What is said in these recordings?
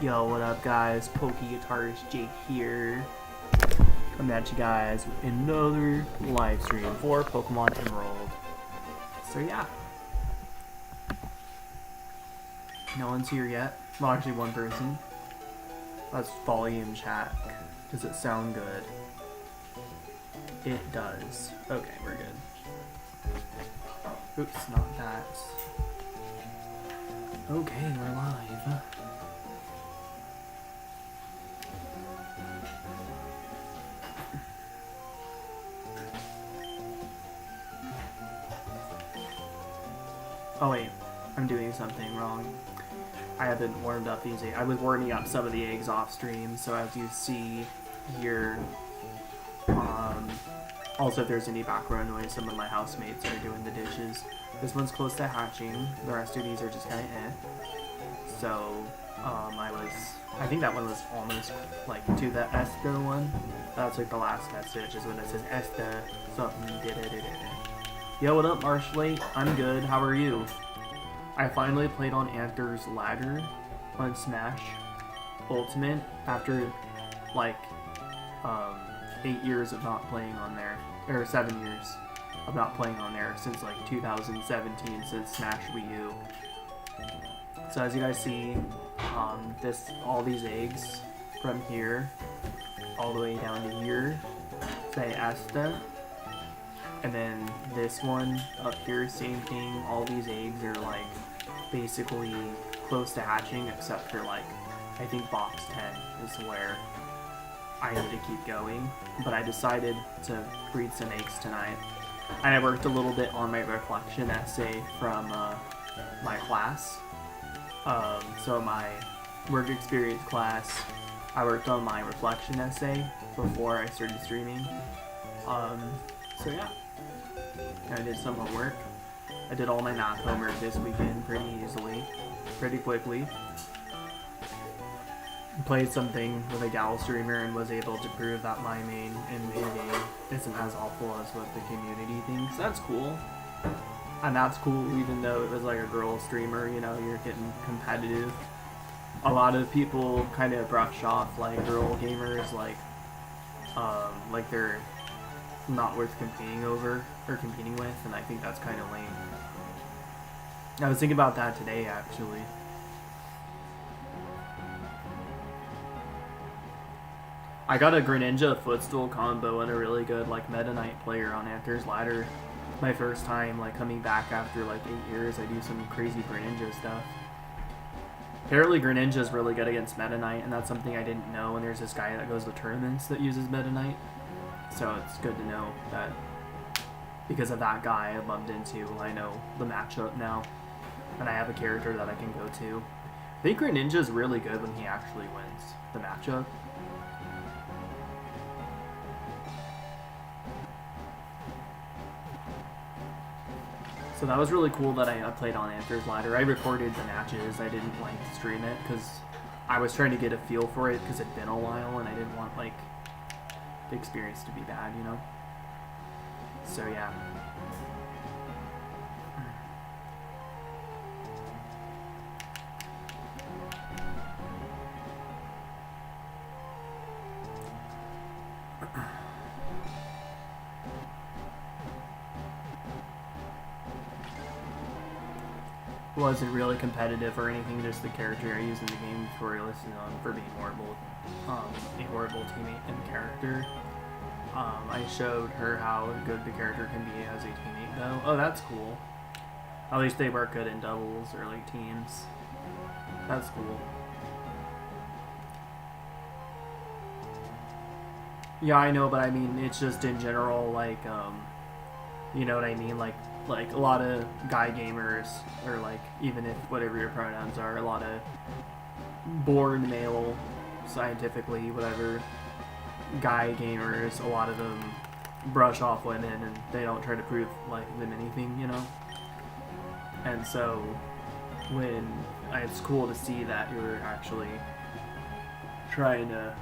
Yo, what up guys, PokeGuitarist Jake here, coming at you guys with another live stream for Pokemon Emerald. So yeah, no one's here yet, well actually one person. Let's volume check. Does it sound good? It does. Okay, we're good. Oops, not that. Okay, we're live. Oh wait, I'm doing something wrong. I haven't warmed up these eggs. I was warming up some of the eggs off stream, so as you see here, also if there's any background noise, some of my housemates are doing the dishes. This one's close to hatching, the rest of these are just kinda So, I think that one was almost like to the Esther one. That's like the last message is when it says Esther something did. Yo, what up, Marshallate? I'm good. How are you? I finally played on Anther's Ladder on Smash Ultimate after like 8 years of not playing on there, or 7 years of not playing on there since like 2017, since Smash Wii U. So as you guys see, all these eggs from here all the way down to here say Asta. And then this one up here, same thing. All these eggs are like basically close to hatching, except for like, I think box 10 is where I need to keep going. But I decided to breed some eggs tonight. And I worked a little bit on my reflection essay from my class. So my work experience class, I worked on my reflection essay before I started streaming. So yeah. I did some homework. I did all my math homework this weekend pretty easily, pretty quickly. Played something with a gal streamer and was able to prove that my main in game isn't as awful as what the community thinks. That's cool. And that's cool even though it was like a girl streamer, you know, you're getting competitive. A lot of people kind of brush off like girl gamers like they're not worth competing over or competing with, and I think that's kind of lame. I was thinking about that today actually. I got a Greninja footstool combo and a really good like Meta Knight player on Anther's Ladder. My first time like coming back after like 8 years. I do some crazy Greninja stuff. Apparently Greninja is really good against Meta Knight, and that's something I didn't know, and there's this guy that goes to tournaments that uses Meta Knight. So it's good to know that because of that guy I bumped into, I know the matchup now. And I have a character that I can go to. I think Greninja is really good when he actually wins the matchup. So that was really cool that I played on Anther's Ladder. I recorded the matches. I didn't like stream it because I was trying to get a feel for it because it'd been a while and I didn't want like the experience to be bad, you know? So yeah. Wasn't really competitive or anything, just the character I used in the game before I listened on for being horrible, a horrible teammate and character. I showed her how good the character can be as a teammate though. Oh, that's cool. At least they work good in doubles or like teams. That's cool. Yeah, I know, but I mean, it's just in general, like, you know what I mean? Like a lot of guy gamers, or like, even if whatever your pronouns are, a lot of born male, scientifically, whatever, guy gamers, a lot of them brush off women and they don't try to prove, like, them anything, you know? And so, it's cool to see that you're actually trying to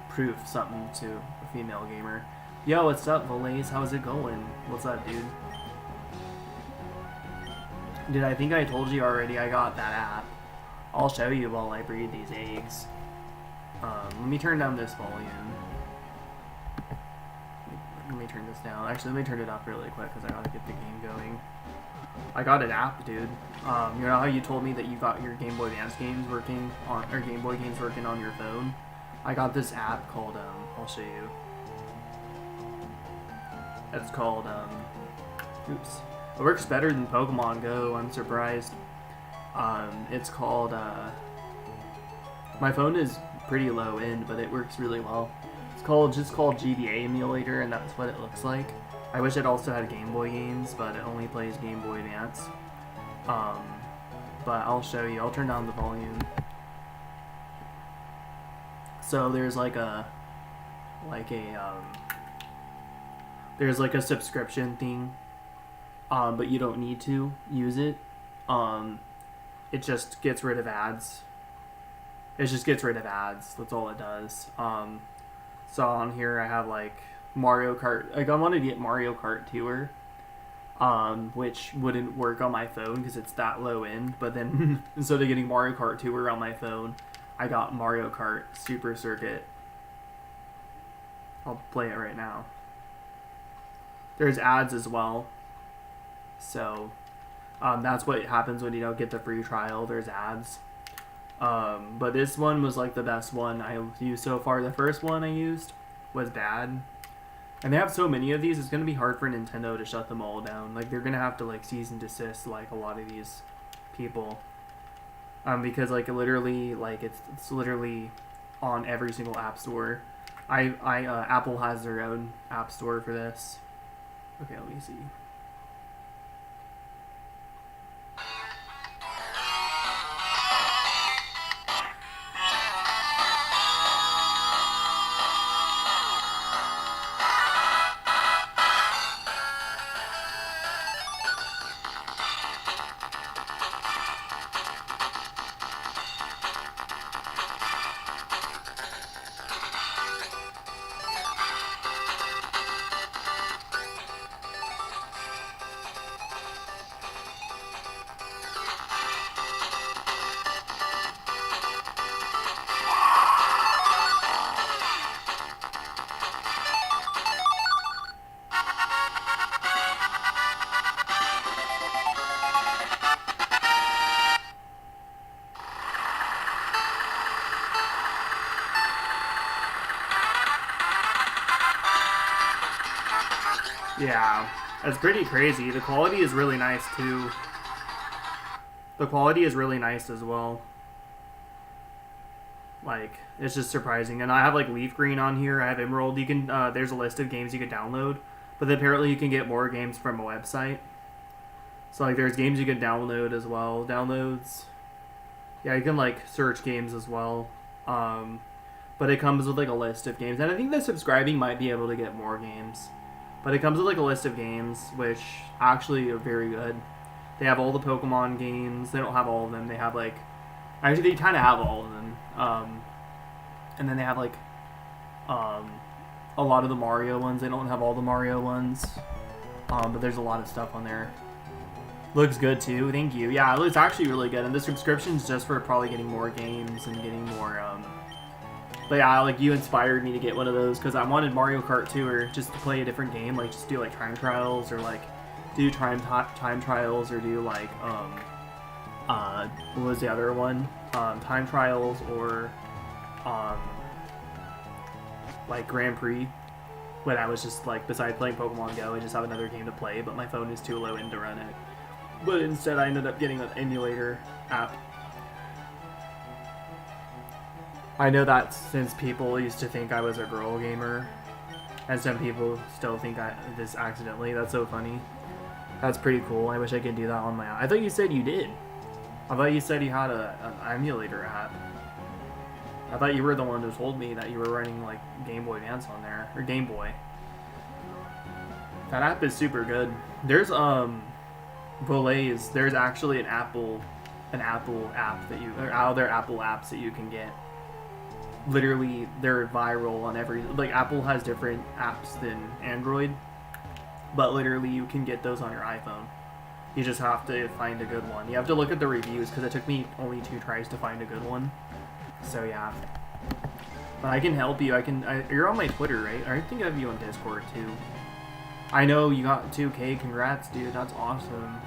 prove something to a female gamer. Yo, what's up, Valaise? How's it going? What's up, dude? Dude, I think I told you already I got that app. I'll show you while I breed these eggs. Let me turn down this volume. Let me turn this down. Actually, let me turn it up really quick because I gotta get the game going. I got an app, dude. You know how you told me that you got your Game Boy Advance games working on, or Game Boy games working on your phone? I got this app called, I'll show you. It's called, oops. It works better than Pokemon Go, I'm surprised. It's called, my phone is pretty low end, but it works really well. It's just called GBA Emulator, and that's what it looks like. I wish it also had Game Boy games, but it only plays Game Boy Advance. But I'll show you. I'll turn down the volume. So there's there's like a subscription thing, but you don't need to use it. It just gets rid of ads. It just gets rid of ads. That's all it does. So on here I have like Mario Kart. Like I wanted to get Mario Kart Tour, which wouldn't work on my phone because it's that low end. But then instead of getting Mario Kart Tour on my phone, I got Mario Kart Super Circuit. I'll play it right now. There's ads as well. So that's what happens when you don't get the free trial. There's ads. But this one was like the best one I used so far. The first one I used was bad. And they have so many of these, it's going to be hard for Nintendo to shut them all down. Like, they're going to have to, like, cease and desist, like, a lot of these people. Because, like, literally, like, it's literally on every single app store. Apple has their own app store for this. Okay, let me see. Yeah, it's pretty crazy. The quality is really nice, too. The quality is really nice as well. Like, it's just surprising. And I have, like, Leaf Green on here. I have Emerald. You can, there's a list of games you can download. But apparently you can get more games from a website. So, like, there's games you can download as well. Downloads. Yeah, you can, like, search games as well. But it comes with, like, a list of games. And I think the subscribing might be able to get more games. But it comes with, like, a list of games, which actually are very good. They have all the Pokemon games. They don't have all of them. They have, like... Actually, they kind of have all of them. And then they have, like, a lot of the Mario ones. They don't have all the Mario ones. But there's a lot of stuff on there. Looks good, too. Thank you. Yeah, it looks actually really good. And the subscription's just for probably getting more games and getting more, But yeah, like, you inspired me to get one of those because I wanted Mario Kart Tour just to play a different game, like, just do, like, time trials or, like, do time trials or do, like, what was the other one? Time trials or, like, Grand Prix. When I was just, like, besides playing Pokemon Go, I just have another game to play, but my phone is too low end to run it. But instead I ended up getting an emulator app. I know that since people used to think I was a girl gamer, and some people still think this accidentally. That's so funny. That's pretty cool. I wish I could do that on my app. I thought you said you did. I thought you said you had an emulator app. I thought you were the one who told me that you were running like Game Boy Advance on there, or Game Boy. That app is super good. There's Valays. There's actually an Apple app that you, or out of their Apple apps that you can get. Literally, they're viral on every, like Apple has different apps than Android, but literally you can get those on your iPhone. You just have to find a good one. You have to look at the reviews because it took me only 2 tries to find a good one. So yeah, but I can help you. You're on my Twitter, right? I think I have you on Discord too. I know you got 2K. Congrats, dude. That's awesome.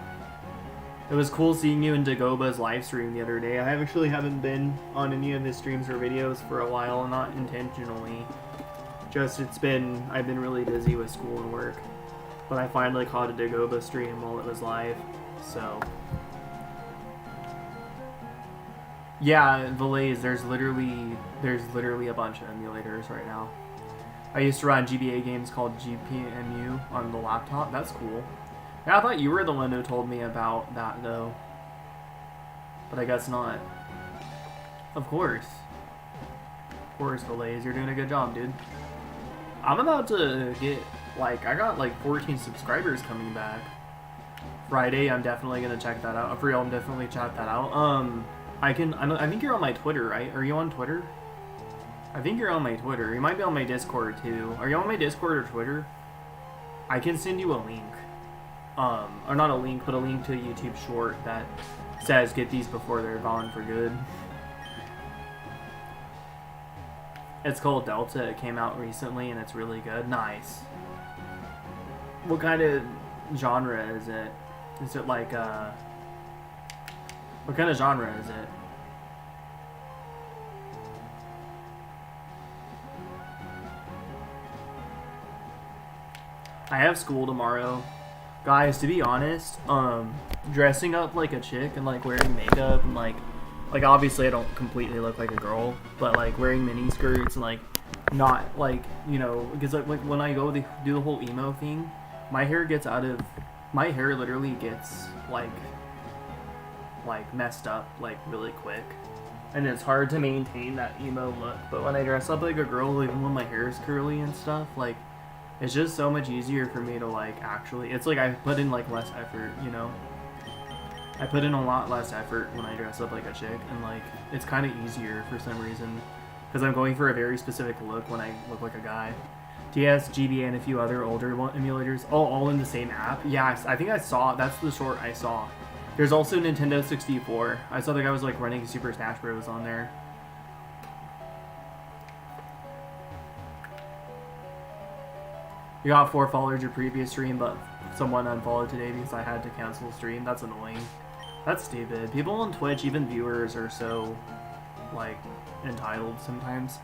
It was cool seeing you in Dagoba's live stream the other day. I actually haven't been on any of his streams or videos for a while, not intentionally. Just I've been really busy with school and work. But I finally caught a Dagoba stream while it was live, so. Yeah, Valays, there's literally a bunch of emulators right now. I used to run GBA games called GPMU on the laptop. That's cool. Yeah, I thought you were the one who told me about that, though. But I guess not. Of course. Of course, Valays, you're doing a good job, dude. I'm about to get, like, I got like 14 subscribers coming back. Friday, I'm definitely gonna check that out. For real, I'm definitely check that out. I think you're on my Twitter, right? Are you on Twitter? I think you're on my Twitter. You might be on my Discord too. Are you on my Discord or Twitter? I can send you a link. Or not a link, but a link to a YouTube short that says get these before they're gone for good. It's called Delta. It came out recently and it's really good. Nice. What kind of genre is it? Is it like, what kind of genre is it? I have school tomorrow. Guys, to be honest, dressing up like a chick and like wearing makeup and like obviously I don't completely look like a girl, but like wearing mini skirts and like not like, you know, because like when I go to do the whole emo thing, my hair literally gets like messed up like really quick, and it's hard to maintain that emo look. But when I dress up like a girl, even when my hair is curly and stuff, like it's just so much easier for me to like actually, it's like I put in like less effort, you know. I put in a lot less effort when I dress up like a chick, and like it's kind of easier for some reason because I'm going for a very specific look when I look like a guy. DS, GBA, and a few other older emulators, all in the same app. Yeah, I think I saw, that's the short I saw. There's also Nintendo 64. I saw the guy was like running Super Smash Bros. On there. You got 4 followers your previous stream, but someone unfollowed today because I had to cancel the stream. That's annoying. That's stupid. People on Twitch, even viewers, are so, like, entitled sometimes.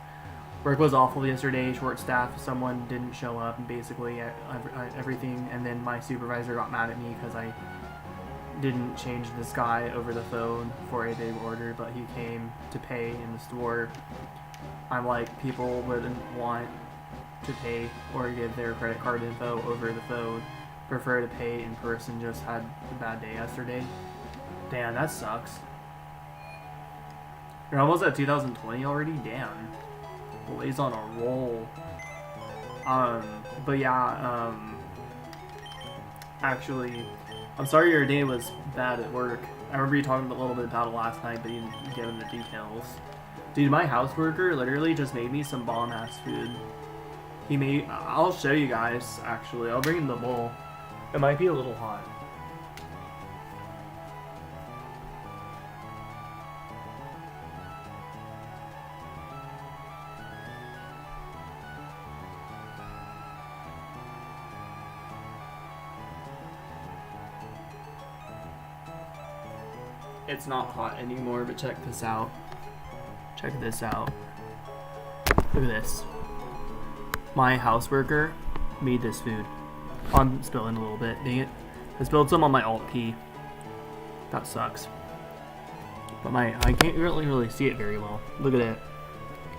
Work was awful yesterday, short staff, someone didn't show up, and basically everything, and then my supervisor got mad at me because I didn't change this guy over the phone for a big order, but he came to pay in the store. I'm like, people wouldn't want to pay or give their credit card info over the phone, prefer to pay in person. Just had a bad day yesterday. Damn, that sucks. You're almost at 2020 already? Damn. Boy's on a roll. But yeah, actually, I'm sorry your day was bad at work. I remember you talking a little bit about it last night, but you didn't give him the details. Dude, my house worker literally just made me some bomb-ass food. I'll show you guys, actually. I'll bring in the bowl. It might be a little hot. It's not hot anymore, but check this out. Check this out. Look at this. My house worker made this food. I'm spilling a little bit, dang it. I spilled some on my alt key. That sucks. But I can't really see it very well. Look at it.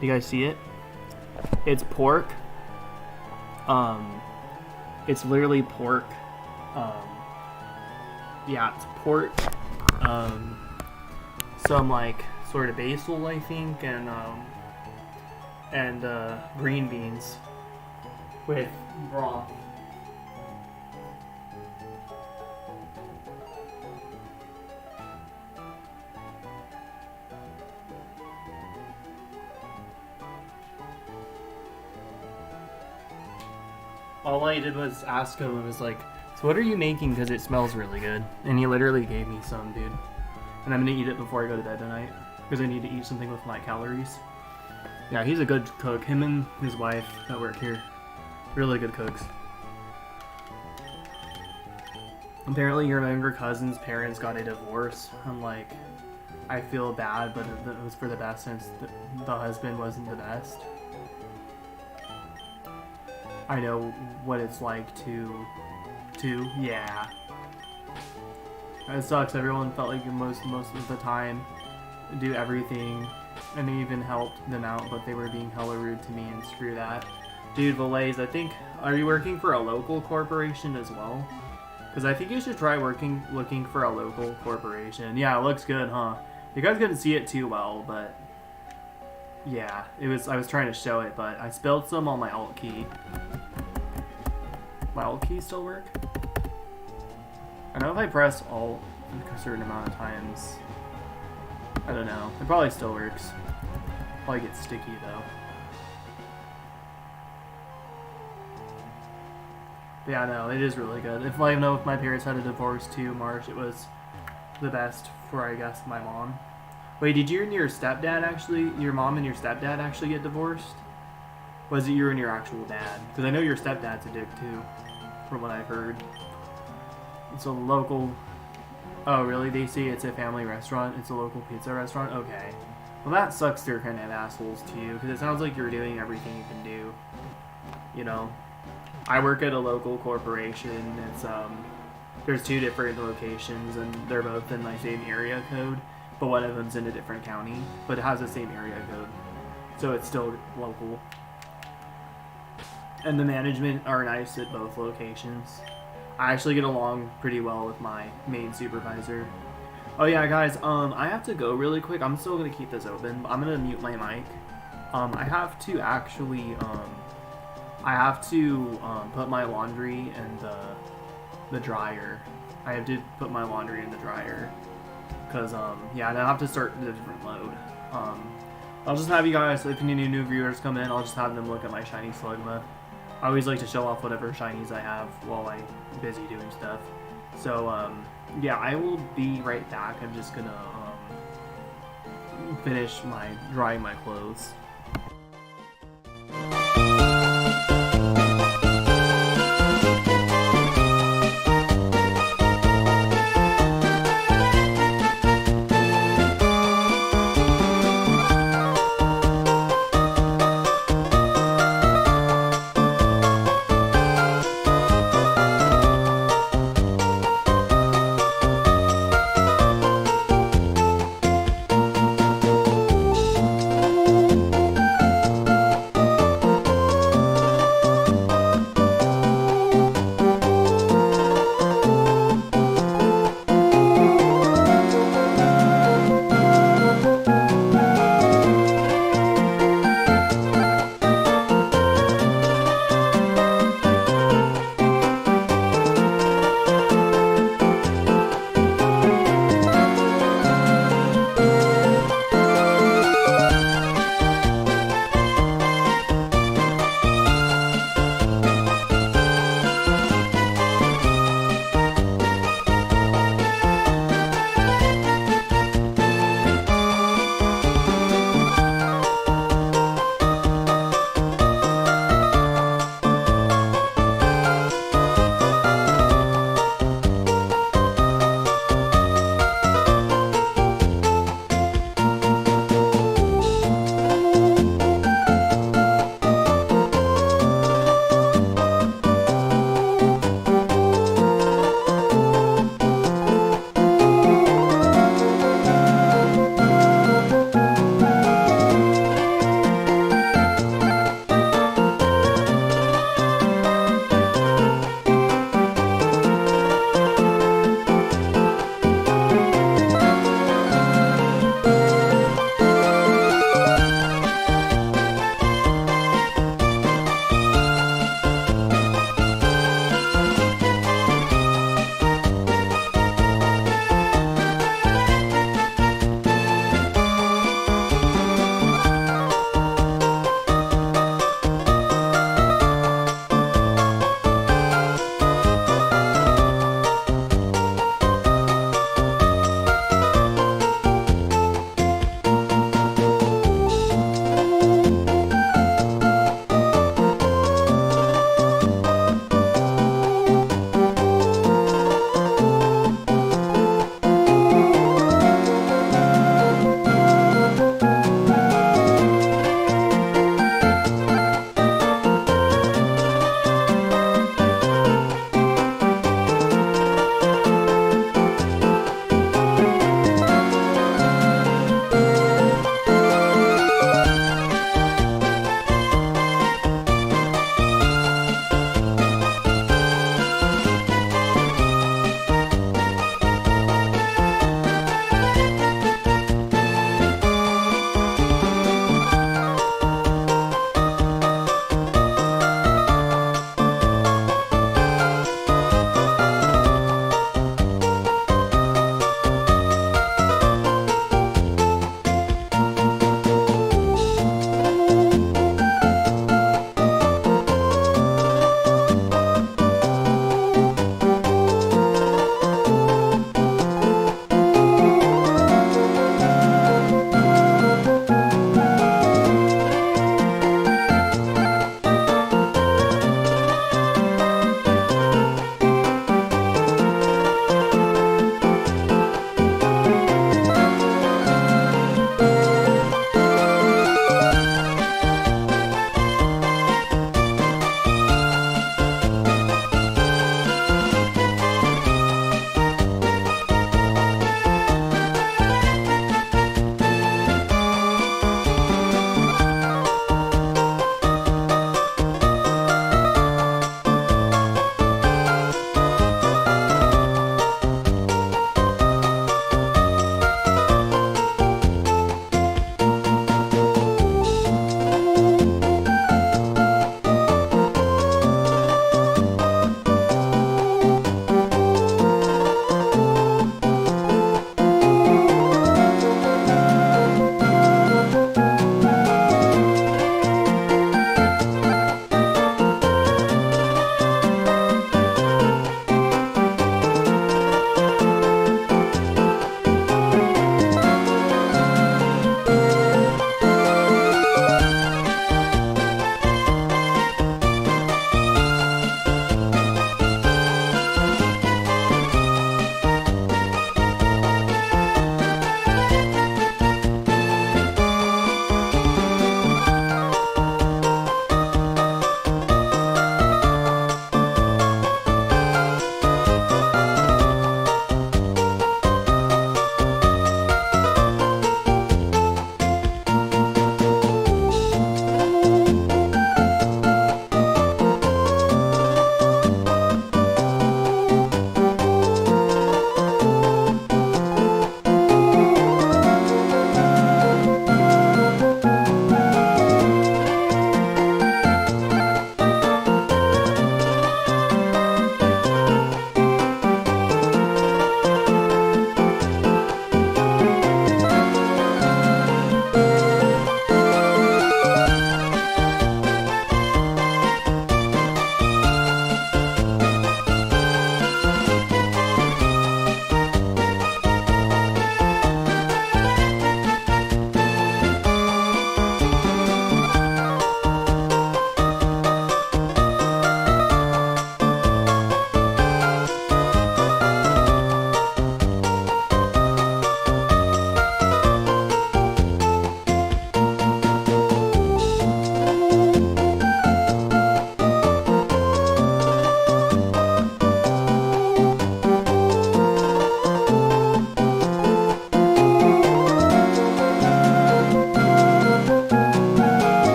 You guys see it? It's pork. It's literally pork. Yeah, it's pork. Some like sort of basil, I think, and green beans with broth. All I did was ask him, I was like, so what are you making, because it smells really good? And he literally gave me some, dude. And I'm going to eat it before I go to bed tonight, because I need to eat something with my calories. Yeah, he's a good cook. Him and his wife that work here, really good cooks. Apparently your younger cousin's parents got a divorce. I'm like, I feel bad, but it was for the best since the husband wasn't the best. I know what it's like to yeah. It sucks. Everyone felt like most of the time do everything, and they even helped them out, but they were being hella rude to me, and screw that. Dude, Valays, I think, are you working for a local corporation as well? Because I think you should try looking for a local corporation. Yeah, it looks good, huh? You guys couldn't see it too well, but yeah, I was trying to show it, but I spilled some on my alt key. My alt keys still work? I know if I press alt a certain amount of times, I don't know. It probably still works. Probably gets sticky though. But yeah, no, it is really good. If I know if my parents had a divorce too, March, it was the best for, I guess, my mom. Wait, did you and your mom and your stepdad actually get divorced? Was it you and your actual dad? Because I know your stepdad's a dick too, from what I've heard. It's a local... Oh, really? They say it's a family restaurant? It's a local pizza restaurant? Okay. Well, that sucks they're kind of assholes to you, because it sounds like you're doing everything you can do. You know? I work at a local corporation. It's, there's 2 different locations, and they're both in my same area code, but one of them's in a different county, but it has the same area code. So it's still local. And the management are nice at both locations. I actually get along pretty well with my main supervisor. Oh yeah, guys, I have to go really quick. I'm still gonna keep this open, but I'm gonna mute my mic. I have to actually, put my laundry in the dryer. I have to put my laundry in the dryer. Cause, yeah, and I'll have to start a different load. I'll just have you guys, if any new viewers come in, I'll just have them look at my shiny Slugma. I always like to show off whatever shinies I have while I'm busy doing stuff. So, yeah, I will be right back. I'm just gonna, finish drying my clothes.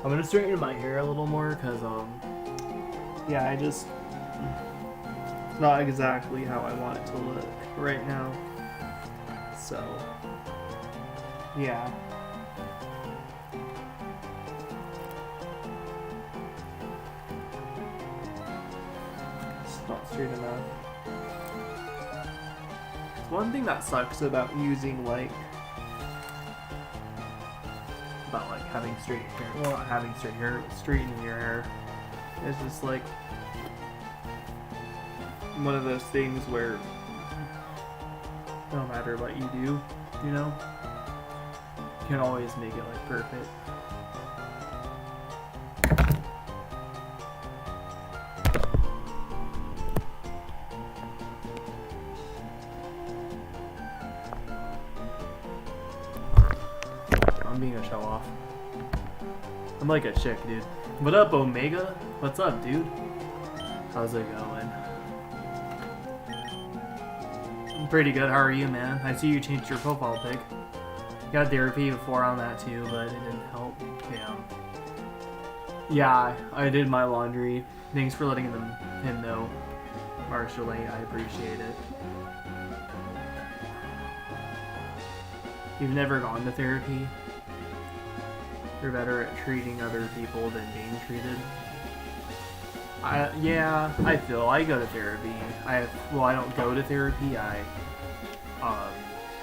I'm gonna straighten my hair a little more because yeah, it's not exactly how I want it to look right now. So yeah. It's not straight enough. One thing that sucks about using having straight hair, well, not having straight hair, but straightening your hair, is just like one of those things where no matter what you do, you know, you can always make it like perfect. I'm being a show off. I'm like a chick, dude. What up, Omega? What's up, dude? How's it going? I'm pretty good. How are you, man? I see you changed your profile pic. Got therapy before on that too, but it didn't help. Damn. Yeah, I did my laundry. Thanks for letting him know, Marshall. I appreciate it. You've never gone to therapy? You're better at treating other people than being treated. Yeah, I go to therapy. I don't go to therapy. I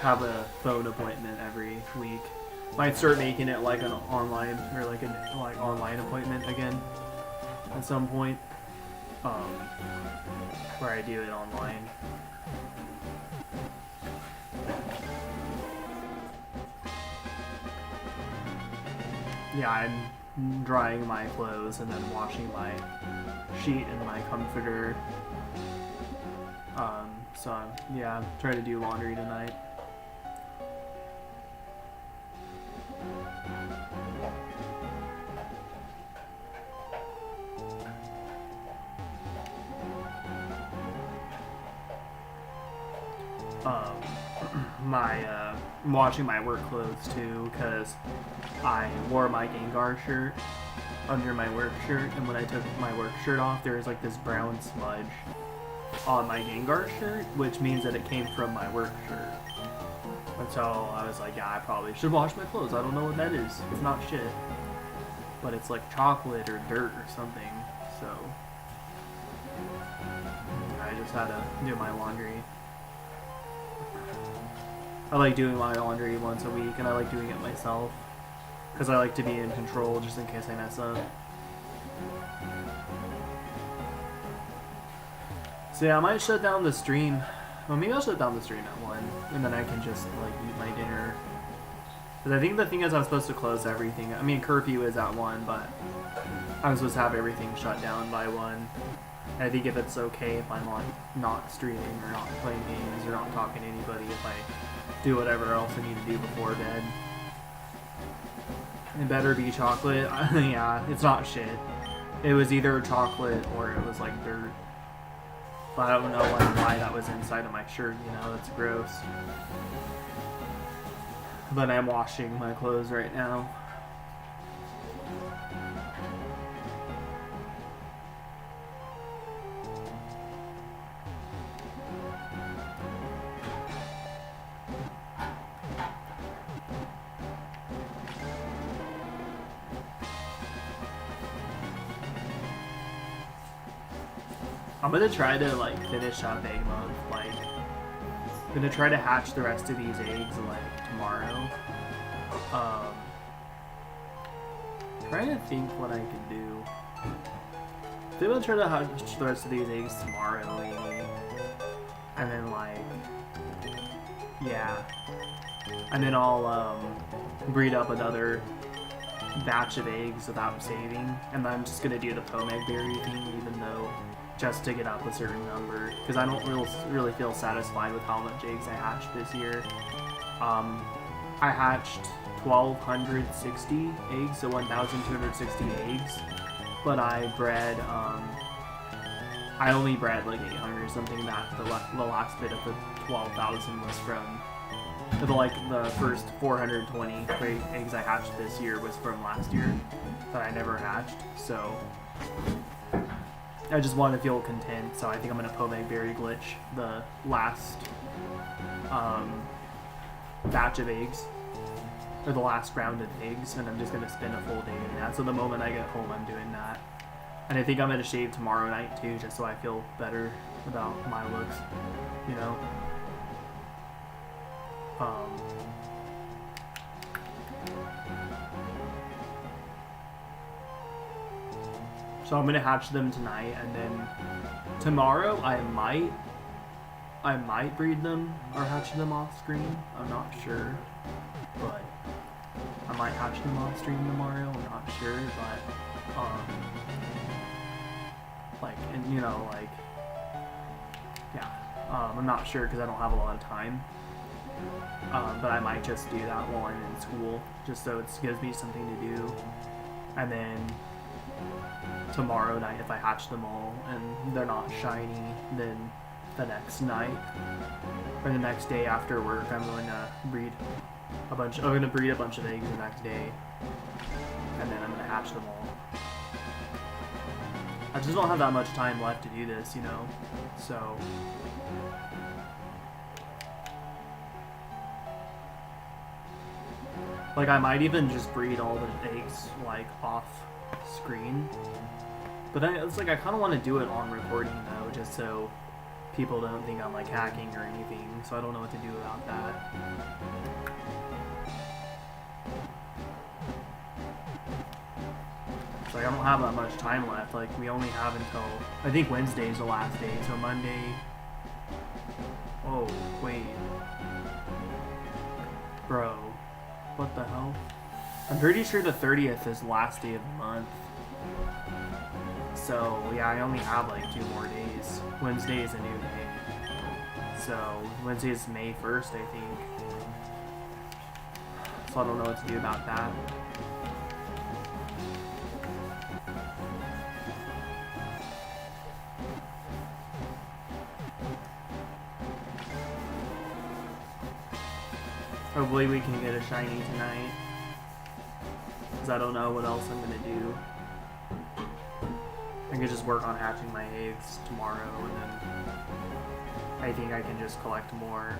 have a phone appointment every week. Might start making it like an online or like an online appointment again at some point. Where I do it online. Yeah, I'm drying my clothes and then washing my sheet and my comforter. So yeah, I'm trying to do laundry tonight. I'm washing my work clothes too, because I wore my Gengar shirt under my work shirt, and when I took my work shirt off, there was like this brown smudge on my Gengar shirt, which means that it came from my work shirt. And so I was like, yeah, I probably should wash my clothes. I don't know what that is. It's not shit. But it's like chocolate or dirt or something, so I just had to do my laundry. I like doing my laundry once a week, and I like doing it myself, because I like to be in control just in case I mess up. So yeah, I might shut down the stream. Well, maybe I'll shut down the stream at 1, and then I can just like eat my dinner. Because I think the thing is I'm supposed to close everything. I mean, curfew is at 1, but I'm supposed to have everything shut down by 1. And I think if it's okay if I'm not streaming or not playing games or not talking to anybody, if I do whatever else I need to do before bed. It better be chocolate. Yeah, it's not shit. It was either chocolate or it was like dirt. But I don't know why that was inside of my shirt, you know, that's gross. But I'm washing my clothes right now. I'm gonna try to like finish up egg month. Like, I'm gonna try to hatch the rest of these eggs like tomorrow. Trying to think what I can do. I think I'm gonna try to hatch the rest of these eggs tomorrow, maybe. And then like, yeah. And then I'll breed up another batch of eggs without saving. And then I'm just gonna do the Pomeg berry thing, even though. Just to get up a certain number, because I don't really feel satisfied with how much eggs I hatched this year. I hatched 1,260 eggs, so 1,260 eggs, but I bred, I only bred like 800 or something. That the last bit of the 12,000 was from The first 420 eggs I hatched this year was from last year that I never hatched, so I just want to feel content, so I think I'm going to Pomeg Berry Glitch the last batch of eggs, or the last round of eggs, and I'm just going to spend a full day doing that. So the moment I get home, I'm doing that. And I think I'm going to shave tomorrow night too, just so I feel better about my looks, you know? So I'm gonna hatch them tonight, and then tomorrow I might breed them or hatch them off screen. I'm not sure, but I might hatch them off screen tomorrow. I'm not sure, but I'm not sure because I don't have a lot of time. But I might just do that while I'm in school, just so it gives me something to do. And then tomorrow night, if I hatch them all and they're not shiny, then the next night or the next day after work, I'm going to breed a bunch. I'm going to breed a bunch of eggs the next day, and then I'm going to hatch them all. I just don't have that much time left to do this, you know. So. Like, I might even just breed all the eggs, like, off screen. But it's like, I kind of want to do it on recording, though, just so people don't think I'm, like, hacking or anything. So I don't know what to do about that. It's like, I don't have that much time left. Like, we only have until, I think Wednesday's the last day. So Monday... Oh, wait. Bro. What the hell? I'm pretty sure the 30th is the last day of the month. So, yeah, I only have like 2 more days. Wednesday is a new day. So, Wednesday is May 1st, I think. So I don't know what to do about that. Hopefully we can get a shiny tonight, because I don't know what else I'm going to do. I can just work on hatching my eggs tomorrow, and then I think I can just collect more.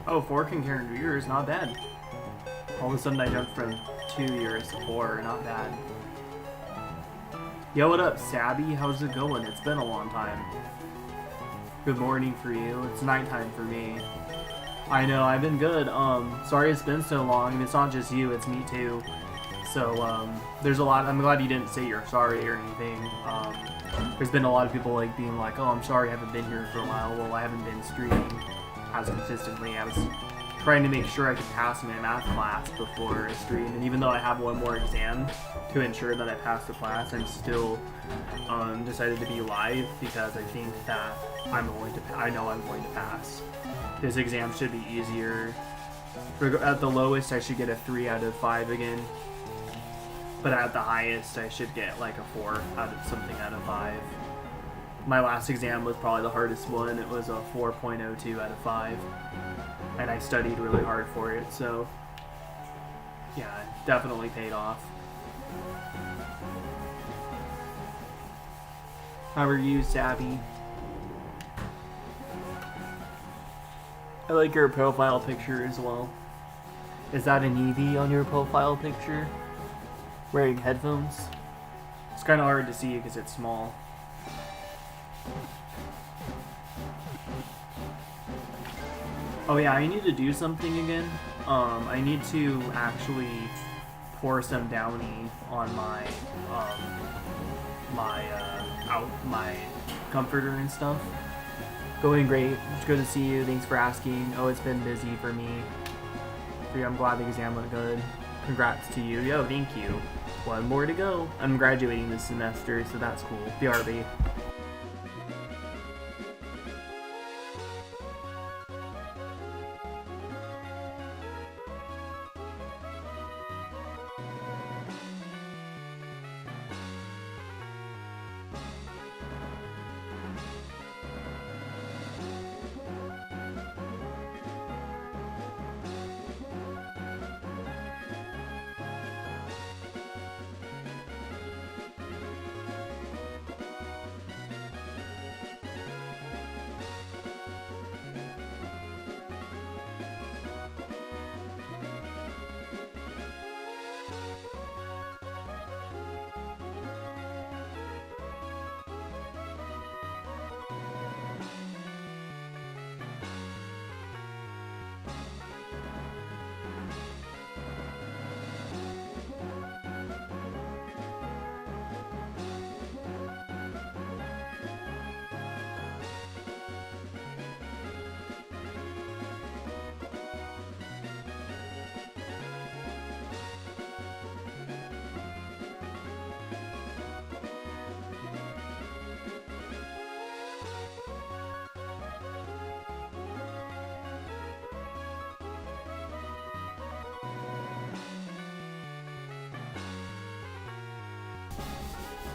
Oh, 4 concurrent viewers, not bad. All of a sudden I jumped from 2 years to 4, not bad. Yo, what up, Sabby? How's it going? It's been a long time. Good morning for you. It's nighttime for me. I know, I've been good. Sorry it's been so long, and it's not just you, it's me too. So, there's a lot. I'm glad you didn't say you're sorry or anything. There's been a lot of people like being like, oh, I'm sorry I haven't been here for a while. Well, I haven't been streaming as consistently. I was trying to make sure I could pass my math class before a stream, and even though I have one more exam to ensure that I pass the class, I'm still decided to be live because I think that I know I'm going to pass. This exam should be easier. At the lowest, I should get a 3 out of 5 again, but at the highest, I should get like a 4 out of something out of 5. My last exam was probably the hardest one. It was a 4.02 out of 5. And I studied really hard for it, so yeah, it definitely paid off. How are you, Savvy? I like your profile picture as well. Is that an Eevee on your profile picture? Wearing headphones? It's kind of hard to see because it's small. Oh yeah, I need to do something again. I need to actually pour some Downy on my out my comforter and stuff. Going great. It's good to see you. Thanks for asking. Oh, it's been busy for me. I'm glad the exam went good. Congrats to you. Yo, thank you. One more to go. I'm graduating this semester, so that's cool. BRB.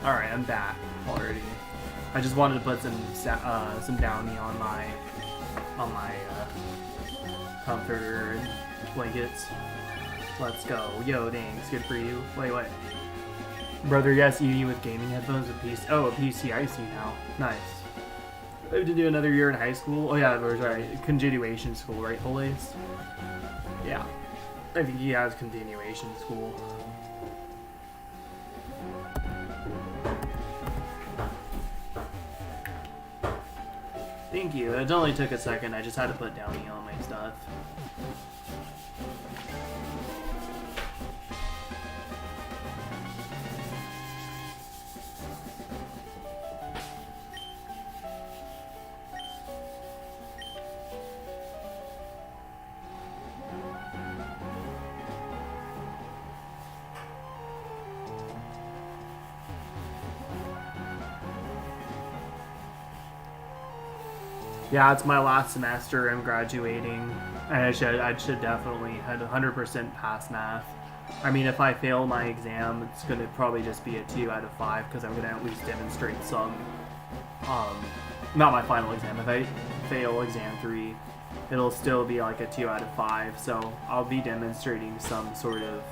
Alright, I'm back already. I just wanted to put some downy on my comforter and blankets. Let's go. Yo, thanks. Good for you. Wait, what? Brother, yes, ED with gaming headphones, a PC. Oh, a PC. I see now. Nice. I have to do another year in high school. Oh yeah, we're sorry. Continuation school, right, Police? Yeah. I think he has continuation school. Thank you. It only took a second. I just had to put downy on my stuff. Yeah, it's my last semester. I'm graduating, and I should definitely 100% pass math. I mean, if I fail my exam, it's gonna probably just be a 2 out of 5 because I'm gonna at least demonstrate some. Not my final exam. If I fail exam 3, it'll still be like a 2 out of 5. So I'll be demonstrating some sort of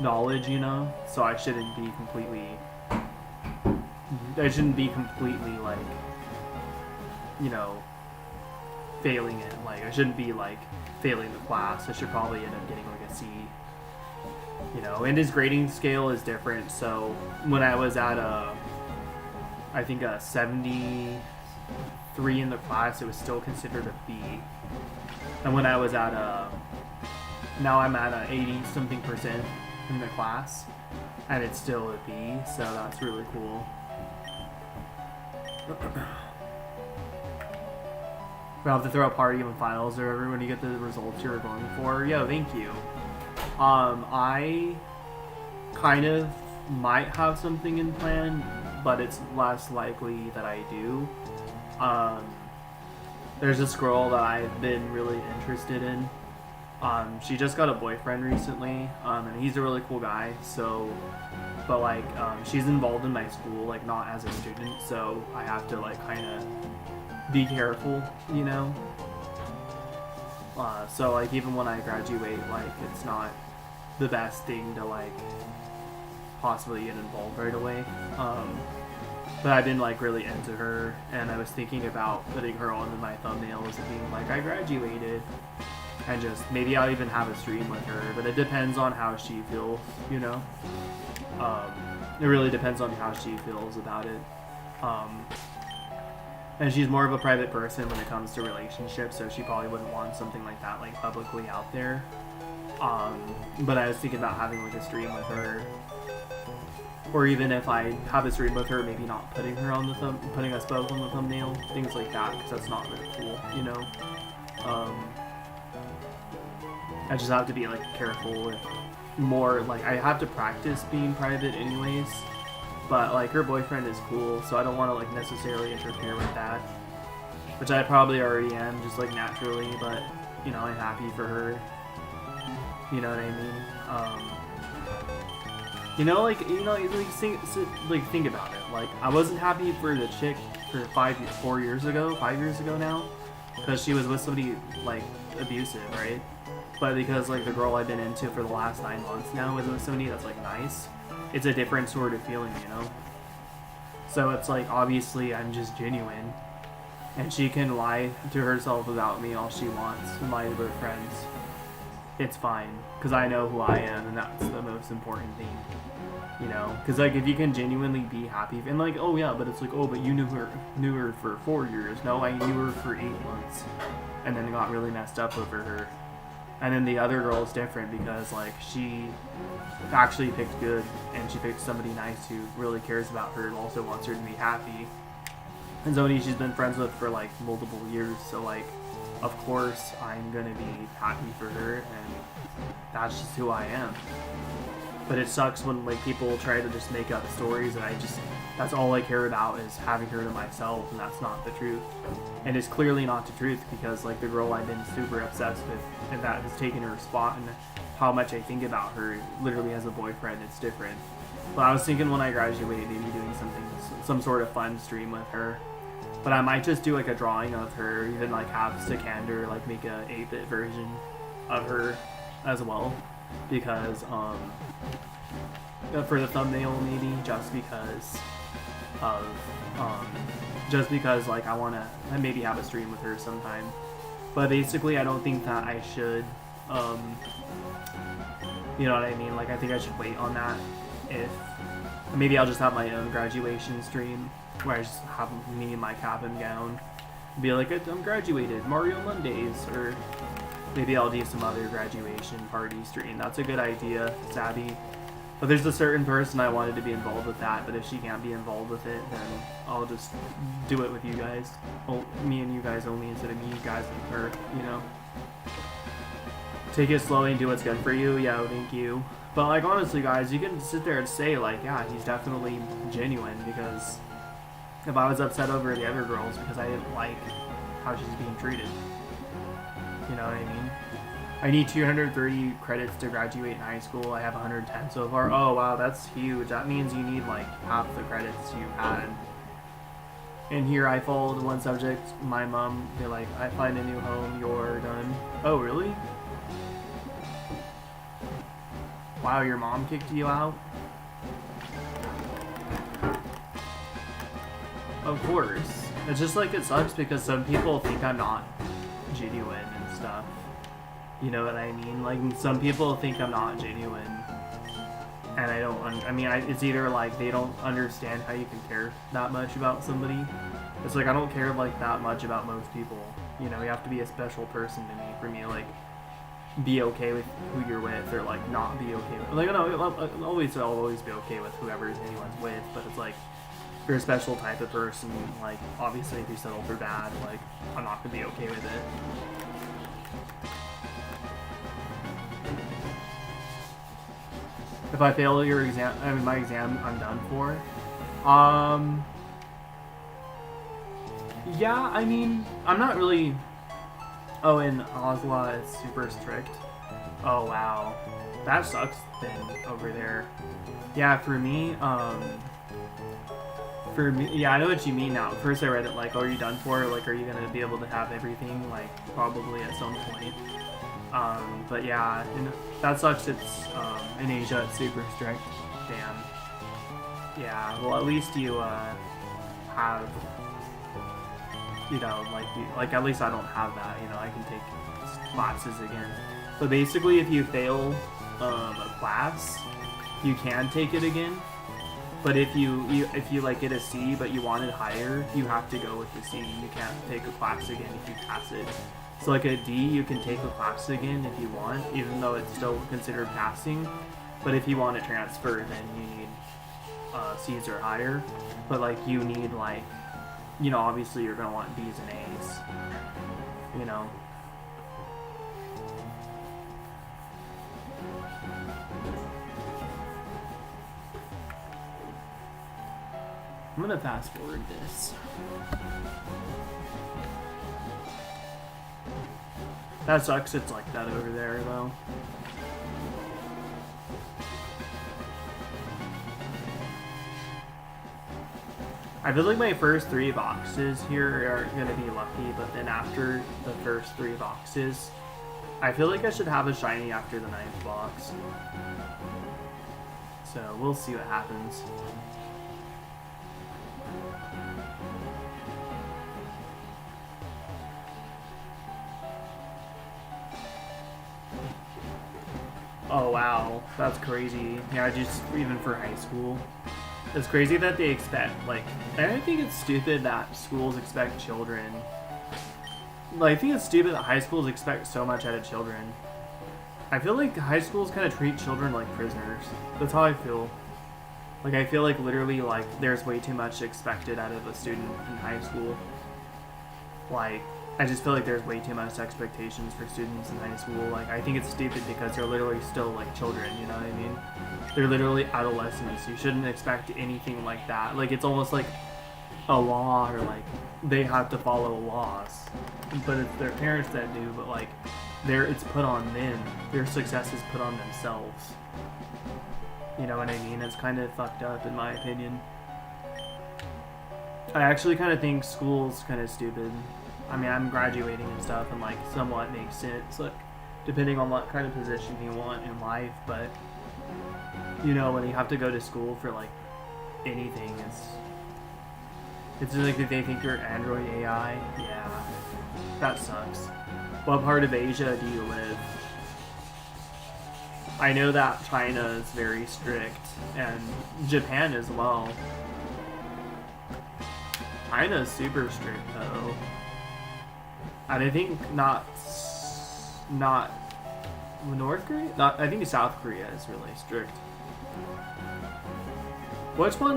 knowledge, you know. So I shouldn't be completely like, you know, failing it. Like, I shouldn't be like failing the class. I should probably end up getting like a C, you know. And his grading scale is different. So when I was at I think a 73 in the class, it was still considered a B. And when I was at now I'm at a 80 something percent in the class, and it's still a B. So that's really cool. We'll have to throw a party in finals or everyone to get the results you were going for. Yo, thank you. I kind of might have something in plan, but it's less likely that I do. There's this girl that I've been really interested in. She just got a boyfriend recently, and he's a really cool guy. So, but like, she's involved in my school, like not as a student, so I have to like kind of be careful, you know. So like even when I graduate, like it's not the best thing to like possibly get involved right away. But I've been like really into her, and I was thinking about putting her on my thumbnails and being like, I graduated, and just maybe I'll even have a stream with her. But it depends on how she feels, you know. It really depends on how she feels about it. And she's more of a private person when it comes to relationships, so she probably wouldn't want something like that like publicly out there. But I was thinking about having like a stream with her. Or even if I have a stream with her, maybe not putting her on the putting us both on the thumbnail, things like that, because that's not really cool, you know. I just have to be like careful with more, like I have to practice being private anyways, but like her boyfriend is cool, so I don't want to like necessarily interfere with that, which I probably already am, just like naturally, but you know, I'm happy for her, you know what I mean. You know, like think about it. Like, I wasn't happy for the chick for 4 years ago, 5 years ago now, because she was with somebody like abusive, right? But because like the girl I've been into for the last 9 months now is with somebody that's like nice, it's a different sort of feeling, you know. So it's like obviously I'm just genuine, and she can lie to herself about me all she wants and lie to her friends. It's fine, because I know who I am, and that's the most important thing, you know. Because like if you can genuinely be happy, and like, oh yeah, but it's like, oh, but you knew her for 4 years. No, I knew her for 8 months, and then got really messed up over her. And then the other girl is different because like she actually picked good, and she picked somebody nice who really cares about her and also wants her to be happy. And somebody she's been friends with for like multiple years, so like, of course I'm gonna be happy for her, and that's just who I am. But it sucks when like people try to just make up stories, and that's all I care about is having her to myself, and that's not the truth. And it's clearly not the truth, because like the girl I've been super obsessed with, and that has taken her spot, and how much I think about her literally as a boyfriend, it's different. But I was thinking when I graduate, maybe doing some sort of fun stream with her. But I might just do like a drawing of her, even like have Sikander like make a 8-bit version of her as well, because for the thumbnail maybe, just because like I want to maybe have a stream with her sometime. But basically I don't think that I should, you know what I mean, like I think I should wait on that. If maybe I'll just have my own graduation stream where I just have me in my cap and gown, be like, I'm graduated, Mario Mondays, or maybe I'll do some other graduation party stream. That's a good idea, Savvy. But there's a certain person I wanted to be involved with that, but if she can't be involved with it, then I'll just do it with you guys. Well, me and you guys only, instead of me, you guys, and her, you know. Take it slowly and do what's good for you. Yeah, thank you. But like honestly guys, you can sit there and say like, yeah, he's definitely genuine, because if I was upset over the other girls because I didn't like how she's being treated, you know what I mean? I need 230 credits to graduate in high school. I have 110 so far. Oh wow, that's huge. That means you need like half the credits you had. And here I followed one subject. My mom be like, I find a new home, you're done. Oh really? Wow, your mom kicked you out? Of course. It's just like it sucks because some people think I'm not genuine and stuff. You know what I mean? Like some people think I'm not genuine, and I don't. It's either like they don't understand how you can care that much about somebody. It's like I don't care like that much about most people. You know, you have to be a special person to me for me to like be okay with who you're with, or like not be okay with. Like no, I'll always be okay with whoever anyone's with, but it's like if you're a special type of person, like obviously if you settle for bad, like I'm not gonna be okay with it. If I fail your exam, my exam, I'm done for. Yeah, I mean, I'm not really. Oh, in Oslo, it's super strict. Oh wow, that sucks. Then over there, yeah. For me, yeah, I know what you mean now. First, I read it like, oh, are you done for? Like, are you gonna be able to have everything? Like, probably at some point. But yeah, that sucks. It's in Asia, it's super strict. Damn. Yeah. Well, at least you have, you know, like at least I don't have that. You know, I can take classes again. But basically, if you fail a class, you can take it again. But if you like get a C but you want it higher, you have to go with the C. You can't take a class again if you pass it. So like a D, you can take a class again if you want, even though it's still considered passing. But if you want to transfer, then you need C's or higher, but like you need like, you know, obviously you're gonna want B's and A's, you know. I'm gonna fast forward this. That sucks, it's like that over there though. I feel like my first 3 boxes here are gonna be lucky, but then after the first 3 boxes, I feel like I should have a shiny after the 9th box. So we'll see what happens. Oh wow, that's crazy. Yeah, just even for high school. It's crazy that they expect, like, I think it's stupid that schools expect children. Like, I think it's stupid that high schools expect so much out of children. I feel like high schools kind of treat children like prisoners. That's how I feel. Like, I feel like literally, like, there's way too much expected out of a student in high school. Like, I just feel like there's way too much expectations for students in high school. Like, I think it's stupid because they're literally still, like, children, you know what I mean? They're literally adolescents. You shouldn't expect anything like that. Like, it's almost like a law, or, like, they have to follow laws. But it's their parents that do, but, like, it's put on them. Their success is put on themselves. You know what I mean? It's kind of fucked up, in my opinion. I actually kind of think school's kind of stupid. I mean, I'm graduating and stuff, and like somewhat makes sense, like depending on what kind of position you want in life. But you know, when you have to go to school for like anything, it's just like if they think you're an Android AI. Yeah, that sucks. What part of Asia do you live? I know that China is very strict, and Japan as well. China's super strict though. And I think not North Korea? I think South Korea is really strict. Which Korea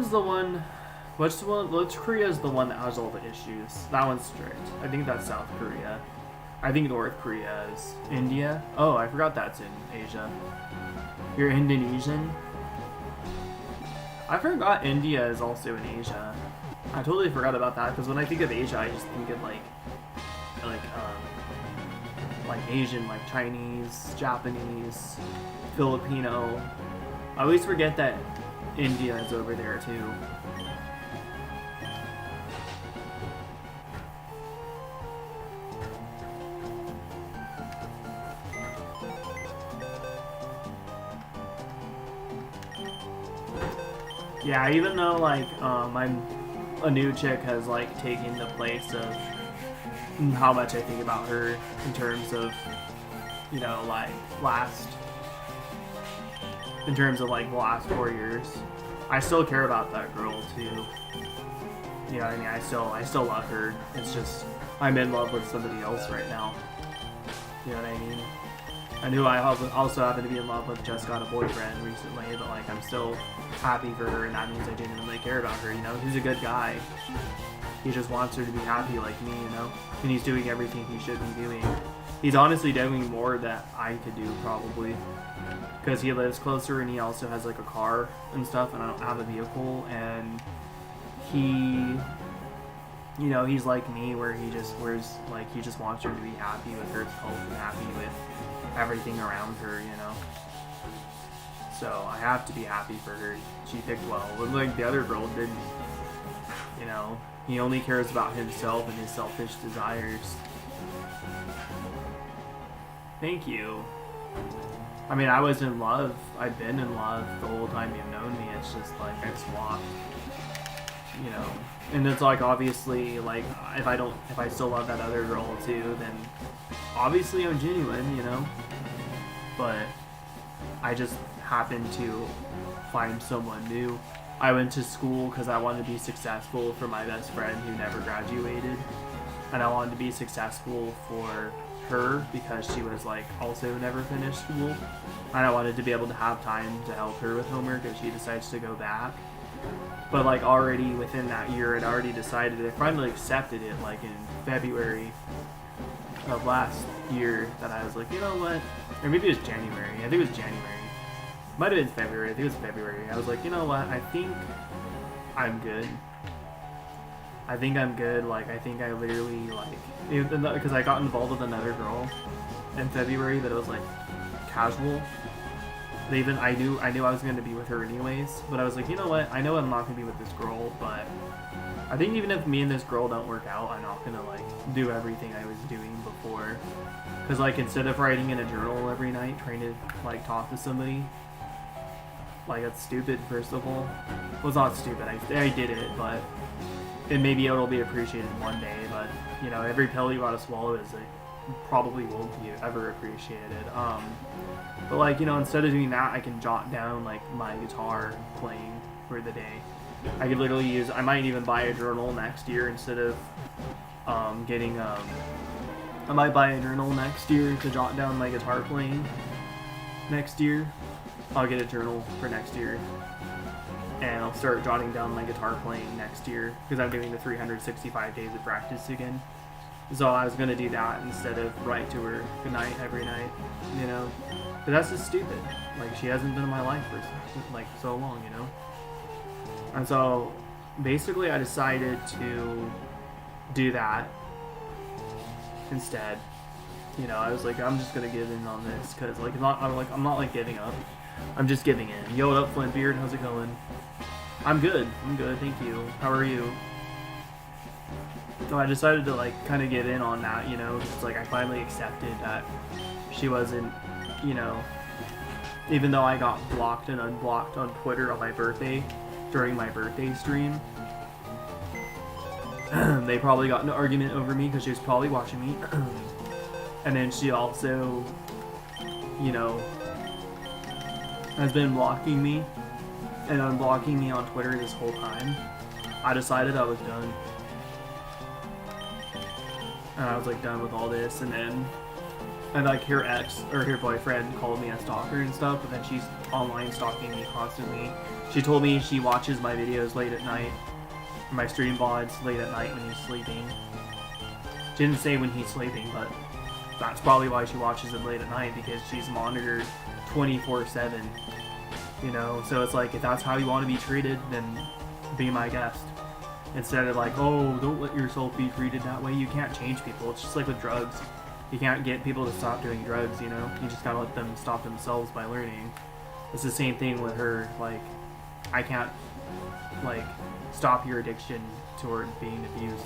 is the one that has all the issues? That one's strict. I think that's South Korea. I think North Korea is India. Oh, I forgot that's in Asia. You're Indonesian? I forgot India is also in Asia. I totally forgot about that, because when I think of Asia, I just think of like Asian, like Chinese, Japanese, Filipino. I always forget that India is over there too. Yeah, even though like a new chick has like taken the place of how much I think about her in terms of, you know, like the last 4 years. I still care about that girl too. You know what I mean? I still love her. It's just I'm in love with somebody else right now. You know what I mean? I knew I also happen to be in love with, just got a boyfriend recently, but like I'm still happy for her, and that means I genuinely care about her. You know, he's a good guy. He just wants her to be happy like me, you know? And he's doing everything he should be doing. He's honestly doing more that I could do, probably. Because he lives closer, and he also has, like, a car and stuff, and I don't have a vehicle, and he... You know, he's like me, where he just wants her to be happy with her health and happy with everything around her, you know? So, I have to be happy for her. She picked well. But, like, the other girl didn't. You know? He only cares about himself and his selfish desires. Thank you. I mean, I was in love. I've been in love the whole time you've known me. It's just like I've swapped. You know? And it's like, obviously, like, if I still love that other girl too, then obviously I'm genuine, you know? But I just happened to find someone new. I went to school because I wanted to be successful for my best friend who never graduated. And I wanted to be successful for her because she was like also never finished school. And I wanted to be able to have time to help her with homework if she decides to go back. But like already within that year, I'd already decided, I finally accepted it like in February of last year, that I was like, you know what, or maybe it was January, I think it was January, might have been February, I think it was February, I was like, you know what, I think I'm good. I think I'm good, like, I think I literally, like, because I got involved with another girl in February, but it was like casual. Even I knew I was going to be with her anyways, but I was like, you know what, I know I'm not going to be with this girl, but I think even if me and this girl don't work out, I'm not going to like do everything I was doing before. Because like instead of writing in a journal every night trying to like talk to somebody, like that's stupid first of all. Well, it's not stupid, I did it, but maybe it'll be appreciated one day, but you know, every pill you gotta swallow is like probably won't be ever appreciated. But like, you know, instead of doing that, I can jot down like my guitar playing for the day. I could literally use, I might even buy a journal next year instead of I might buy a journal next year to jot down my guitar playing. Next year, I'll get a journal for next year, and I'll start jotting down my guitar playing next year because I'm doing the 365 days of practice again. So I was gonna do that instead of write to her goodnight every night, you know. But that's just stupid. Like, she hasn't been in my life for like so long, you know. And so basically, I decided to do that instead. You know, I was like, I'm just gonna give in on this because like I'm not like giving up. I'm just giving in. Yo, what up, Flintbeard? How's it going? I'm good. Thank you. How are you? So I decided to like kind of get in on that, you know, because like I finally accepted that she wasn't, you know, even though I got blocked and unblocked on Twitter on my birthday, during my birthday stream, they probably got in an argument over me because she was probably watching me. And then she also, you know, has been blocking me and unblocking me on Twitter this whole time. I decided I was done. And I was like done with all this, and then like her ex or her boyfriend called me a stalker and stuff, but then she's online stalking me constantly. She told me she watches my videos late at night, my stream VODs late at night when he's sleeping. She didn't say when he's sleeping, but that's probably why she watches it late at night, because she's monitored 24/7. You know, so it's like, if that's how you want to be treated, then be my guest. Instead of like, oh, don't let yourself be treated that way. You can't change people. It's just like with drugs. You can't get people to stop doing drugs, you know? You just gotta let them stop themselves by learning. It's the same thing with her. Like, I can't, like, stop your addiction toward being abused.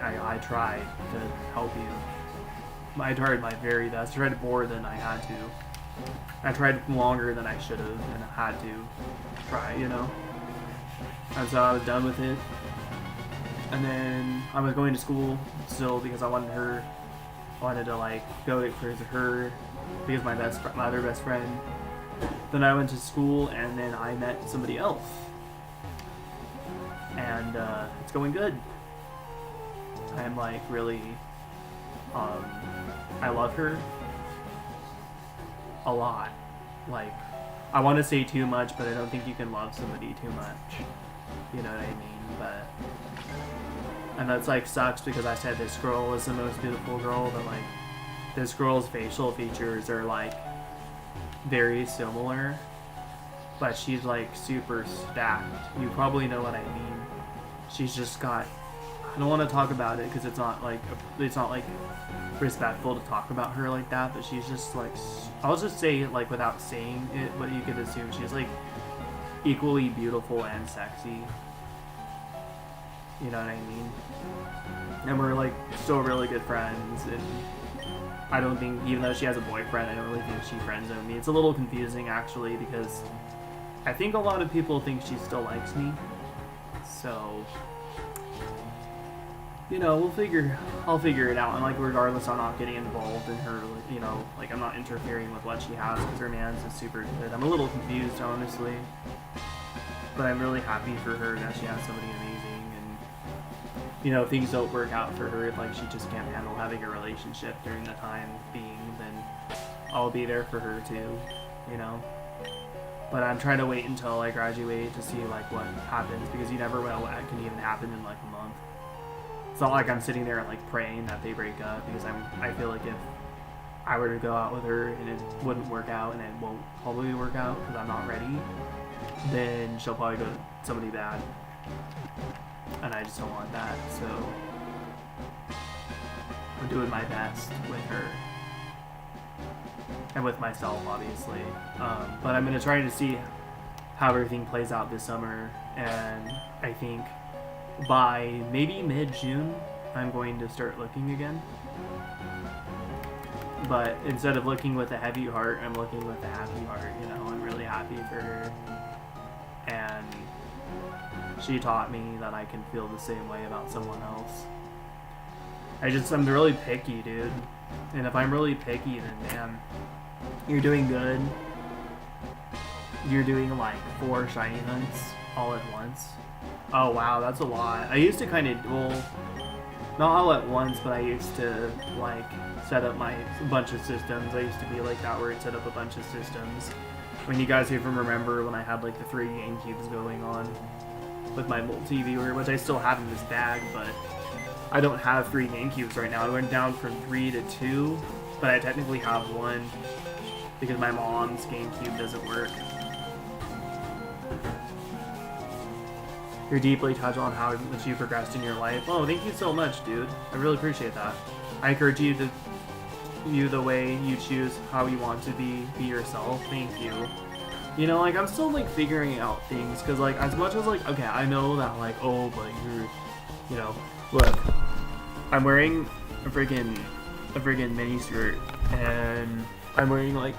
I tried to help you. I tried my very best. I tried more than I had to. I tried longer than I should have and had to try, you know? And so I was done with it. And then I was going to school still because I wanted to like go for her because my other best friend. Then I went to school and then I met somebody else. And it's going good. I'm like really, I love her a lot. Like, I want to say too much, but I don't think you can love somebody too much. You know what I mean? But, and that's like sucks because I said this girl is the most beautiful girl, but like this girl's facial features are like very similar, but she's like super stacked. You probably know what I mean. She's just got, I don't want to talk about it because it's not like respectful to talk about her like that, but she's just like, I'll just say it like without saying it, but you could assume she's like equally beautiful and sexy. You know what I mean? And we're like still really good friends, and I don't think, even though she has a boyfriend, I don't really think she friend-zoned me. It's a little confusing actually, because I think a lot of people think she still likes me. So, you know, I'll figure it out. And like, regardless, I'm not getting involved in her, you know, like I'm not interfering with what she has because her man's is super good. I'm a little confused, honestly, but I'm really happy for her that she has somebody amazing. And you know, if things don't work out for her, if like she just can't handle having a relationship during the time being, then I'll be there for her too, you know. But I'm trying to wait until I graduate to see like what happens, because you never know what can even happen in like a month. It's not like I'm sitting there like praying that they break up, because I feel like if I were to go out with her and it wouldn't work out, and it won't probably work out because I'm not ready, then she'll probably go to somebody bad, and I just don't want that. So I'm doing my best with her and with myself, obviously. But I'm gonna try to see how everything plays out this summer, and I think by maybe mid-June I'm going to start looking again. But instead of looking with a heavy heart, I'm looking with a happy heart. You know, I'm really happy for her, and she taught me that I can feel the same way about someone else. I'm really picky, dude. And if I'm really picky, then damn, you're doing good. You're doing like 4 shiny hunts all at once. Oh wow, that's a lot. I used to kind of, well, not all at once, but I used to like set up my bunch of systems. I used to be like that, where I'd set up a bunch of systems. I mean, you guys even remember when I had like the 3 GameCubes going on with my multi-viewer, which I still have in this bag, but I don't have 3 GameCubes right now. I went down from 3 to 2, but I technically have 1 because my mom's GameCube doesn't work. You're deeply touched on how much you progressed in your life. Oh, thank you so much, dude. I really appreciate that. I encourage you to the way you choose how you want to be yourself. Thank you. You know, like, I'm still like figuring out things, because like, as much as like, okay, I know that like, oh, but you're, you know, look, I'm wearing a friggin' mini skirt, and I'm wearing like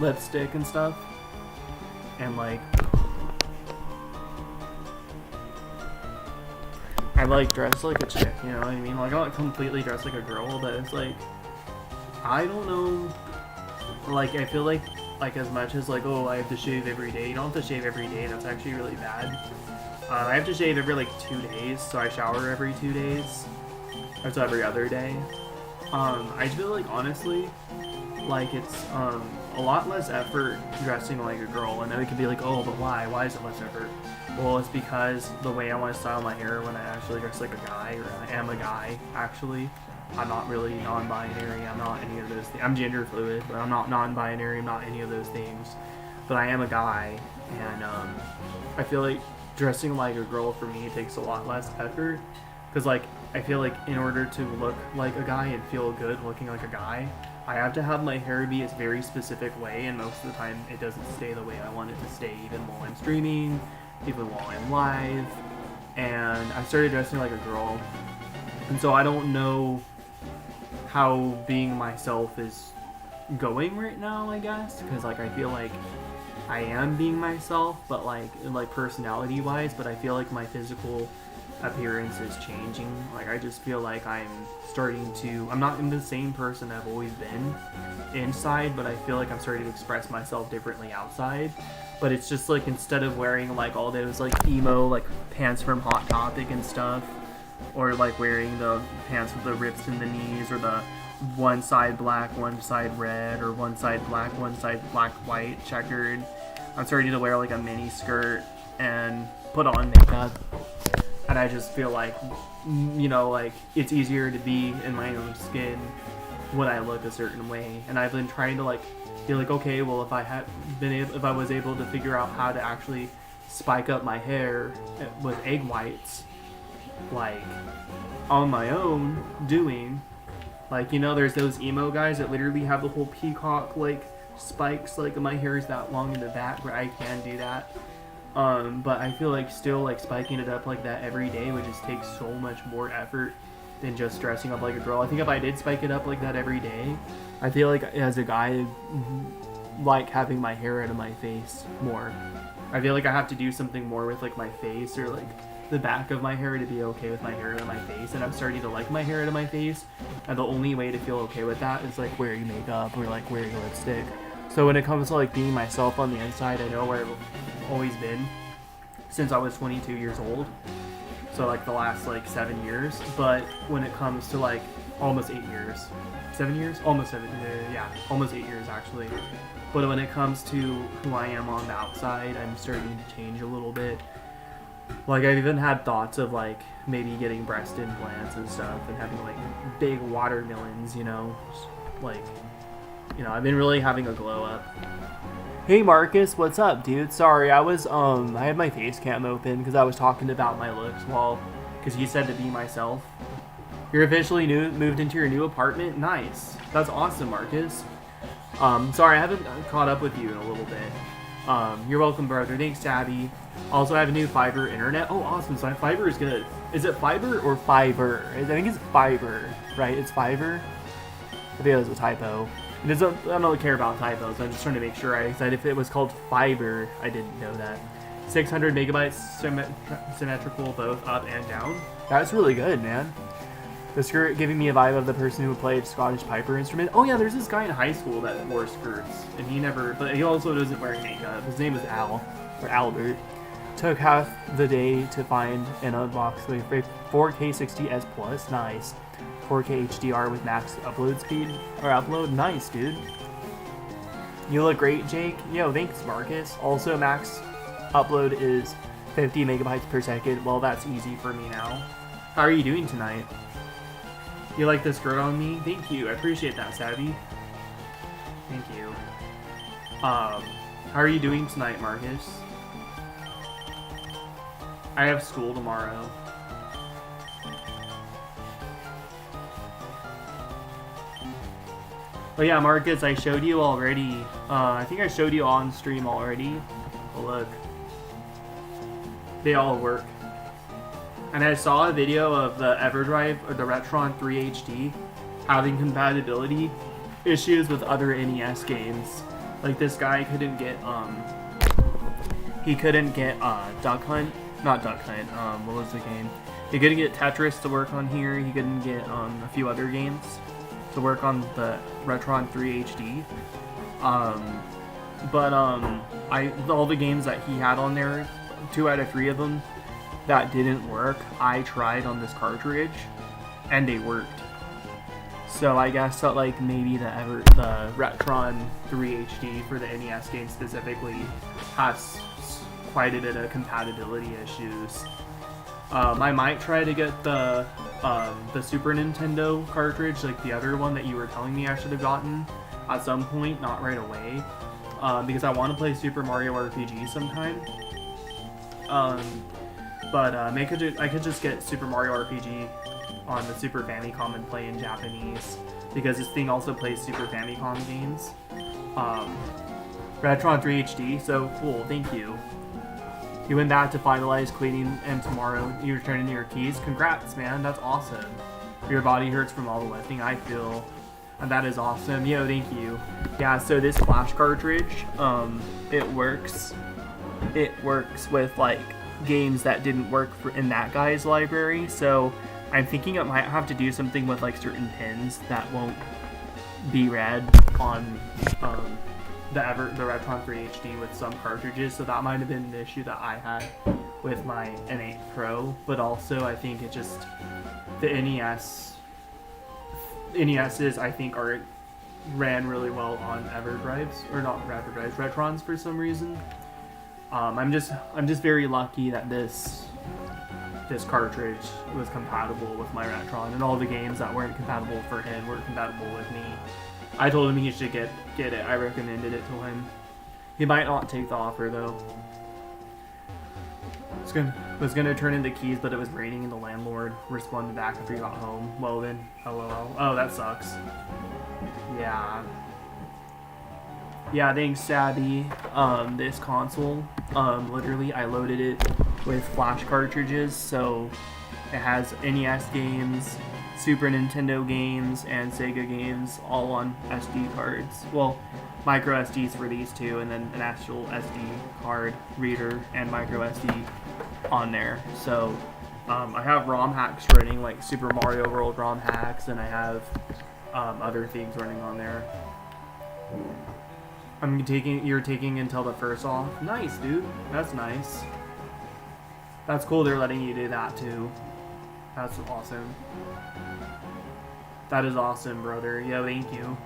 lipstick and stuff, and like I like dress like a chick, you know what I mean? Like, I don't completely dress like a girl, but it's like, I don't know, like, I feel like as much as like, oh, I have to shave every day, you don't have to shave every day, that's actually really bad. I have to shave every like 2 days, so I shower every 2 days, or so every other day. I feel like, honestly, like, it's a lot less effort dressing like a girl, and then it could be like, oh, but why is it less effort? Well, it's because the way I want to style my hair when I actually dress like a guy, or I am a guy, actually. I'm not really non-binary, I'm not any of those things. I'm gender fluid, but I'm not non-binary, I'm not any of those things. But I am a guy, and I feel like dressing like a girl for me takes a lot less effort, because like, I feel like in order to look like a guy and feel good looking like a guy, I have to have my hair be a very specific way, and most of the time it doesn't stay the way I want it to stay, even while I'm streaming, even while I'm live. And I started dressing like a girl, and so I don't know how being myself is going right now, I guess, because like, I feel like I am being myself, but like personality wise, but I feel like my physical appearance is changing. Like, I just feel like I'm not the same person I've always been inside, but I feel like I'm starting to express myself differently outside. But it's just like, instead of wearing like all those like emo like pants from Hot Topic and stuff, or like wearing the pants with the rips in the knees, or the one side black, one side red, or one side black, one side black, white, checkered, I'm starting to wear like a mini skirt and put on makeup. And I just feel like, you know, like, it's easier to be in my own skin when I look a certain way. And I've been trying to like be like, okay, well, if I was able to figure out how to actually spike up my hair with egg whites, like, on my own, like, you know, there's those emo guys that literally have the whole peacock like spikes, like my hair is that long in the back, where I can do that. But I feel like still like spiking it up like that every day would just take so much more effort than just dressing up like a girl. I think if I did spike it up like that every day, I feel like as a guy, I'd like having my hair out of my face more. I feel like I have to do something more with like my face, or like the back of my hair, to be okay with my hair out of my face. And I'm starting to like my hair out of my face, and the only way to feel okay with that is like wearing makeup or like wearing lipstick. So when it comes to like being myself on the inside, I know where I've always been since I was 22 years old, so like the last like 7 years. But when it comes to like almost 8 years. 7 years? Almost 7. Yeah, almost 8 years actually. But when it comes to who I am on the outside, I'm starting to change a little bit. Like, I've even had thoughts of, like, maybe getting breast implants and stuff and having, like, big watermelons, you know? Like, you know, I've been really having a glow up. Hey, Marcus, what's up, dude? Sorry, I had my face cam open because I was talking about my looks because he said to be myself. You're officially moved into your new apartment? Nice. That's awesome, Marcus. Sorry, I haven't caught up with you in a little bit. You're welcome, brother. Thanks, Tabby. Also, I have a new fiber internet. Oh, awesome. So fiber is good. Is it fiber or fiber? I think it's fiber, right? It's fiber. I think that was a typo. I don't care about typos. I'm just trying to make sure I said if it was called fiber, I didn't know that. 600 megabytes symmetrical both up and down. That's really good, man. The skirt giving me a vibe of the person who played Scottish Piper instrument. Oh yeah, there's this guy in high school that wore skirts, and but he also doesn't wear makeup. His name is Al, or Albert. Took half the day to find and unbox the 4K 60S Plus. Nice. 4K HDR with max upload speed, or upload. Nice, dude. You look great, Jake. Yo, thanks, Marcus. Also, max upload is 50 megabytes per second. Well, that's easy for me now. How are you doing tonight? You like this skirt on me? Thank you. I appreciate that, Savvy. Thank you. How are you doing tonight, Marcus? I have school tomorrow. Oh yeah, Marcus, I showed you already. I think I showed you on stream already. Oh, look. They all work. And I saw a video of the EverDrive, or the Retron 3 HD, having compatibility issues with other NES games. Like, this guy couldn't get, Duck Hunt. Not Duck Hunt, what was the game? He couldn't get Tetris to work on here. He couldn't get, a few other games to work on the Retron 3 HD. All the games that he had on there, 2 out of 3 of them that didn't work, I tried on this cartridge, and they worked. So I guess that, like, maybe the Retron 3 HD for the NES game specifically has quite a bit of compatibility issues. I might try to get the Super Nintendo cartridge, like the other one that you were telling me I should have gotten at some point, not right away, because I want to play Super Mario RPG sometime. I could just get Super Mario RPG on the Super Famicom and play in Japanese, because this thing also plays Super Famicom games. Retron 3 HD, so cool, thank you. You went back to finalize cleaning, and tomorrow you return into your keys. Congrats, man, that's awesome. Your body hurts from all the lifting, I feel. And that is awesome. Yo, thank you. Yeah, so this flash cartridge, it works with, like, games that didn't work in that guy's library, so I'm thinking it might have to do something with, like, certain pins that won't be read on the Retron 3 HD with some cartridges, so that might have been an issue that I had with my N8 Pro. But also, I think it just, the NES's I think ran really well on EverDrives, or not EverDrives, Retrons for some reason. I'm just very lucky that this cartridge was compatible with my Retron, and all the games that weren't compatible for him were compatible with me. I told him he should get it. I recommended it to him. He might not take the offer though. Was gonna turn in the keys, but it was raining and the landlord responded back after he got home. Well then, LOL. Oh, that sucks. Yeah. Yeah, thanks, Sabby. This console, literally I loaded it with flash cartridges, so it has NES games, Super Nintendo games, and Sega games all on SD cards. Well, micro SDs for these two, and then an actual SD card reader and micro SD on there. So I have ROM hacks running, like Super Mario World ROM hacks, and I have other things running on there. You're taking until the first off. Nice, dude. That's nice. That's cool. They're letting you do that too. That's awesome. That is awesome, brother. Yeah, thank you.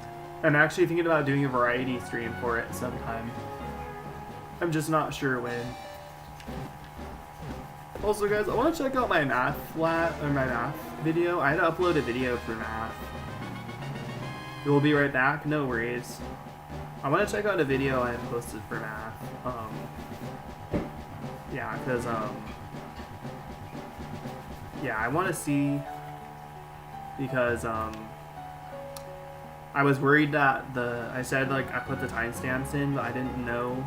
I'm actually thinking about doing a variety stream for it sometime. I'm just not sure when. Also, guys, I want to check out my math video. I had to upload a video for math. We'll be right back. No worries. I want to check out a video I posted for math. Yeah, because yeah, I want to see, because I was worried that I said like I put the timestamps in, but I didn't know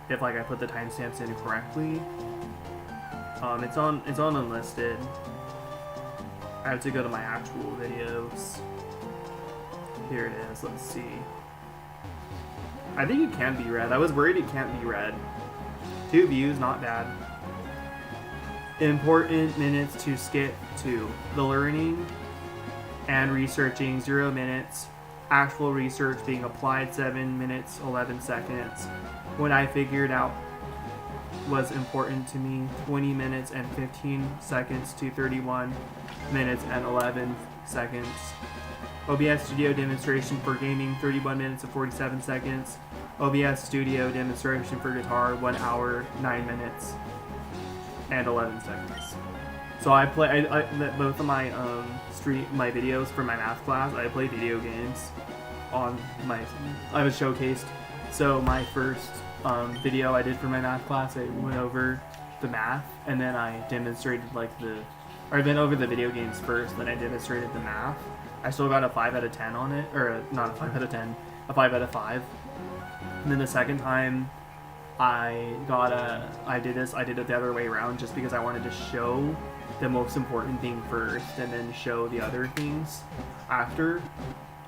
if like I put the timestamps in correctly. It's on unlisted. I have to go to my actual videos. Here it is. Let's see. I think it can be read. I was worried it can't be read. 2 views, not bad. Important minutes to skip to the learning and researching 0 minutes. Actual research being applied 7 minutes 11 seconds. When I figured out was important to me 20 minutes and 15 seconds to 31 minutes and 11 seconds. OBS Studio demonstration for gaming 31 minutes and 47 seconds. OBS Studio demonstration for guitar 1 hour 9 minutes and 11 seconds. So I play both of my my videos for my math class. I play video games on I was showcased. So my first video I did for my math class, I went over the math and then I demonstrated I went over the video games first, then I demonstrated the math. I still got a 5 out of 10 on it, or not a 5 out of 10, a 5 out of 5. And then the second time I did it the other way around just because I wanted to show the most important thing first and then show the other things after.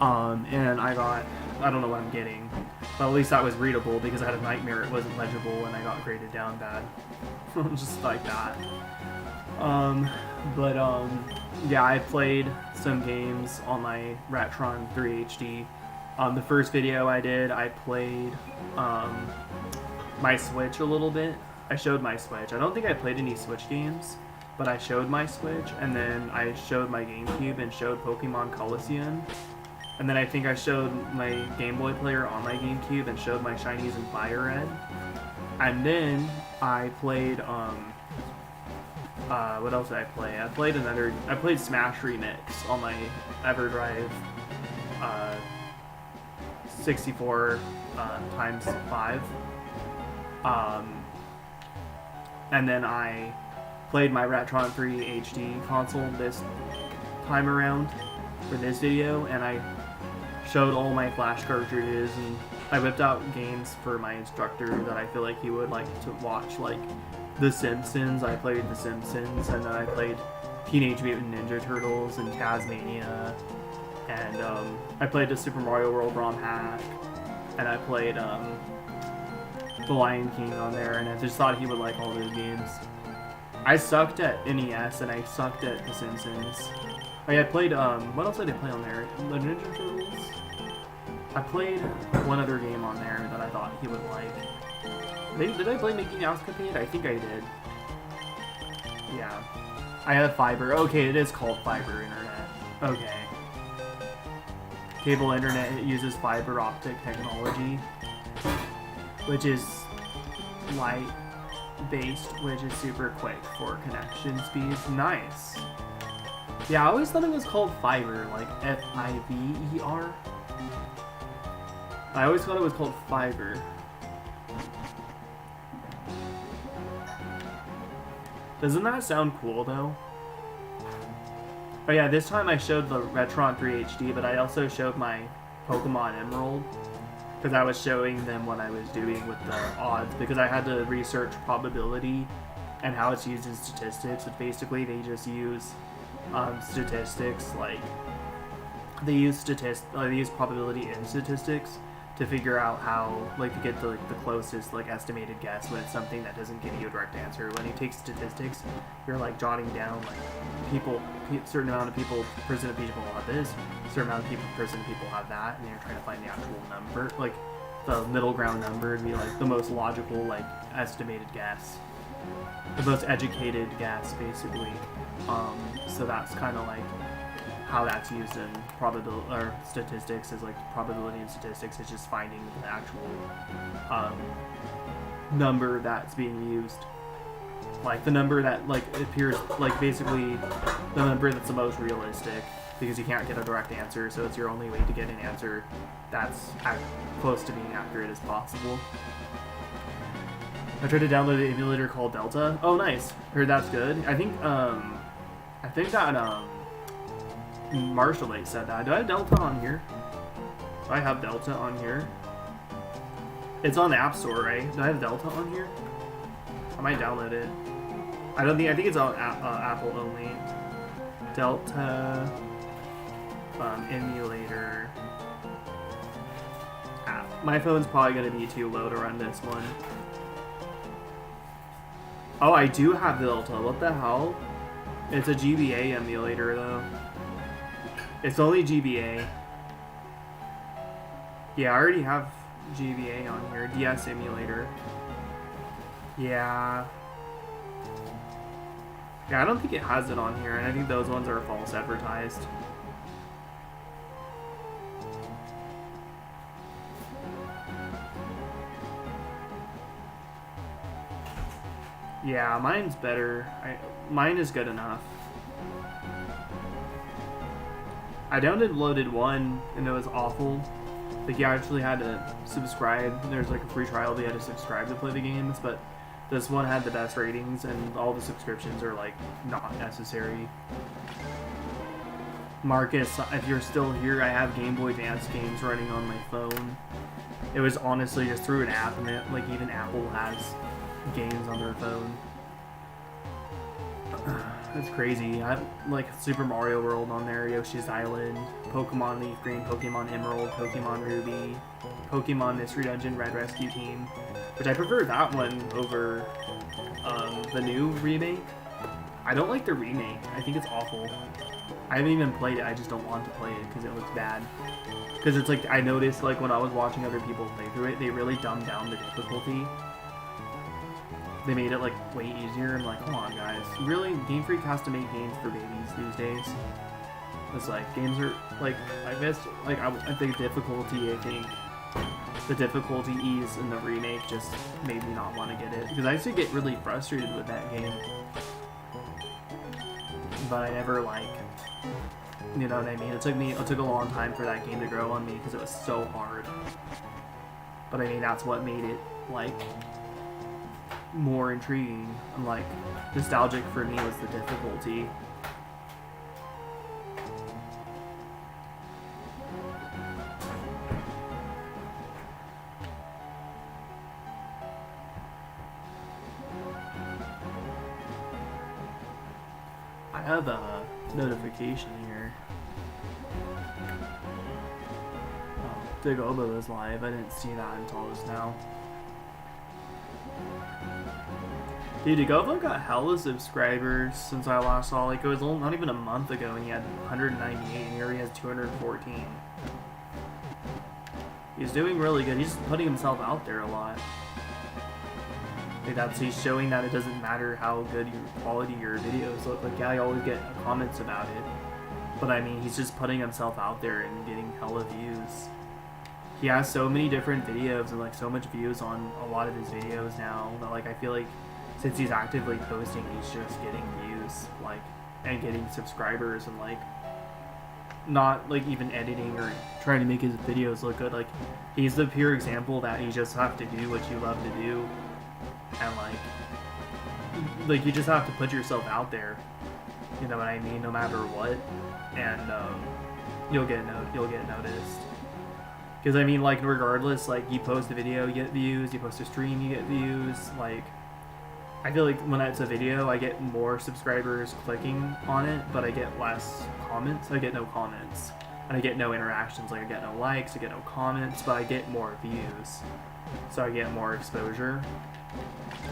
And I don't know what I'm getting, but at least that was readable because I had a nightmare it wasn't legible and I got graded down bad. Just like that. Yeah, I played some games on my Ratron 3 HD. The first video I did, I played my Switch a little bit. I showed my Switch. I don't think I played any Switch games, but I showed my Switch, and then I showed my GameCube and showed Pokemon Coliseum. And then I think I showed my Game Boy player on my GameCube and showed my Shinies and Fire Red. And then I played, what else did I play? I played Smash Remix on my EverDrive 64 times 5. And then I played my Ratron 3 HD console this time around for this video, and I showed all my flash cartridges, and I whipped out games for my instructor that I feel like he would like to watch, like The Simpsons. I played The Simpsons, and then I played Teenage Mutant Ninja Turtles and Tasmania, and I played the Super Mario World ROM hack, and I played The Lion King on there, and I just thought he would like all those games. I sucked at NES, and I sucked at The Simpsons. Oh yeah, I played, what else did I play on there? The Ninja Turtles? I played one other game on there that I thought he would like. Did I play Mickey Mouse Capade? I think I did. Yeah. I had fiber. Okay, it is called fiber internet. Okay. Cable internet, it uses fiber optic technology, which is light-based, which is super quick for connection speeds. Nice. Yeah, I always thought it was called fiber, like F-I-V-E-R. I always thought it was called fiber. Doesn't that sound cool, though? Oh yeah, this time I showed the Retron 3 HD, but I also showed my Pokemon Emerald, because I was showing them what I was doing with the odds, because I had to research probability and how it's used in statistics. But basically, they just use statistics, like they use probability in statistics to figure out how, like, to get the closest, like, estimated guess when it's something that doesn't give you a direct answer. When you take statistics, you're, like, jotting down, like, certain amount of people, percent of people have this, certain amount of people, percent of people have that, and you're trying to find the actual number, like, the middle ground number would be, like, the most logical, like, estimated guess. The most educated guess, basically. So that's kind of, like, how that's used in probability or statistics is like probability and statistics is just finding the actual number that's being used, like the number that like appears like basically the number that's the most realistic, because you can't get a direct answer, so it's your only way to get an answer that's close to being accurate as possible. I tried to download an emulator called Delta. Oh, nice. Heard that's good. I think that Marshall Lake said that. Do I have Delta on here? Do I have Delta on here? It's on the App Store, right? Do I have Delta on here? I might download it. I think it's on Apple only. Delta emulator app. My phone's probably going to be too low to run this one. Oh, I do have Delta. What the hell? It's a GBA emulator, though. It's only GBA. Yeah, I already have GBA on here. DS emulator. Yeah. Yeah, I don't think it has it on here, and I think those ones are false advertised. Yeah, mine's better. Mine is good enough. I downloaded one and it was awful. Like, you actually had to subscribe. There's like a free trial, but you had to subscribe to play the games, but this one had the best ratings and all the subscriptions are like not necessary. Marcus, if you're still here, I have Game Boy Advance games running on my phone. It was honestly just through an app, and it, like, even Apple has games on their phone. That's crazy. I have like Super Mario World on there, Yoshi's Island, Pokemon Leaf Green, Pokemon Emerald, Pokemon Ruby, Pokemon Mystery Dungeon Red Rescue Team, which I prefer that one over the new remake. I don't like the remake. I think it's awful. I haven't even played it. I just don't want to play it because it looks bad. Because it's like, I noticed like when I was watching other people play through it, they really dumbed down the difficulty. They made it like way easier. I'm like, come on guys, really? Game Freak has to make games for babies these days. It's like, games are like, I guess, like I think difficulty, I think the difficulty ease in the remake just made me not want to get it, because I used to get really frustrated with that game, but I never like, you know what I mean? It took a long time for that game to grow on me because it was so hard. But I mean, that's what made it like more intriguing and like nostalgic for me, was the difficulty. I have a notification here. Oh, Dagoba was live. I didn't see that until just now. Dude, Dagoba got hella subscribers since I last saw. Like, it was not even a month ago, and he had 198, and here he has 214. He's doing really good. He's putting himself out there a lot. Like, he's showing that it doesn't matter how good your quality your videos look. Like, yeah, I always get comments about it, but I mean, he's just putting himself out there and getting hella views. He has so many different videos and like so much views on a lot of his videos now that, like, I feel like since he's actively posting, he's just getting views, like, and getting subscribers, and like not like even editing or trying to make his videos look good. Like, he's the pure example that you just have to do what you love to do. And like you just have to put yourself out there, you know what I mean, no matter what, and you'll get noticed. Because I mean, like, regardless, like, you post a video, you get views, you post a stream, you get views. Like, I feel like when it's a video, I get more subscribers clicking on it, but I get less comments. I get no comments, and I get no interactions. Like, I get no likes, I get no comments, but I get more views, so I get more exposure.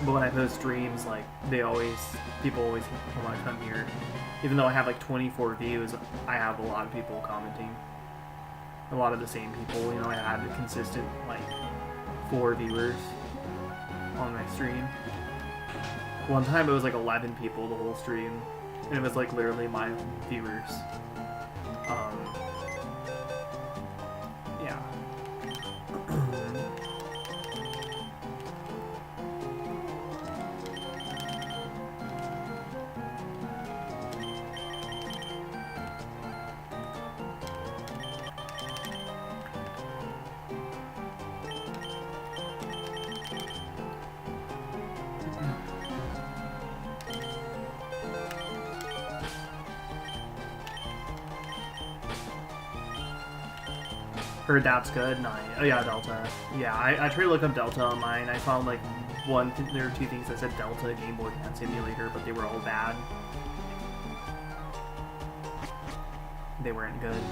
But when I post streams, like, people always want to come here. Even though I have like 24 views, I have a lot of people commenting. A lot of the same people, you know. I had a consistent like 4 viewers on my stream. One time it was like 11 people the whole stream, and it was like literally my viewers. Yeah. Heard that's good. Nice. Oh yeah, Delta. Yeah, I tried to look up Delta on mine. I found like there were 2 things that said Delta Game Boy Advance Emulator, but they were all bad. They weren't good.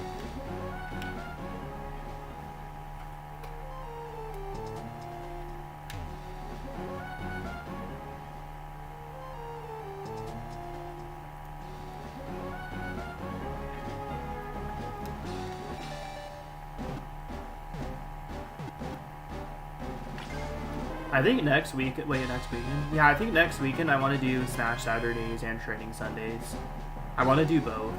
I think next weekend. Yeah, I think next weekend I want to do Smash Saturdays and Training Sundays. I want to do both.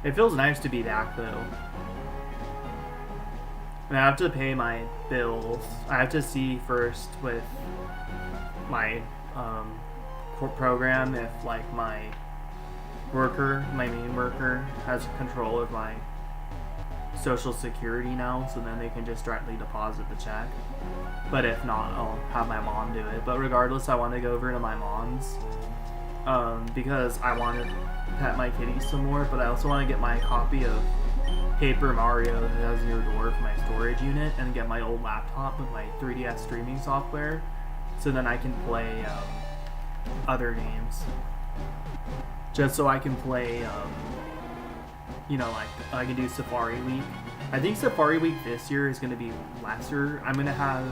It feels nice to be back though. And I have to pay my bills. I have to see first with my program if like my main worker has control of my Social Security now, so then they can just directly deposit the check. But if not, I'll have my mom do it. But regardless, I want to go over to my mom's because I want to pet my kitty some more, but I also want to get my copy of Paper Mario that has Zero Door for my storage unit and get my old laptop with my 3DS streaming software so then I can play other games. Just so I can play you know, like I can do Safari Week. I think Safari Week this year is going to be lesser. I'm going to have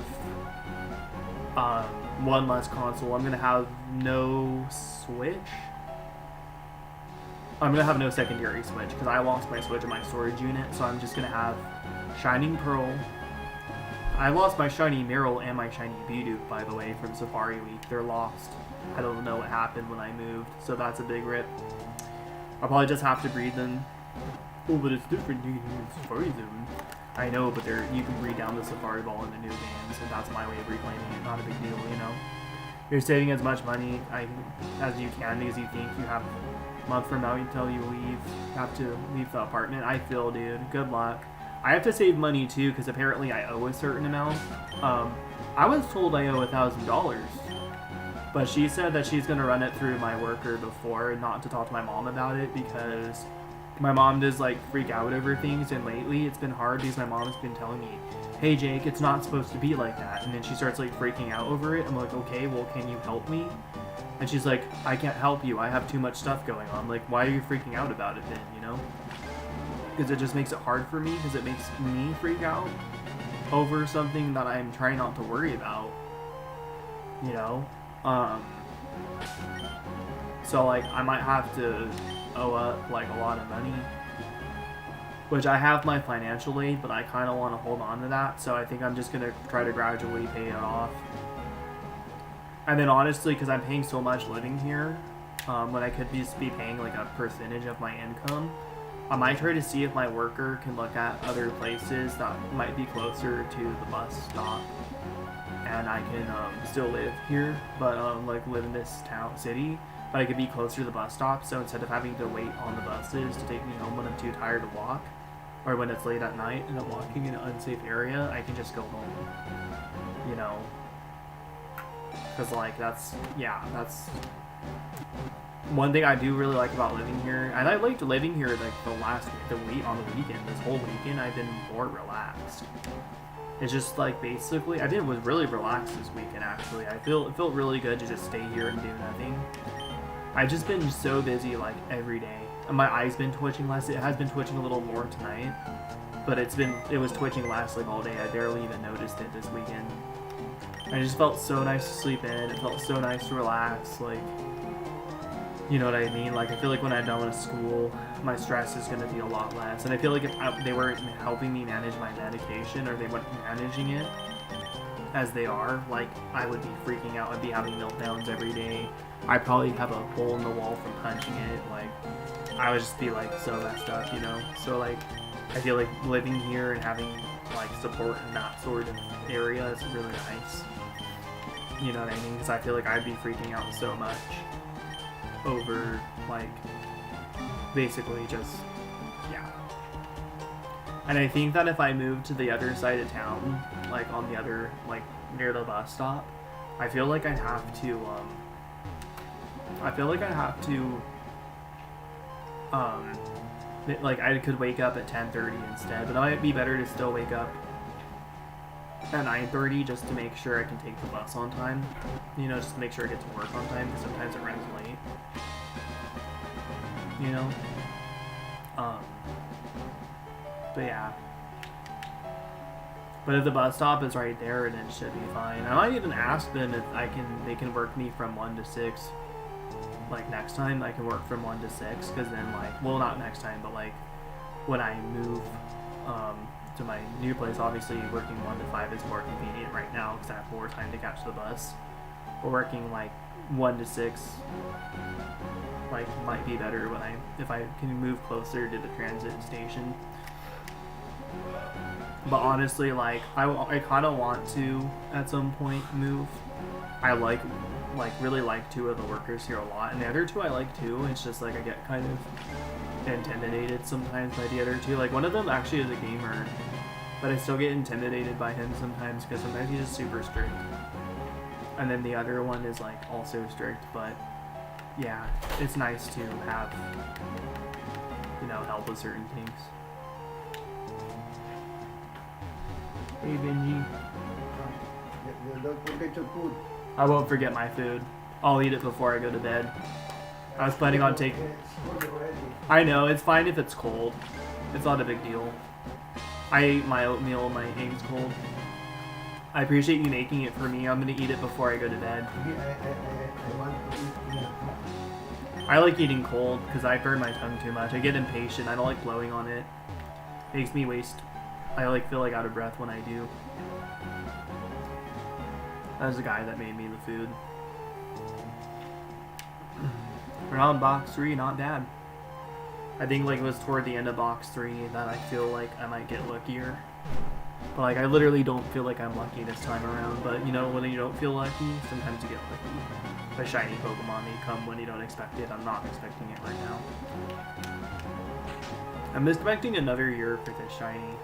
one less console. I'm going to have no Switch. I'm going to have no secondary Switch because I lost my Switch in my storage unit. So I'm just going to have Shining Pearl. I lost my Shiny Meryl and my Shiny Bidoof, by the way, from Safari Week. They're lost. I don't know what happened when I moved, so that's a big rip. I'll probably just have to breed them. Oh, but it's different. You can use Safari Zone. I know, but you can breed down the Safari Ball in the new games, and that's my way of reclaiming it. Not a big deal, you know. You're saving as much money as you can because you think you have a month from now until you leave. You have to leave the apartment. I feel, dude. Good luck. I have to save money too because apparently I owe a certain amount. I was told I owe $1,000. But she said that she's going to run it through my worker before, not to talk to my mom about it, because my mom does, like, freak out over things, and lately it's been hard because my mom has been telling me, hey, Jake, it's not supposed to be like that, and then she starts, like, freaking out over it. I'm like, okay, well, can you help me? And she's like, I can't help you. I have too much stuff going on. Like, why are you freaking out about it then, you know? Because it just makes it hard for me, because it makes me freak out over something that I'm trying not to worry about, you know? So like I might have to owe up like a lot of money, which I have my financial aid, but I kind of want to hold on to that, so I think I'm just gonna try to gradually pay it off. And then honestly, because I'm paying so much living here, when I could just be paying like a percentage of my income, I might try to see if my worker can look at other places that might be closer to the bus stop. And I can still live here, but like live in this city, but I could be closer to the bus stop, so instead of having to wait on the buses to take me home when I'm too tired to walk, or when it's late at night and I'm walking in an unsafe area, I can just go home, you know, because like that's one thing I do really like about living here, and I liked living here like on the weekend, this whole weekend I've been more relaxed. It's just like basically, was really relaxed this weekend actually. It felt really good to just stay here and do nothing. I've just been so busy like every day. And my eye's been twitching less. It has been twitching a little more tonight, but it was twitching last like all day. I barely even noticed it this weekend. I just felt so nice to sleep in. It felt so nice to relax, like, you know what I mean? Like, I feel like when I'm done with school, my stress is going to be a lot less. And I feel like if they weren't helping me manage my medication, or they weren't managing it, as they are, like, I would be freaking out. I'd be having meltdowns every day. I'd probably have a hole in the wall from punching it. Like, I would just be, like, so messed up, you know? So, like, I feel like living here and having, like, support in that sort of area is really nice. You know what I mean? Because I feel like I'd be freaking out so much over, like, basically just, yeah. And I think that if I moved to the other side of town, like, on the other, like, near the bus stop, I feel like I'd have to, like, I could wake up at 10:30 instead, but it might be better to still wake up at 9:30 just to make sure I can take the bus on time. You know, just to make sure I get to work on time, because sometimes it runs late. You know? But yeah. But if the bus stop is right there, then it should be fine. I might even ask them if they can work me from 1 to 6. Like, next time I can work from 1 to 6, because then, like, well, not next time, but, like, when I move to my new place, obviously working 1 to 5 is more convenient right now because I have more time to catch the bus. But working, like, 1 to 6, like, might be better if I can move closer to the transit station. But honestly, like, I kind of want to at some point move. I really like 2 of the workers here a lot, and the other 2 I like too. It's just like I get kind of intimidated sometimes by the other 2. Like, one of them actually is a gamer, but I still get intimidated by him sometimes because sometimes he's just super strict. And then the other one is, like, also strict, but yeah, it's nice to have, you know, help with certain things. Hey, Benji. Don't forget your food. I won't forget my food. I'll eat it before I go to bed. I was planning on taking... I know, it's fine if it's cold. It's not a big deal. I ate my oatmeal and my eggs cold. I appreciate you making it for me. I'm gonna eat it before I go to bed. I want to eat. I like eating cold because I burn my tongue too much. I get impatient. I don't like blowing on it. Makes me waste... I, like, feel like out of breath when I do. That was the guy that made me the food. We're on box 3, not bad. I think, like, it was toward the end of box 3 that I feel like I might get luckier. But, like, I literally don't feel like I'm lucky this time around. But, you know, when you don't feel lucky, sometimes you get lucky. A shiny Pokemon may come when you don't expect it. I'm not expecting it right now. I'm expecting another year for this shiny.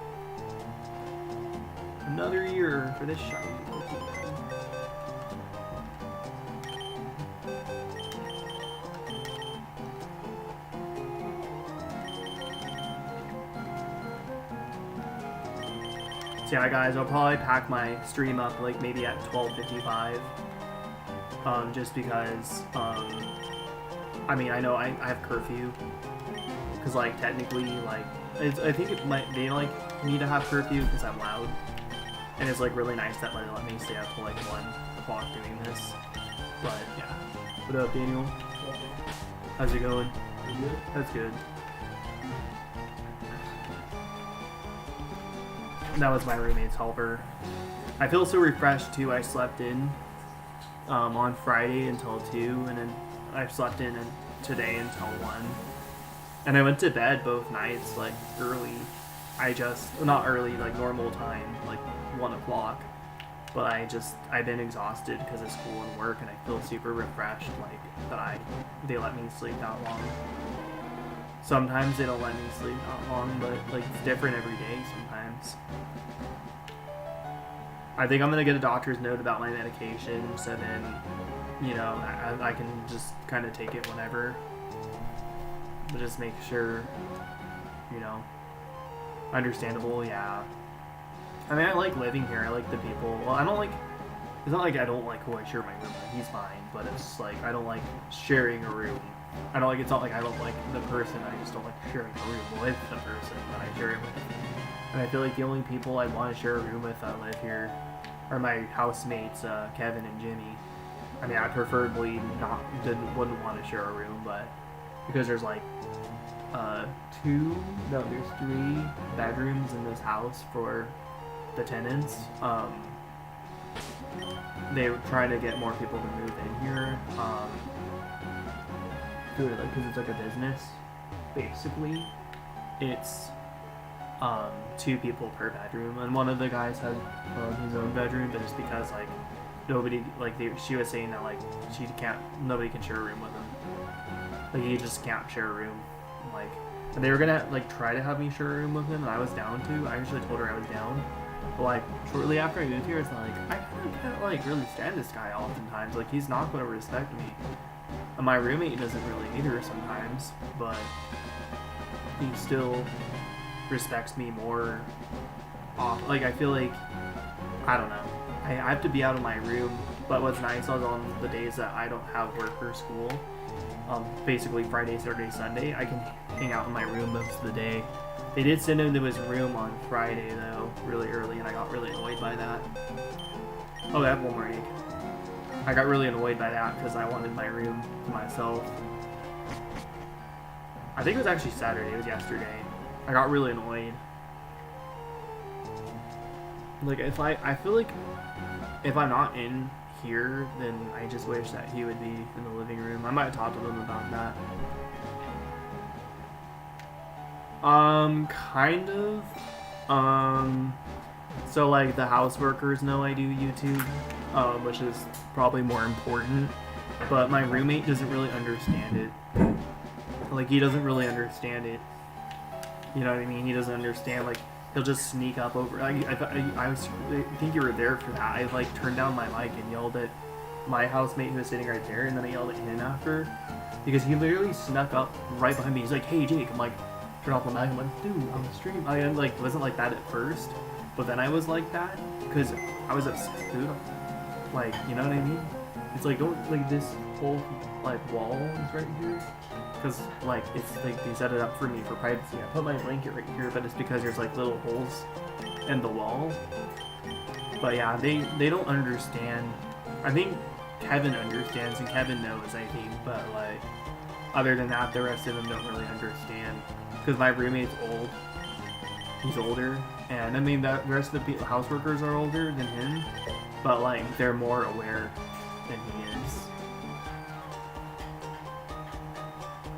Another year for this shiny Pokemon. So yeah, guys, I'll probably pack my stream up, like, maybe at 12:55. Just because, I mean, I know I have curfew. Because, like, technically, like, I think they, like, need to have curfew because I'm loud. And it's, like, really nice that they let me stay up till, like, 1 o'clock doing this. But, yeah. What up, Daniel? How's it going? That's good. That was my roommate's helper. I feel so refreshed, too. I slept in on Friday until 2, and then I slept in today until 1. And I went to bed both nights, like, early. Not early, like, normal time, like, 1 o'clock. But I've been exhausted because of school and work, and I feel super refreshed, like, that they let me sleep that long. Sometimes they don't let me sleep that long, but, like, it's different every day sometimes. I think I'm going to get a doctor's note about my medication, so then, you know, I can just kind of take it whenever. But just make sure, you know, understandable, yeah. I mean, I like living here. I like the people. Well, I don't like... It's not like I don't like who I share my room with. He's fine, but it's like I don't like sharing a room. I don't like... It's not like I don't like the person. I just don't like sharing a room with the person that I share it with. And I feel like the only people I want to share a room with that live here are my housemates, Kevin and Jimmy. I mean, I preferably wouldn't want to share a room, but because there's like there's 3 bedrooms in this house for the tenants. they were trying to get more people to move in here. Because it's like a business. Basically, it's 2 people per bedroom, and one of the guys had his own bedroom, but it's because like nobody she was saying that like nobody can share a room with him. Like he just can't share a room. Like and they were gonna like try to have me share a room with him, and I was down to. I actually told her I was down. But like shortly after I moved here, it's like I can't like really stand this guy oftentimes. Like he's not gonna respect me. And my roommate doesn't really either sometimes, but he still respects me more. Like I feel like I don't know. I have to be out of my room. But what's nice is on the days that I don't have work or school, basically Friday, Saturday, Sunday, I can hang out in my room most of the day. They did send him to his room on Friday though, really early, and I got really annoyed by that. Oh, I have one more egg. I got really annoyed by that because I wanted my room to myself. I think it was actually Saturday, it was yesterday. I got really annoyed. Like I feel like if I'm not in here, then I just wish that he would be in the living room. I might talk to them about that. Kind of. So like the house workers know I do YouTube, which is probably more important. But my roommate doesn't really understand it. Like he doesn't really understand it. You know what I mean? He doesn't understand. Like he'll just sneak up over. I think you were there for that. I like turned down my mic and yelled at my housemate who was sitting right there, and then I yelled at him after because he literally snuck up right behind me. He's like, "Hey Jake," I'm like, turn off my mic. I'm like, "Dude, on the stream." I like wasn't like that at first, but then I was like that because I was upset, dude. Like, you know what I mean? It's like don't like this whole like wall is right here. Because, like, it's like they set it up for me for privacy. I put my blanket right here, but it's because there's, like, little holes in the wall. But, yeah, they don't understand. I think Kevin understands, and Kevin knows, I think. But, like, other than that, the rest of them don't really understand. Because my roommate's old. He's older. And, I mean, the rest of the house workers are older than him. But, like, they're more aware than he is.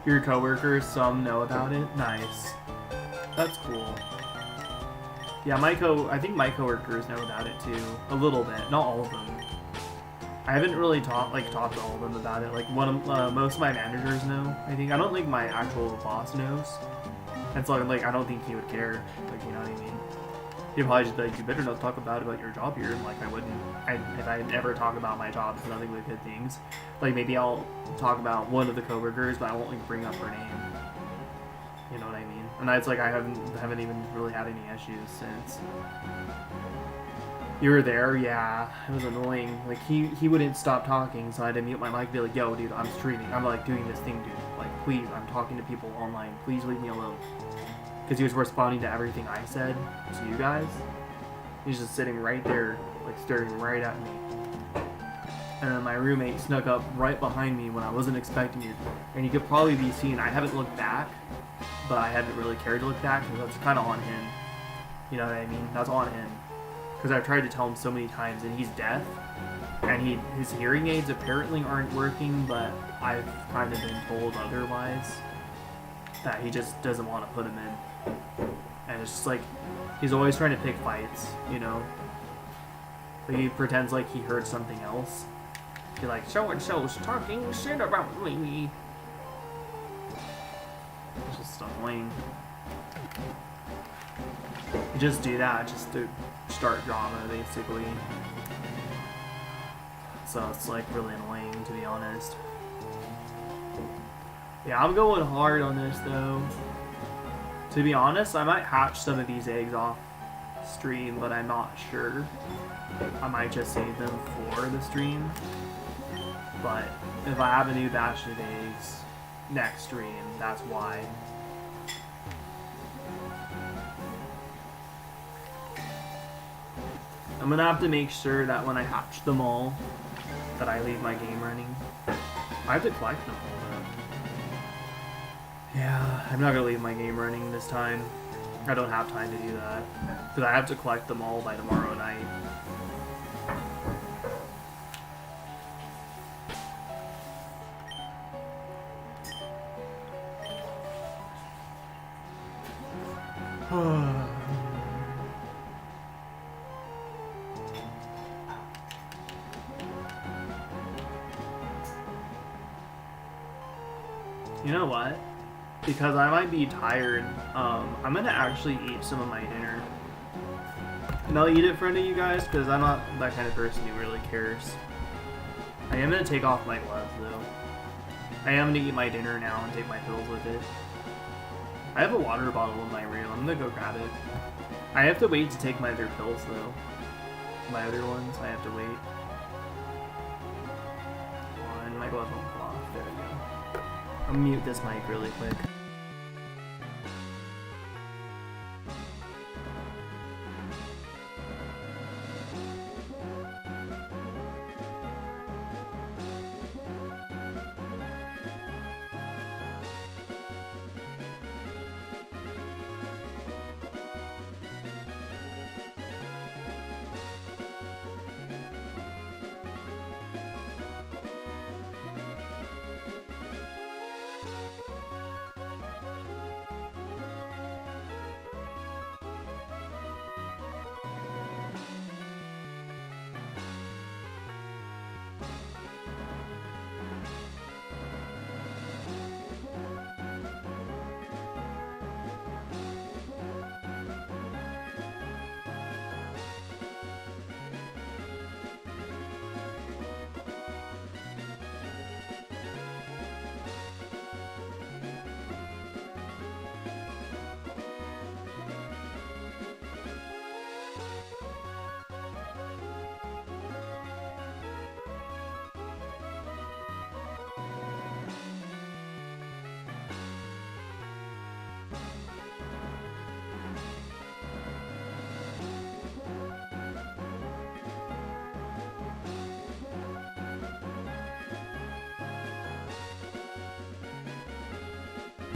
Your coworkers, some know about it. Nice. That's cool. Yeah, I think my coworkers know about it too, a little bit. Not all of them. I haven't really talked to all of them about it. Like most of my managers know. I think I don't think my actual boss knows. And so like I don't think he would care. Like you know what I mean? He'd probably just be like, "You better not talk about your job here." And like I wouldn't. If I ever talk about my job, it's nothing but good things. Like maybe I'll talk about one of the coworkers, but I won't like bring up her name. You know what I mean? And it's like I haven't even really had any issues since. You were there, yeah. It was annoying. Like he wouldn't stop talking, so I had to mute my mic and be like, "Yo, dude, I'm streaming. I'm like doing this thing, dude. Like, please, I'm talking to people online. Please leave me alone." Because he was responding to everything I said to you guys. He's just sitting right there, like staring right at me. And then my roommate snuck up right behind me when I wasn't expecting it. And you could probably be seen. I haven't looked back, but I haven't really cared to look back because that's kind of on him. You know what I mean? That's on him. Because I've tried to tell him so many times, and he's deaf. And his hearing aids apparently aren't working, but I've kind of been told otherwise. That he just doesn't want to put him in. And it's just like, he's always trying to pick fights, you know? Like he pretends like he heard something else. He's like, "So-and-so's talking shit about me." It's just annoying. You just do that just to start drama, basically. So it's like really annoying, to be honest. Yeah, I'm going hard on this, though. To be honest, I might hatch some of these eggs off stream, but I'm not sure. I might just save them for the stream. But if I have a new batch of eggs next stream, that's why. I'm gonna have to make sure that when I hatch them all, that I leave my game running. I have to collect them all, though. Yeah, I'm not gonna leave my game running this time. I don't have time to do that. Because I have to collect them all by tomorrow night. You know what? Because I might be tired, I'm gonna actually eat some of my dinner. And I'll eat it in front of you guys, because I'm not that kind of person who really cares. I am gonna take off my gloves, though. I am gonna eat my dinner now and take my pills with it. I have a water bottle in my room. I'm gonna go grab it. I have to wait to take my other pills, though. My other ones, I have to wait. And my glove won't come off. There we go. I'll mute this mic really quick.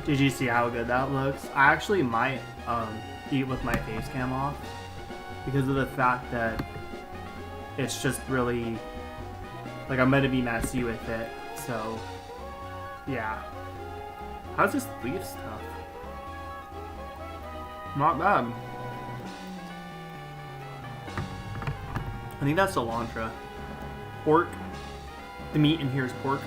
Did you see how good that looks? I actually might eat with my face cam off because of the fact that it's just really like I'm gonna be messy with it. So yeah. How's this leaf stuff? Not bad. I think that's cilantro. Pork. The meat in here is pork.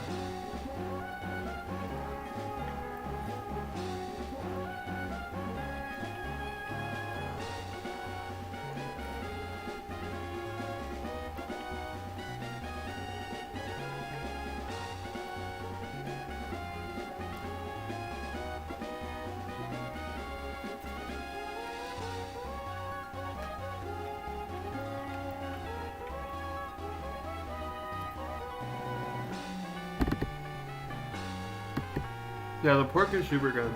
Yeah, the pork is super good.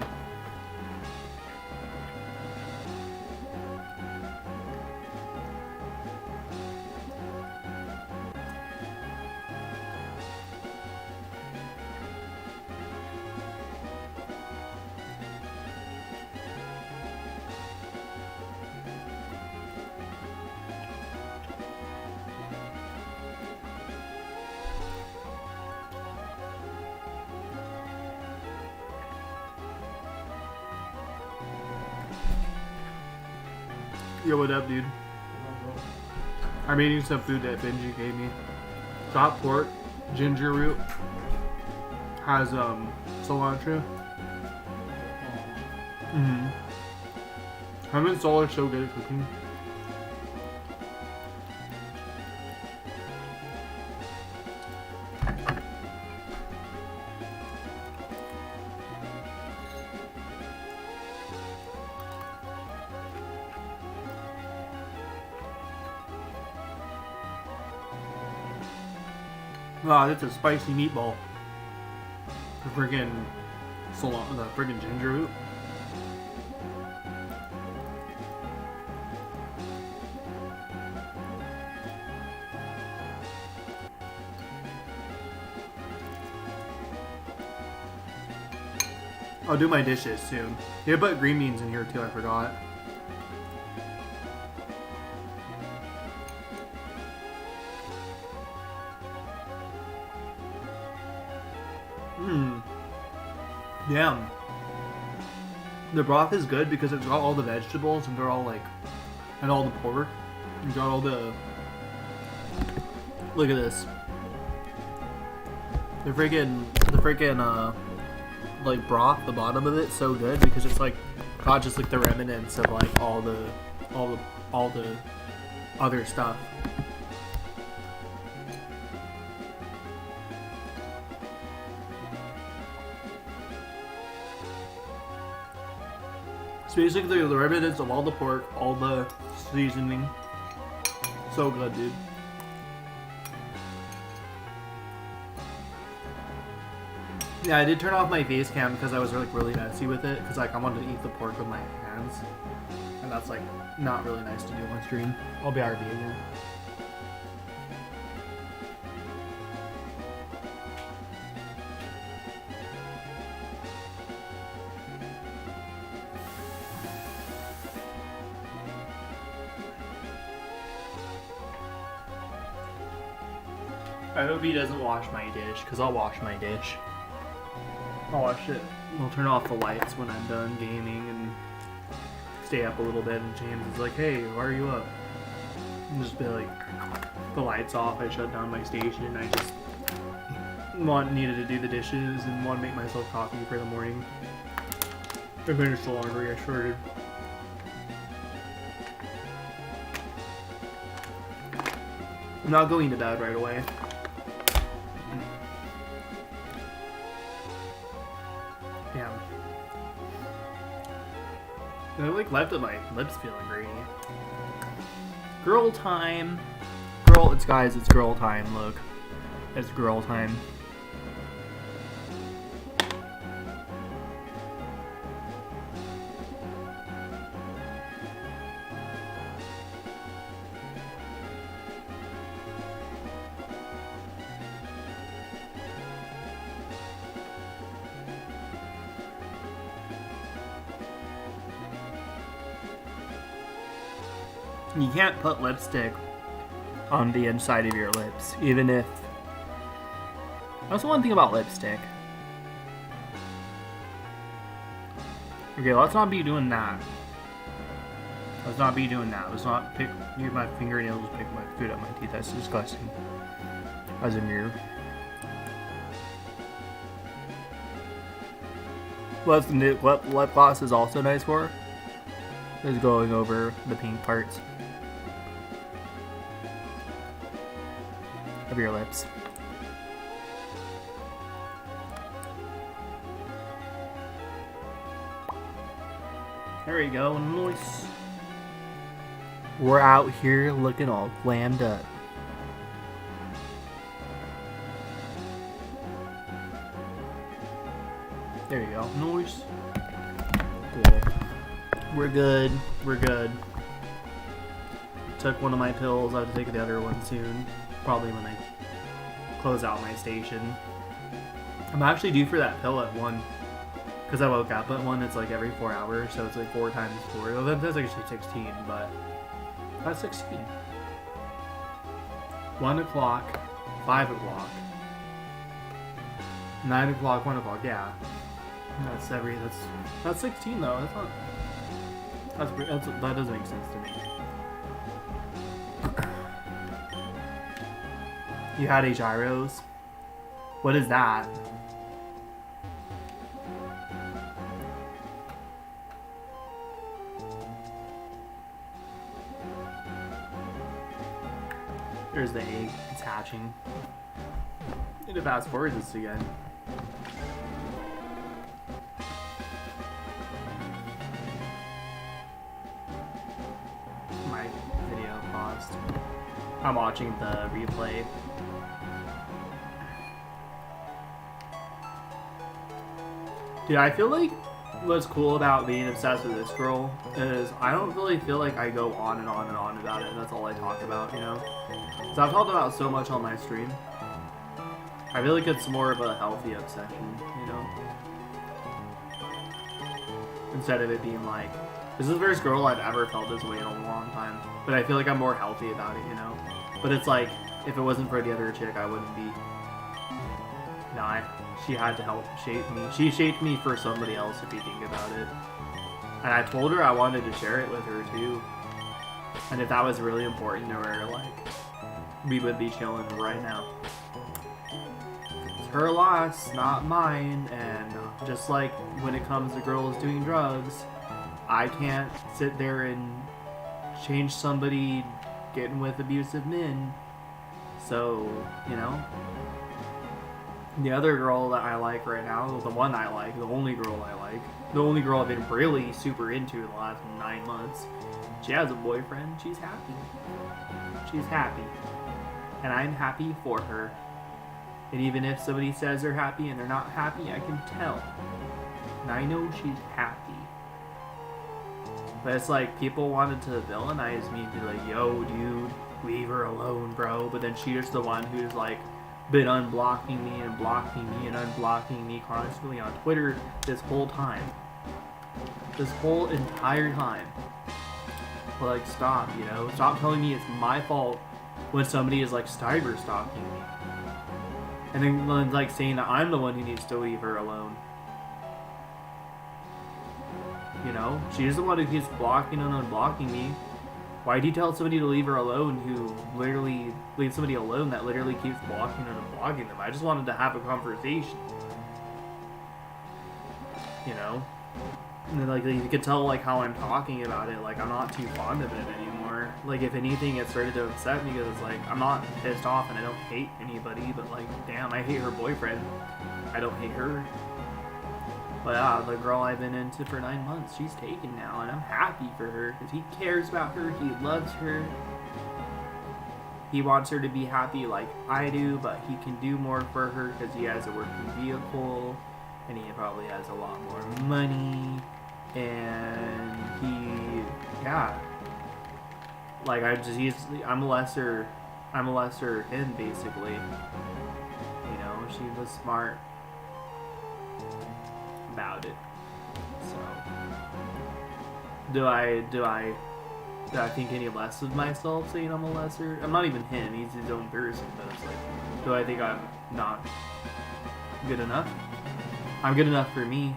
Yo, what up, dude? I'm eating some food that Benji gave me. Chopped pork, ginger root, has cilantro. Him and Sol are so good at cooking. Wow, that's a spicy meatball. The friggin' the friggin' ginger root. I'll do my dishes soon. Yeah, put green beans in here too, I forgot. Damn. The broth is good because it's got all the vegetables and they're all like, and all the pork. You got all the. Look at this. The freaking like broth, the bottom of it's so good because it's like not just like the remnants of like all the other stuff. It's basically the remnants of all the pork, all the seasoning. So good, dude. Yeah, I did turn off my face cam because I was like really messy with it because like I wanted to eat the pork with my hands, and that's like not really nice to do on stream. I'll be RB again. I hope he doesn't wash my dish because I'll wash my dish. I'll wash it. I'll turn off the lights when I'm done gaming and stay up a little bit, and James is like, hey, why are you up? And just be like, the lights off, I shut down my station, I just needed to do the dishes and want to make myself coffee for the morning. I finished the laundry I started. I'm not going to bed right away. Damn. I like left with my lips feeling grainy. Girl time. Girl, it's guys, it's girl time, look. It's girl time. You can't put lipstick on the inside of your lips, even if... That's one thing about lipstick. Okay, let's not be doing that. Let's not be doing that. Let's not use my fingernails to pick my food out my teeth. That's disgusting. As a mirror. What lip gloss is also nice for is going over the pink parts of your lips. There we go, nice. We're out here looking all glammed up. There you go, nice. Cool. We're good, we're good. Took one of my pills, I have to take the other one soon. Probably when I close out my station. I'm actually due for that pill at 1. Because I woke up at 1, it's like every 4 hours, so it's like 4 times 4. Well, that's actually 16, but that's 16. 1 o'clock, 5 o'clock, 9 o'clock, 1 o'clock, yeah. That's 16 though, that doesn't make sense to me. You had a gyros? What is that? There's the egg. It's hatching. I need to fast forward this again. My video paused. I'm watching the replay. Dude, I feel like what's cool about being obsessed with this girl is I don't really feel like I go on and on and on about it, and that's all I talk about, you know? So I've talked about so much on my stream. I feel like it's more of a healthy obsession, you know? Instead of it being like, this is the first girl I've ever felt this way in a long time. But I feel like I'm more healthy about it, you know? But it's like, if it wasn't for the other chick, I wouldn't be. Nah, she had to help shape me. She shaped me for somebody else if you think about it. And I told her I wanted to share it with her too. And if that was really important to her, like, we would be chilling right now. It's her loss, not mine. And just like when it comes to girls doing drugs, I can't sit there and change somebody getting with abusive men. So, you know, the other girl that I like right now, the one I like, the only girl I like, the only girl I've been really super into in the last 9 months, she has a boyfriend. She's happy. She's happy. And I'm happy for her. And even if somebody says they're happy and they're not happy, I can tell. And I know she's happy. But it's like, people wanted to villainize me and be like, yo, dude, leave her alone, bro. But then she's the one who's like been unblocking me and blocking me and unblocking me constantly on Twitter this whole time. This whole entire time. But like, stop, you know? Stop telling me it's my fault when somebody is like cyber stalking me. And then like saying that I'm the one who needs to leave her alone. You know, she's the one who keeps blocking and unblocking me. Why do you tell somebody to leave her alone who literally leaves somebody alone that literally keeps blocking and unblocking them? I just wanted to have a conversation. You know? And then, like, you could tell like how I'm talking about it, like I'm not too fond of it anymore. Like, if anything, it started to upset me because like I'm not pissed off and I don't hate anybody, but like, damn, I hate her boyfriend. I don't hate her. But yeah, the girl I've been into for 9 months, she's taken now, and I'm happy for her, because he cares about her, he loves her. He wants her to be happy like I do, but he can do more for her because he has a working vehicle, and he probably has a lot more money, and he, yeah. Like, I'm a lesser him, basically. You know, she was smart about it. So do I think any less of myself saying I'm a lesser? I'm not even him, he's his own person, but it's like, do I think I'm not good enough? I'm good enough for me.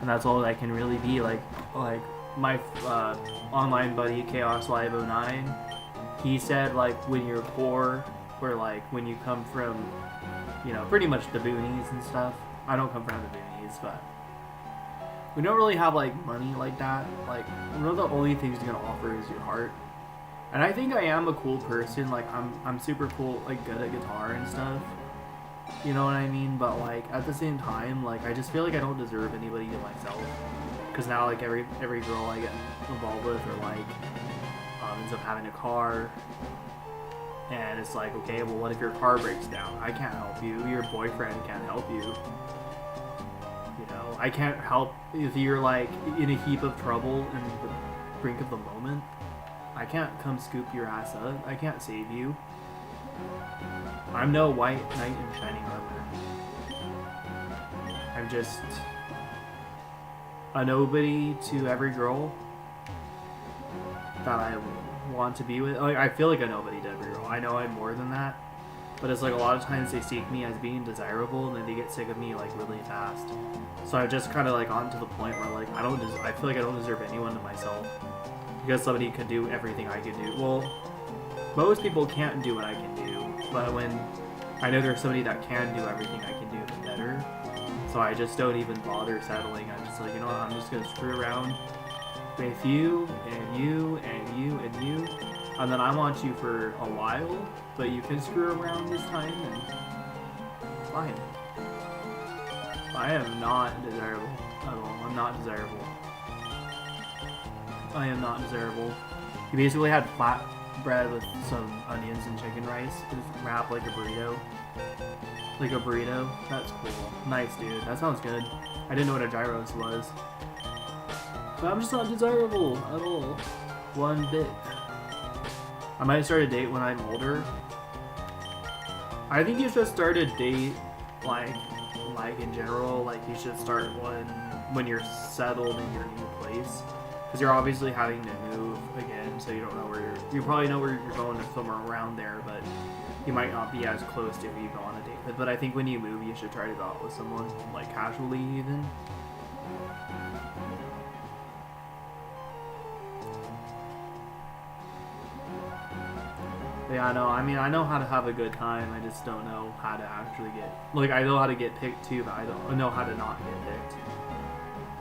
And that's all I can really be. Like my online buddy Chaos Live 09, he said like when you're poor, or like when you come from, you know, pretty much the boonies and stuff. I don't come from the boonies, but we don't really have like money like that. Like, one of the only things you're gonna offer is your heart. And I think I am a cool person. Like, I'm super cool, like good at guitar and stuff. You know what I mean? But like at the same time, like I just feel like I don't deserve anybody to myself. Because now like every girl I get involved with or like ends up having a car. And it's like, okay, well, what if your car breaks down? I can't help you. Your boyfriend can't help you. You know, I can't help if you're like in a heap of trouble and the brink of the moment. I can't come scoop your ass up. I can't save you. I'm no white knight in shining armor. I'm just a nobody to every girl that I want to be with. Like, I feel like a nobody to every girl. I know I'm more than that, but it's like a lot of times they seek me as being desirable, and then they get sick of me like really fast. So I've just kind of like gotten to the point where like I feel like I don't deserve anyone to myself, because somebody could do everything I could do. Well, most people can't do what I can do, but when I know there's somebody that can do everything I can do, but better, so I just don't even bother settling. I'm just like, you know what, I'm just gonna screw around with you and you and you and you, and then I want you for a while, but you can screw around this time, and fine. I am not desirable at all. I'm not desirable. I am not desirable. You basically had flat bread with some onions and chicken rice, just wrapped like a burrito. Like a burrito? That's cool. Nice, dude. That sounds good. I didn't know what a gyros was. But I'm just not desirable at all. One bit. I might start a date when I'm older. I think you should start a date, like in general, like you should start one when you're settled in your new place. Because you're obviously having to move again, so you don't know where you probably know where you're going, somewhere around there, but you might not be as close to who you go on a date with. But I think when you move, you should try to go out with someone, like casually even. Yeah, no, I mean, I know how to have a good time. I just don't know how to actually get... Like, I know how to get picked, too, but I don't know how to not get picked.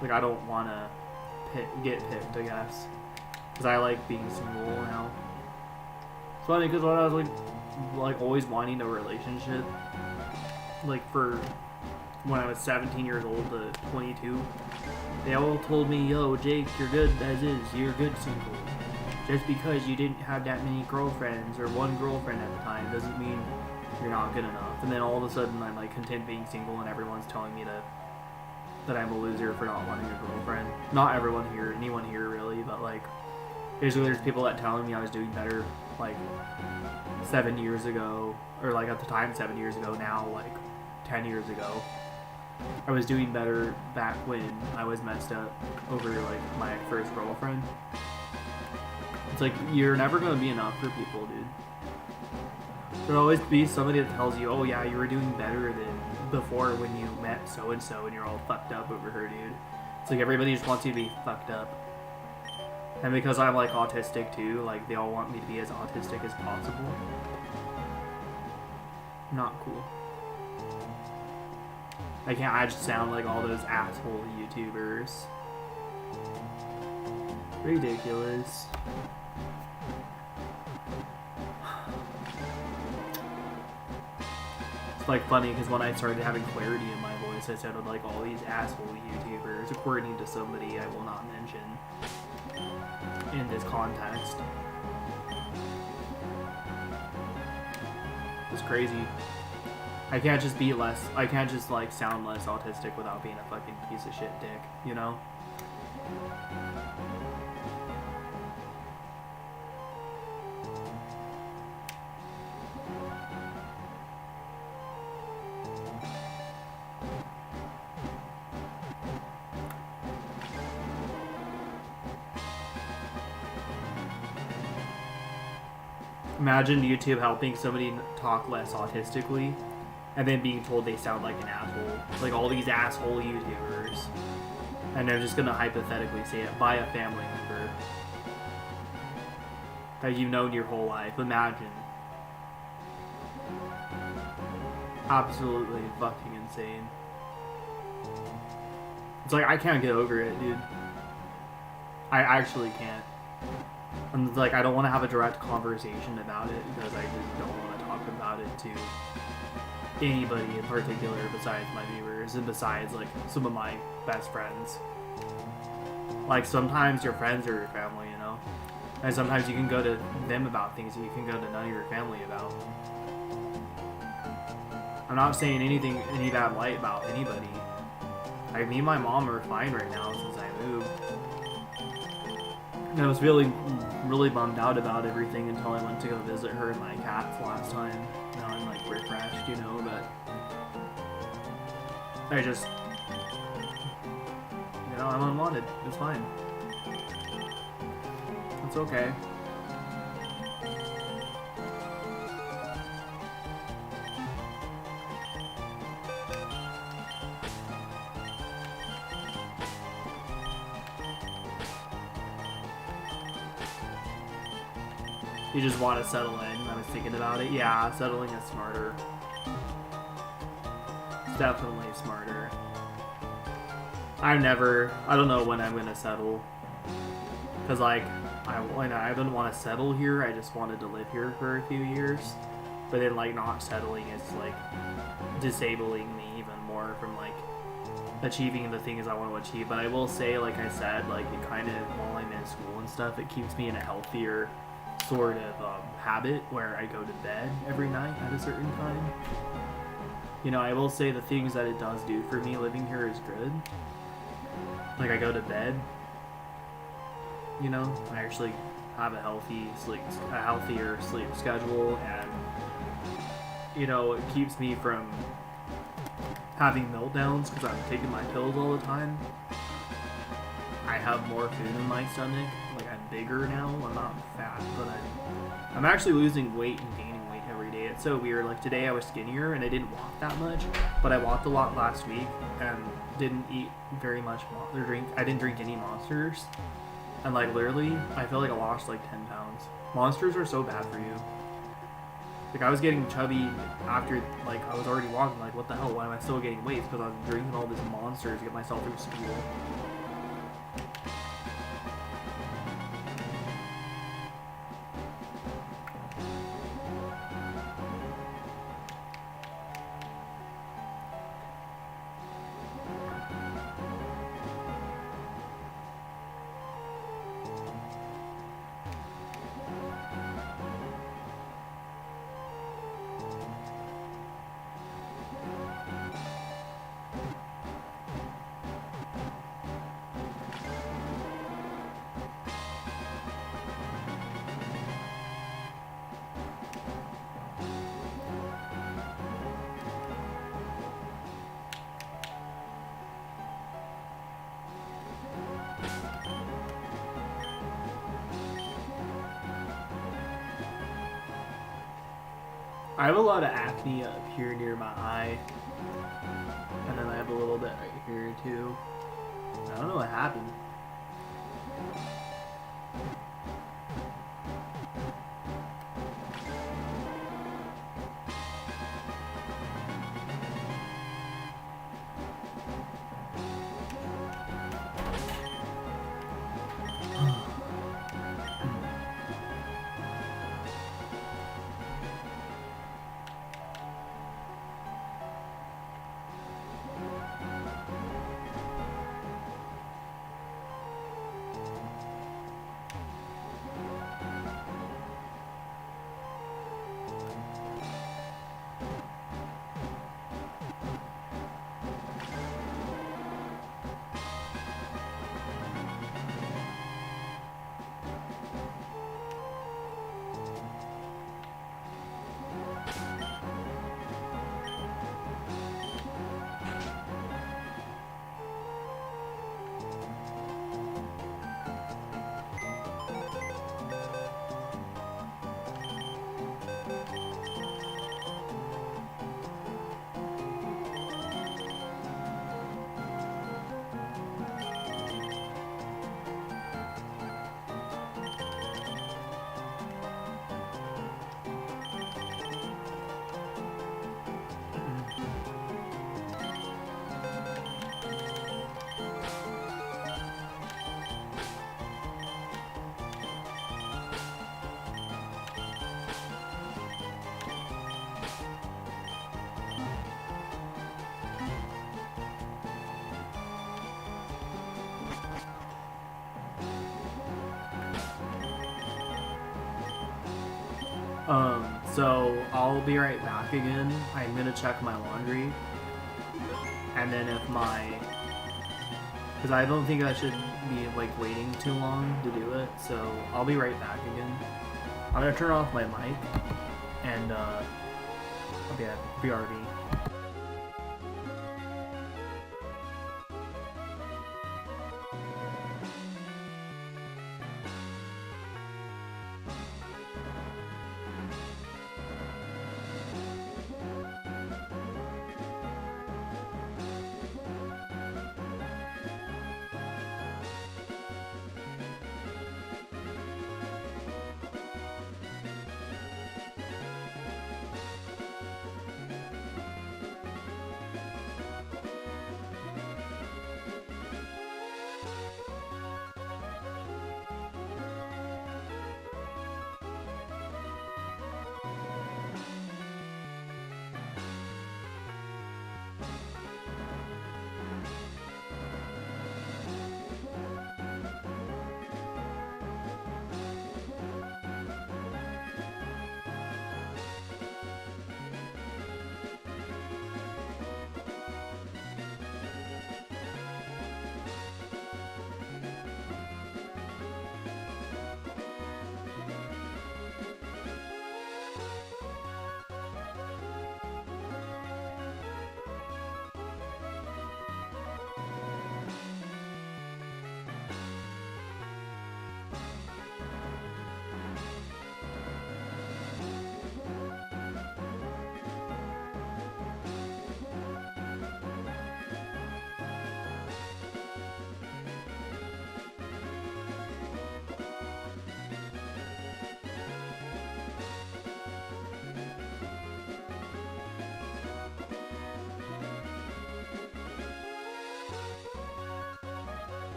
Like, I don't want to get picked, I guess. Because I like being single now. It's funny, because when I was, like, always wanting a relationship, like, for when I was 17 years old to 22, they all told me, yo, Jake, you're good as is. You're good single. Just because you didn't have that many girlfriends or one girlfriend at the time doesn't mean you're not good enough. And then all of a sudden I'm like content being single and everyone's telling me that I'm a loser for not wanting a girlfriend. Not everyone here, anyone here really, but like basically there's people that telling me I was doing better like 7 years ago, or like at the time 7 years ago, now like 10 years ago. I was doing better back when I was messed up over like my first girlfriend. It's like, you're never going to be enough for people, dude. There'll always be somebody that tells you, oh yeah, you were doing better than before when you met so-and-so and you're all fucked up over her, dude. It's like everybody just wants you to be fucked up. And because I'm like autistic too, like they all want me to be as autistic as possible. Not cool. I just sound like all those asshole YouTubers. Ridiculous. It's like funny because when I started having clarity in my voice, I sounded like all these asshole YouTubers, according to somebody I will not mention in this context. It's crazy. I can't just like sound less autistic without being a fucking piece of shit dick, you know? Imagine YouTube helping somebody talk less autistically and then being told they sound like an asshole. Like all these asshole YouTubers. And they're just gonna hypothetically say it by a family member that you've known your whole life. Imagine. Absolutely fucking insane. It's like, I can't get over it, dude. I actually can't. And like, I don't want to have a direct conversation about it because I just don't want to talk about it to anybody in particular besides my viewers and besides like some of my best friends. Like sometimes your friends are your family, you know? And sometimes you can go to them about things that you can go to none of your family about. I'm not saying anything, any bad light about anybody. Like me and my mom are fine right now since I moved. And I was really bummed out about everything until I went to go visit her and my cats last time. Now I'm like refreshed, you know, but I just, you know, I'm unwanted. It's fine. It's okay. You just want to settle in. I was thinking about it. Yeah, settling is smarter. It's definitely smarter. I don't know when I'm going to settle. Because, like, I didn't want to settle here. I just wanted to live here for a few years. But then, like, not settling is, like, disabling me even more from, like, achieving the things I want to achieve. But I will say, like I said, like, it kind of, while I'm in school and stuff, it keeps me in a healthier sort of habit where I go to bed every night at a certain time. You know, I will say the things that it does do for me living here is good. Like I go to bed, you know, I actually have a healthier sleep schedule, and you know, it keeps me from having meltdowns because I'm taking my pills all the time. I have more food in my stomach. Like, I'm bigger now. I'm not fat, but I'm actually losing weight and gaining weight every day. It's so weird. Like, today I was skinnier and I didn't walk that much, but I walked a lot last week and didn't eat very much I didn't drink any Monsters. And, like, literally, I feel like I lost, like, 10 pounds. Monsters are so bad for you. Like I was getting chubby after like I was already walking. Like what the hell? Why am I still getting weight? Because I was drinking all these monsters to get myself through school. I have a lot of acne up here near my eye. And then I have a little bit right here too. I don't know what happened. So I'll be right back again. I'm gonna check my laundry. And then if my... Because I don't think I should be like waiting too long to do it. So I'll be right back again. I'm gonna turn off my mic. And I'll be at BRB.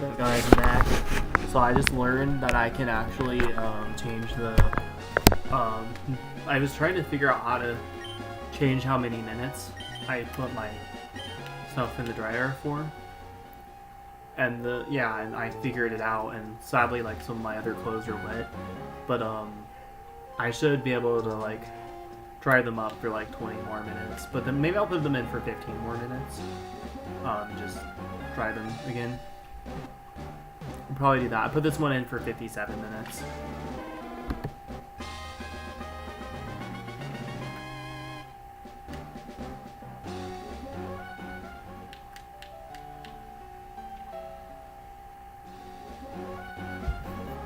What up, guys? I'm back. So I just learned that I can actually change the. I was trying to figure out how to change how many minutes I put my stuff in the dryer for. And and I figured it out. And sadly, like some of my other clothes are wet, but I should be able to like dry them up for like 20 more minutes. But then maybe I'll put them in for 15 more minutes. Just dry them again. I'll probably do that. I put this one in for 57 minutes.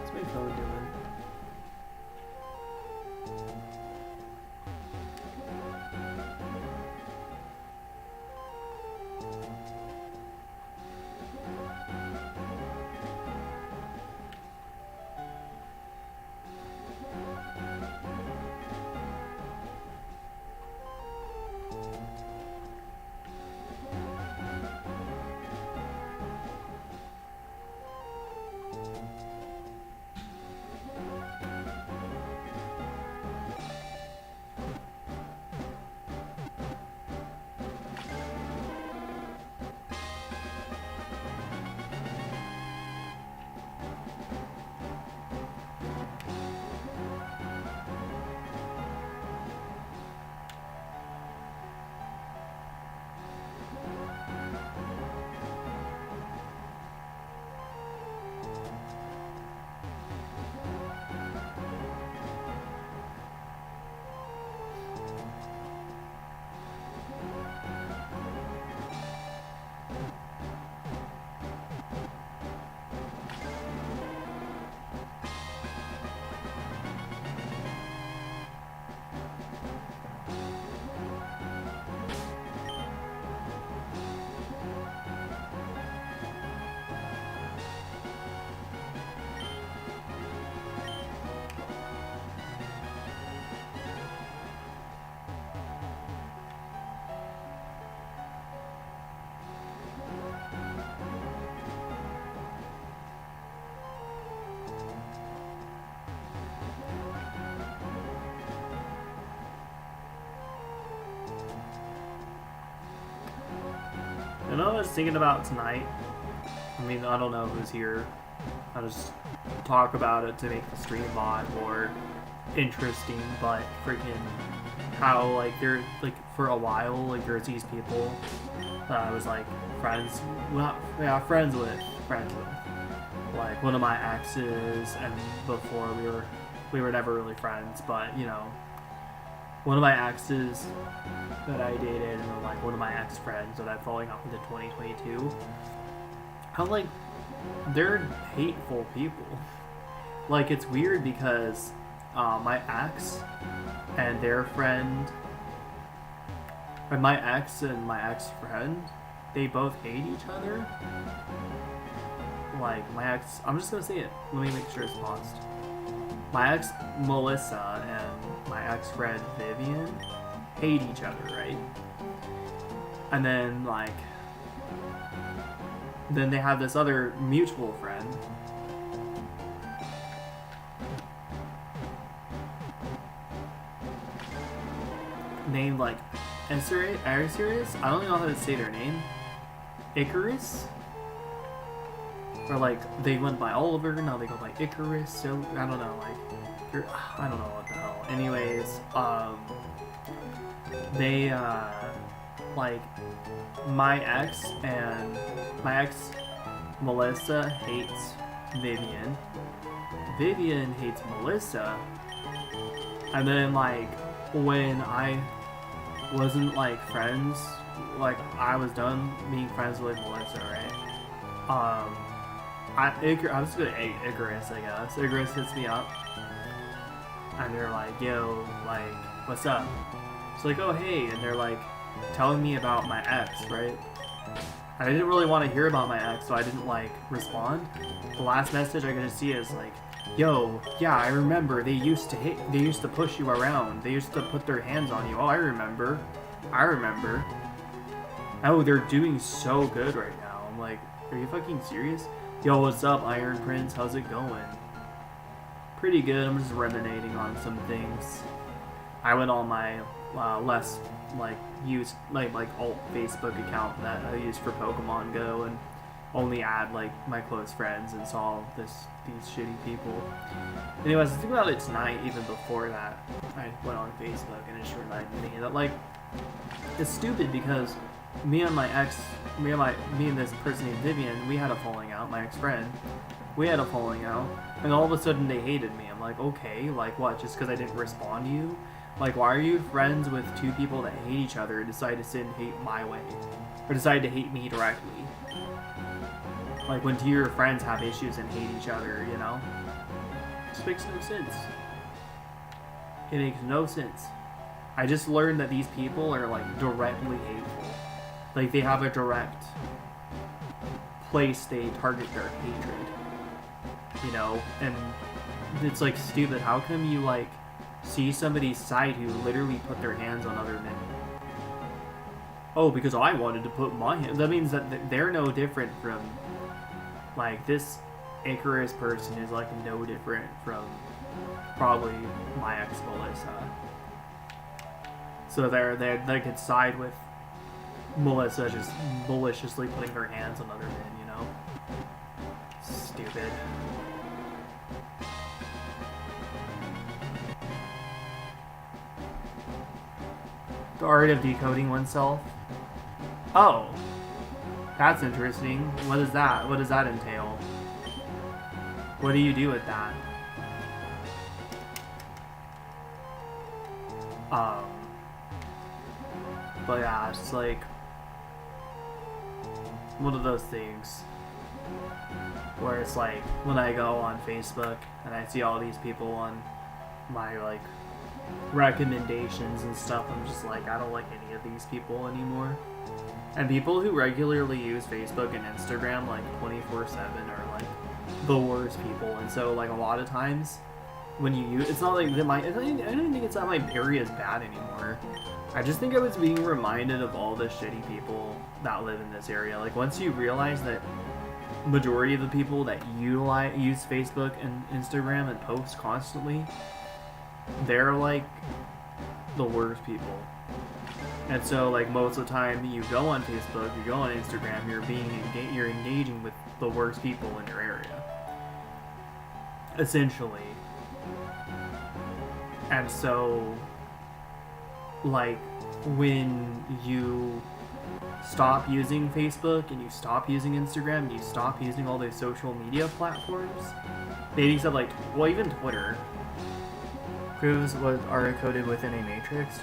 What's my phone doing? You know what I was thinking about tonight? I mean, I don't know who's here. I'll just talk about it to make the stream mod more interesting, but freaking how, like, there, like, for a while, like, there's these people that I was, like, friends with. Like, one of my exes, and before we were never really friends, but, you know, one of my exes that I dated, and then, like, one of my ex-friends that I'm falling off into 2022, how, like, they're hateful people. Like, it's weird because my ex and their friend, or my ex and my ex-friend, they both hate each other. Like, my ex, I'm just gonna say it, let me make sure it's paused. My ex Melissa and my ex-friend Vivian hate each other, right? And then, like, then they have this other mutual friend named, like, are you serious? I don't even know how to say their name. Icarus? Or, like, they went by Oliver, now they go by Icarus, so, I don't know, like, I don't know what the hell. Anyways, they, like, my ex Melissa hates Vivian. Vivian hates Melissa. And then, like, when I wasn't, like, friends, like, I was done being friends with Melissa, right? I was just gonna Icarus, I guess. Icarus hits me up, and they're like, yo, like, what's up? It's like, oh, hey, and they're like, telling me about my ex, right? I didn't really want to hear about my ex, so I didn't, like, respond. The last message I could see is like, yo, yeah, I remember, they used to push you around, they used to put their hands on you. Oh, I remember. Oh, they're doing so good right now. I'm like, are you fucking serious? Yo, what's up, Iron Prince? How's it going? Pretty good. I'm just ruminating on some things. I went on my less used alt Facebook account that I use for Pokemon Go and only add my close friends and saw these shitty people. Anyways, I was thinking about it tonight. Even before that, I went on Facebook and it just reminded me that it's stupid because me and this person named Vivian, we had a falling out. My ex-friend, we had a falling out, and all of a sudden they hated me. I'm like, okay, what? Just because I didn't respond to you? Why are you friends with two people that hate each other and decide to send hate my way, or decide to hate me directly? When two of your friends have issues and hate each other, you know? It just makes no sense. It makes no sense. I just learned that these people are directly hateful. They have a direct place they target their hatred. You know? And it's stupid. How come you see somebody's side who literally put their hands on other men? Oh, because I wanted to put my hands. That means that they're no different from this Icarus person is no different from probably my ex Melissa. So they could side with Melissa just maliciously putting her hands on other men, you know? Stupid. The art of decoding oneself. Oh. That's interesting. What is that? What does that entail? What do you do with that? But yeah, it's one of those things where it's when I go on Facebook and I see all these people on my recommendations and stuff, I'm just I don't like any of these people anymore. And people who regularly use Facebook and Instagram 24/7 are the worst people. And so a lot of times when you use, it's not that I don't think it's that my area is bad anymore. I just think I was being reminded of all the shitty people that live in this area. Once you realize that majority of the people that use Facebook and Instagram and post constantly, they're the worst people. And so most of the time you go on Facebook, you go on Instagram, you're engaging with the worst people in your area, essentially. And so when you stop using Facebook and you stop using Instagram and you stop using all those social media platforms, maybe except even Twitter proves what are encoded within a matrix.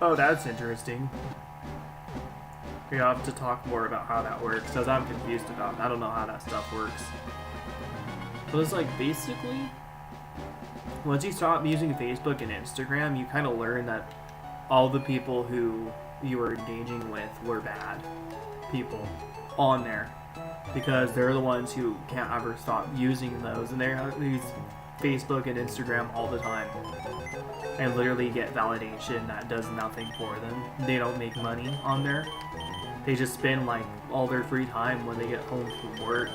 Oh, that's interesting. We have to talk more about how that works, because I'm confused about it. I don't know how that stuff works. But it's basically, once you stop using Facebook and Instagram, you kind of learn that all the people who you were engaging with were bad people on there. Because they're the ones who can't ever stop using those, and they use Facebook and Instagram all the time. And literally get validation that does nothing for them. They don't make money on there. They just spend all their free time when they get home from work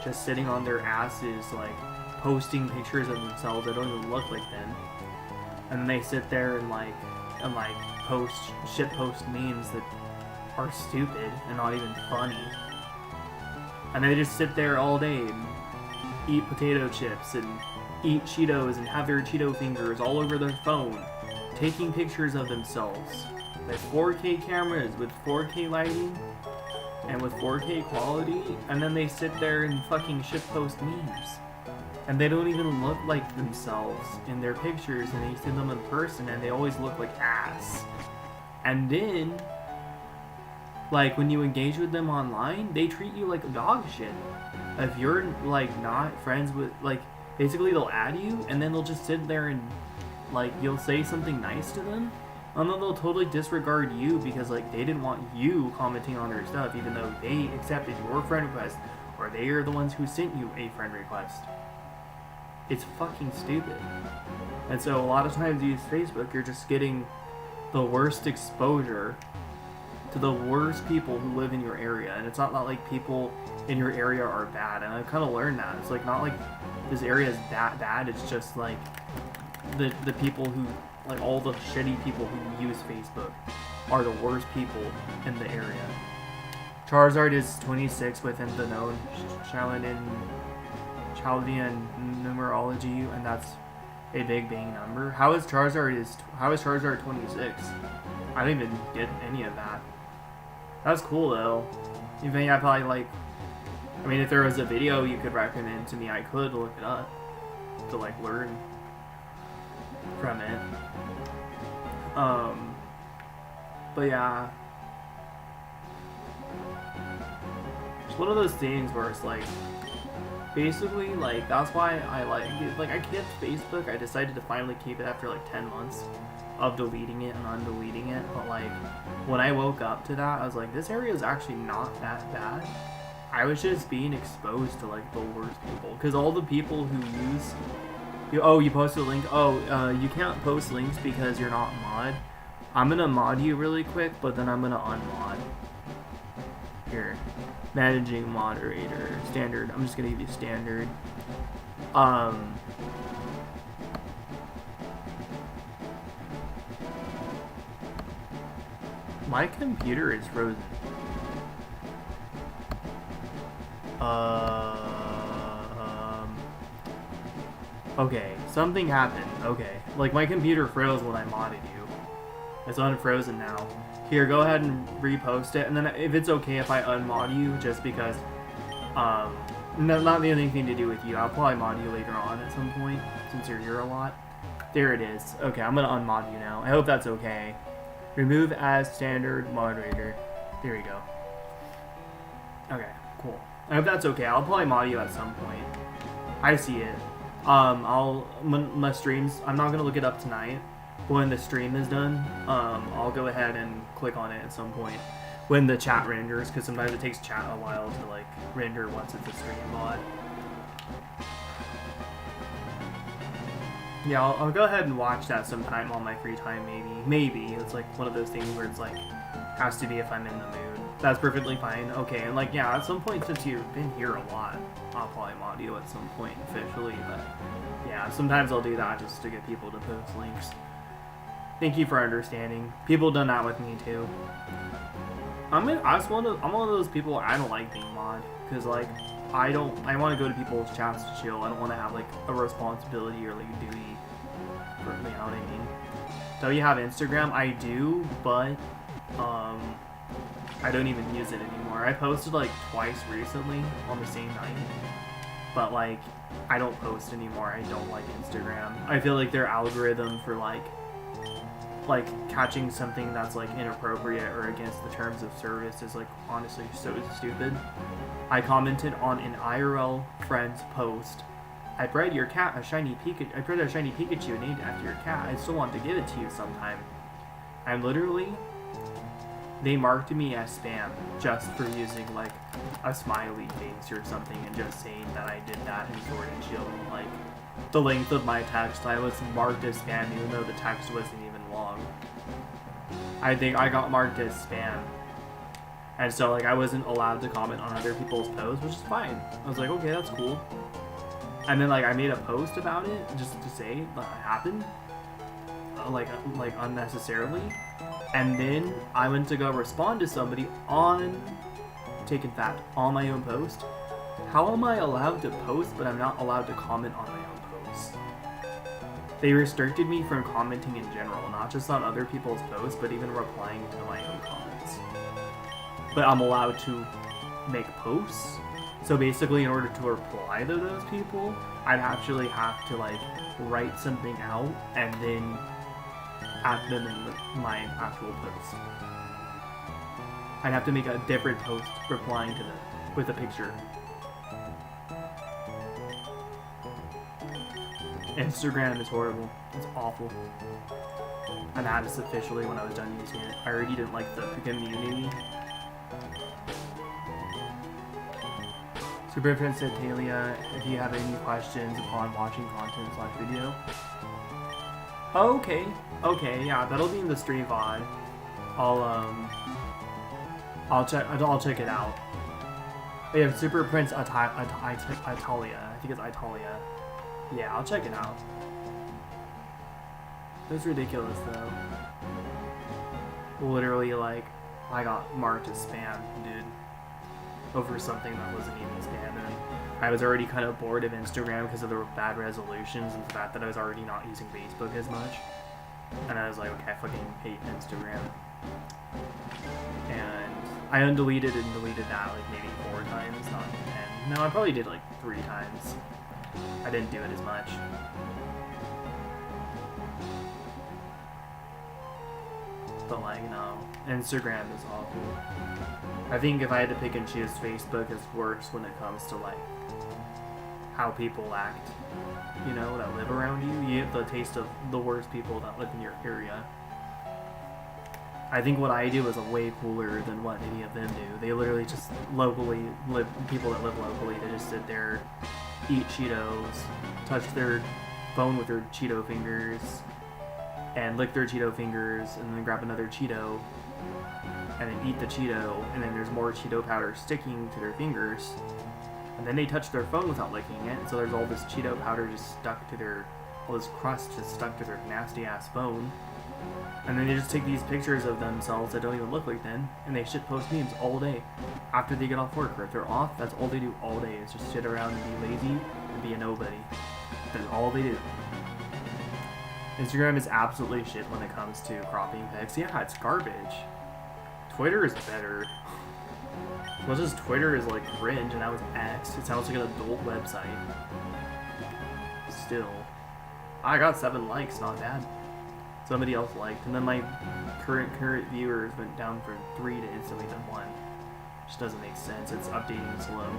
just sitting on their asses posting pictures of themselves that don't even look like them. And then they sit there and post memes that are stupid and not even funny. And they just sit there all day and eat potato chips and eat Cheetos and have their Cheeto fingers all over their phone, taking pictures of themselves with 4K cameras, with 4K lighting, and with 4K quality, and then they sit there and fucking shitpost memes. And they don't even look like themselves in their pictures, and you see them in person, and they always look like ass. And then, when you engage with them online, they treat you like dog shit. If you're, not friends with, basically they'll add you, and then they'll just sit there and, you'll say something nice to them, and then they'll totally disregard you because, they didn't want you commenting on their stuff, even though they accepted your friend request, or they are the ones who sent you a friend request. It's fucking stupid. And so a lot of times you use Facebook, you're just getting the worst exposure to the worst people who live in your area. And it's not people in your area are bad, and I kind of learned that. It's like not like this area is that bad. It's just like the people who, like, all the shitty people who use Facebook are the worst people in the area. Charizard is 26 within the known Chaldean numerology, and that's a Big Bang number. How is Charizard 26? I didn't even get any of that. That's cool though. You think I probably like? I mean, if there was a video you could recommend to me, I could look it up to like learn from it. But yeah, it's one of those things where it's like, basically, like, that's why I I kept Facebook. I decided to finally keep it after like 10 months of deleting it and undeleting it. But like, when I woke up to that, I was like, this area is actually not that bad. I was just being exposed to like the worst people, because all the people who use you posted a link. You can't post links because you're not mod. I'm gonna mod you really quick, but then I'm gonna unmod. Here, managing moderator, standard. I'm just gonna give you standard. My computer is frozen. Okay, something happened. Okay, like my computer froze when I modded you. It's unfrozen now. Here, go ahead and repost it, and then if it's okay if I unmod you, just because, not the only thing to do with you. I'll probably mod you later on at some point, since you're here a lot. There it is. Okay, I'm gonna unmod you now. I hope that's okay. Remove as standard moderator. There we go. Okay, cool. I hope that's okay. I'll probably mod you at some point. I see it. My streams, I'm not gonna look it up tonight. When the stream is done, I'll go ahead and click on it at some point when the chat renders, because sometimes it takes chat a while to like render once it's a stream mod. Yeah, I'll go ahead and watch that sometime on my free time, maybe. It's like one of those things where it's like, has to be if I'm in the mood. That's perfectly fine. Okay, and like, yeah, at some point, since you've been here a lot, I'll probably mod you at some point officially, but yeah, sometimes I'll do that just to get people to post links. Thank you for understanding. People done that with me too. I'm one of those people, I don't like being mod, because like, I want to go to people's chats to chill. I don't want to have like a responsibility or like a duty for, you know what I mean? So you have Instagram? I do, but I don't even use it anymore. I posted like twice recently on the same night, but like, I don't post anymore. I don't like Instagram. I feel like their algorithm for like catching something that's like inappropriate or against the terms of service is like honestly so stupid. I commented on an IRL friend's post. I bred your cat a shiny Pikachu. I bred a shiny Pikachu named after your cat. I still want to give it to you sometime. I'm literally, they marked me as spam just for using like a smiley face or something and just saying that I did that in Sword and Shield. Like, the length of my text, I was marked as spam even though the text wasn't even long. I think I got marked as spam. And so like I wasn't allowed to comment on other people's posts, which is fine. I was like, okay, that's cool. And then like I made a post about it just to say that it happened. Like unnecessarily. And then I went to go respond to somebody on Taken Fact on my own post. How am I allowed to post but I'm not allowed to comment on my own posts? They restricted me from commenting in general, not just on other people's posts, but even replying to my own comments. But I'm allowed to make posts. So basically, in order to reply to those people, I'd actually have to like write something out and then add them in my actual post. I'd have to make a different post replying to them with a picture. Instagram is horrible. It's awful. I had this officially when I was done using it. I already didn't like the community. Super Prince said, Talia, if you have any questions upon watching content / video. Okay, yeah, that'll be in the stream VOD. I'll check it out. They have Super Prince Italia. I think it's Italia. Yeah, I'll check it out. That's ridiculous though. Literally, like, I got marked as spam, dude, over something that wasn't even spam, and I was already kind of bored of Instagram because of the bad resolutions and the fact that I was already not using Facebook as much. And I was like, okay, I fucking hate Instagram. And I undeleted and deleted that like maybe 4 times, not 10. No, I probably did like 3 times. I didn't do it as much. But like, no, Instagram is awful. I think if I had to pick and choose, Facebook is worse when it comes to like how people act, you know, that live around you. You get the taste of the worst people that live in your area. I think what I do is way cooler than what any of them do. They literally just people that live locally, they just sit there, eat Cheetos, touch their phone with their Cheeto fingers, and lick their Cheeto fingers, and then grab another Cheeto, and then eat the Cheeto, and then there's more Cheeto powder sticking to their fingers, and then they touch their phone without licking it, so there's all this Cheeto powder just stuck to their, all this crust just stuck to their nasty ass phone, and then they just take these pictures of themselves that don't even look like them, and they shitpost memes all day after they get off work, or if they're off, that's all they do all day, is just sit around and be lazy and be a nobody. That's all they do. Instagram is absolutely shit when it comes to cropping pics. Yeah, it's garbage. Twitter is better. As much as Twitter is like cringe and that was X, it sounds like an adult website. Still. I got 7 likes, not bad. Somebody else liked, and then my current viewers went down for 3 days, so we did 1. Which doesn't make sense, it's updating slow.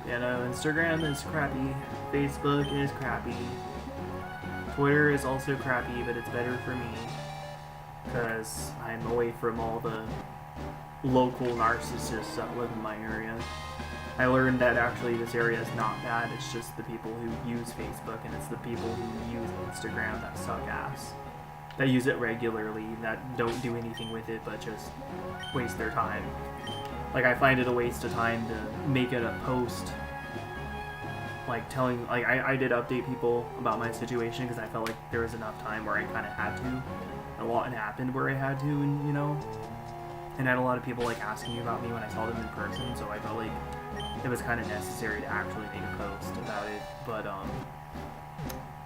You know, Instagram is crappy, Facebook is crappy, Twitter is also crappy, but it's better for me, because I'm away from all the local narcissists that live in my area. I learned that actually this area is not bad, it's just the people who use Facebook, and it's the people who use Instagram that suck ass. That use it regularly, that don't do anything with it, but just waste their time. Like, I find it a waste of time to make it a post, like, telling, like, I did update people about my situation, because I felt like there was enough time where I kind of had to. A lot had happened where I had to, and, you know, and I had a lot of people, like, asking me about me when I saw them in person, so I felt like it was kind of necessary to actually make a post about it. But,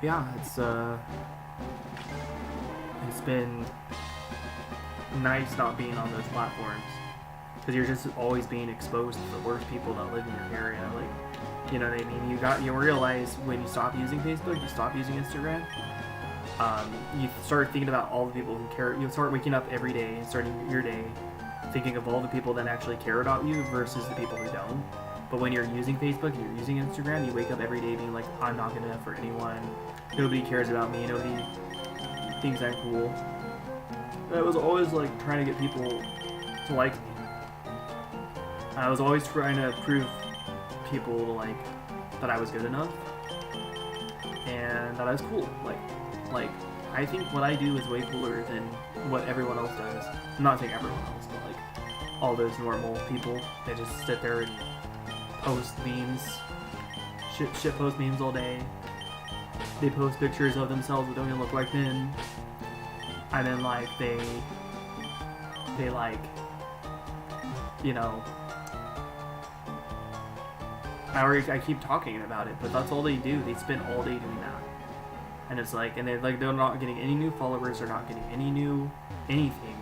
yeah, it's been nice not being on those platforms, because you're just always being exposed to the worst people that live in your area. Like, you know what I mean? You realize when you stop using Facebook, you stop using Instagram, you start thinking about all the people who care. You start waking up every day and starting your day thinking of all the people that actually care about you versus the people who don't. But when you're using Facebook and you're using Instagram, you wake up every day being like, I'm not good enough for anyone. Nobody cares about me. Nobody thinks I'm cool. I was always like trying to get people to like me. I was always trying to prove people like that I was good enough and that I was cool. Like I think what I do is way cooler than what everyone else does. I'm not saying everyone else, but like all those normal people that just sit there and post memes, shit post memes all day. They post pictures of themselves that don't even look like them, and then like they like, you know, I keep talking about it, but that's all they do. They spend all day doing that. And it's like, and they're not getting any new followers, they're not getting any new anything.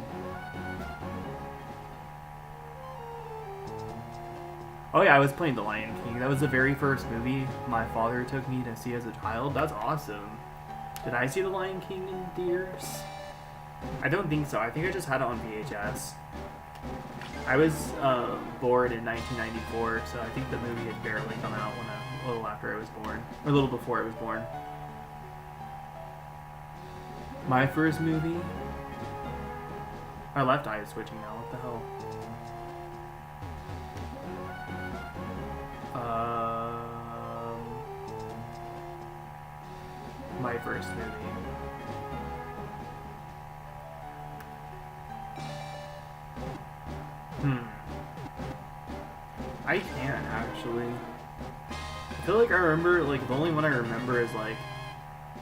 Oh yeah, I was playing The Lion King. That was the very first movie my father took me to see as a child. That's awesome. Did I see The Lion King in theaters? I don't think so. I think I just had it on VHS. I was born in 1994, so I think the movie had barely come out a little after I was born, or a little before I was born. My first movie. My left eye is switching now. What the hell? my first movie. I can actually. I feel like I remember, like, the only one I remember is, like,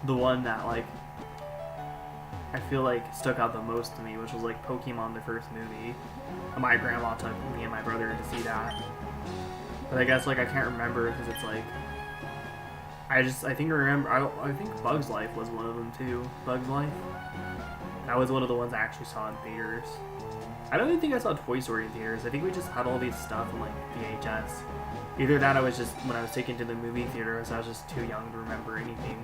the one that, like, I feel like stuck out the most to me, which was, like, Pokemon, the first movie. My grandma took me and my brother to see that. But I guess, like, I can't remember because it's, like, I think Bug's Life was one of them, too. Bug's Life. That was one of the ones I actually saw in theaters. I don't even think I saw Toy Story in theaters. I think we just had all these stuff in, like, VHS. Either that, I was just, when I was taken to the movie theater, so I was just too young to remember anything.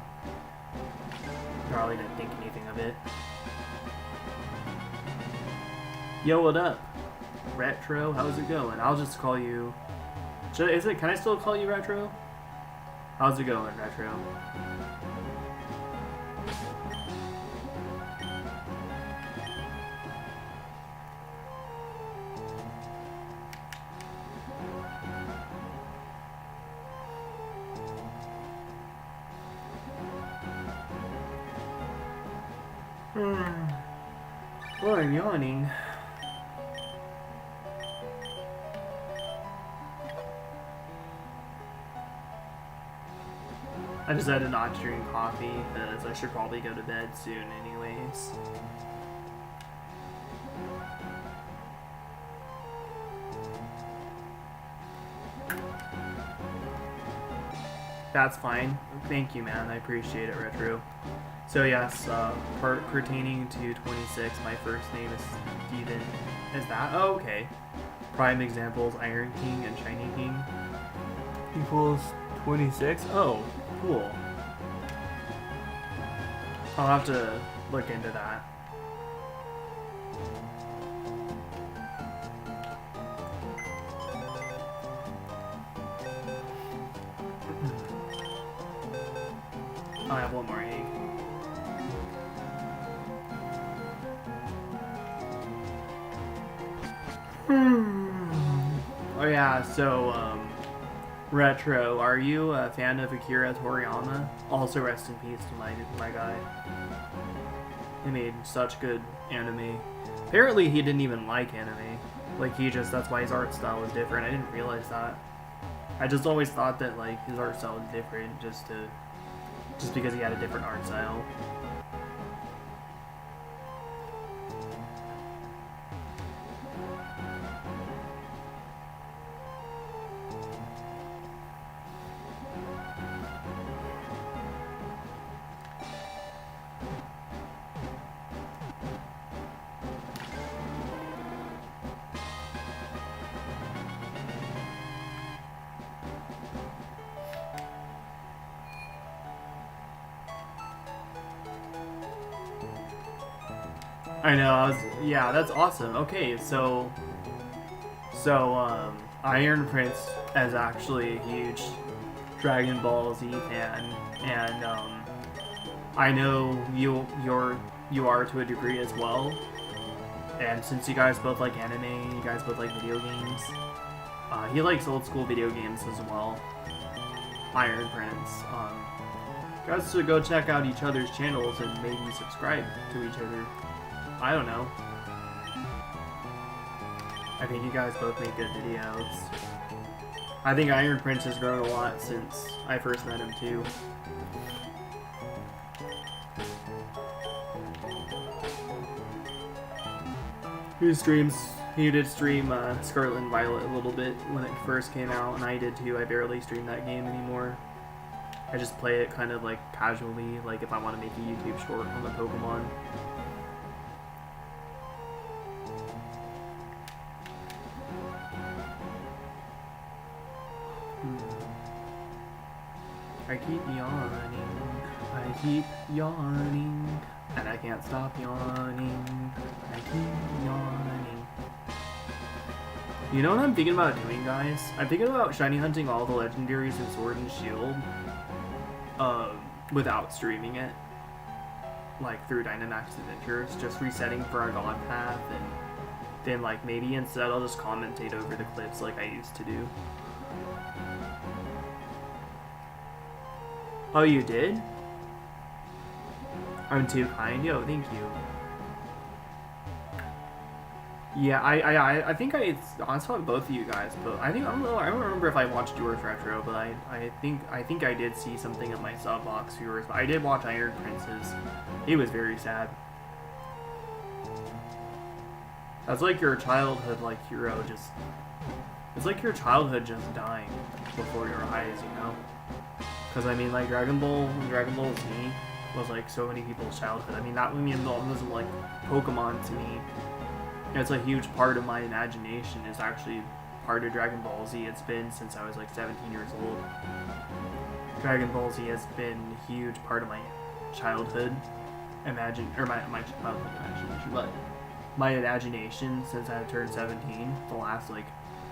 Probably didn't think anything of it. Yo, what up? Retro, how's it going? I'll just call you... can I still call you Retro? How's it going, Retro? Well, I'm yawning. I decided not to drink coffee because I should probably go to bed soon anyways. That's fine. Thank you, man. I appreciate it, Retro. So yes, part pertaining to 26, my first name is Steven. Is that? Oh, okay. Prime examples, Iron King and Shiny King equals 26. Oh, cool. I'll have to look into that. I have one more egg. Oh yeah, so, Retro, are you a fan of Akira Toriyama? Also rest in peace to my guy. He made such good anime. Apparently he didn't even like anime. Like, that's why his art style was different. I didn't realize that. I just always thought that, like, his art style was different just because he had a different art style. I know, yeah, that's awesome. Okay, so, Iron Prince is actually a huge Dragon Ball Z fan, and, I know you are to a degree as well, and since you guys both like anime, you guys both like video games, he likes old school video games as well, Iron Prince. Guys should go check out each other's channels and maybe subscribe to each other. I don't know. I think you guys both make good videos. I think Iron Prince has grown a lot since I first met him too. He did stream Scarlet and Violet a little bit when it first came out, and I did too. I barely stream that game anymore. I just play it kind of like casually, like if I want to make a YouTube short on the Pokemon. I keep yawning, and I can't stop yawning. I keep yawning. You know what I'm thinking about doing, guys? I'm thinking about shiny hunting all the legendaries in Sword and Shield, without streaming it, like through Dynamax Adventures, just resetting for a God Path, and then like maybe instead I'll just commentate over the clips like I used to do. Oh, you did? I'm too kind. Yo, thank you. Yeah, I think I saw both of you guys, but I don't remember if I watched yours retro, but I think I did see something of my sub box viewers. But I did watch Iron Princess. He was very sad. That's like your childhood like hero just. It's like your childhood just dying before your eyes, you know? Because I mean, like Dragon Ball Z was like so many people's childhood. I mean, that wasn't like Pokemon to me. It's a huge part of my imagination. It's actually part of Dragon Ball Z. It's been since I was like 17 years old. Dragon Ball Z has been a huge part of my childhood my childhood imagination, but my imagination since I turned 17. The last like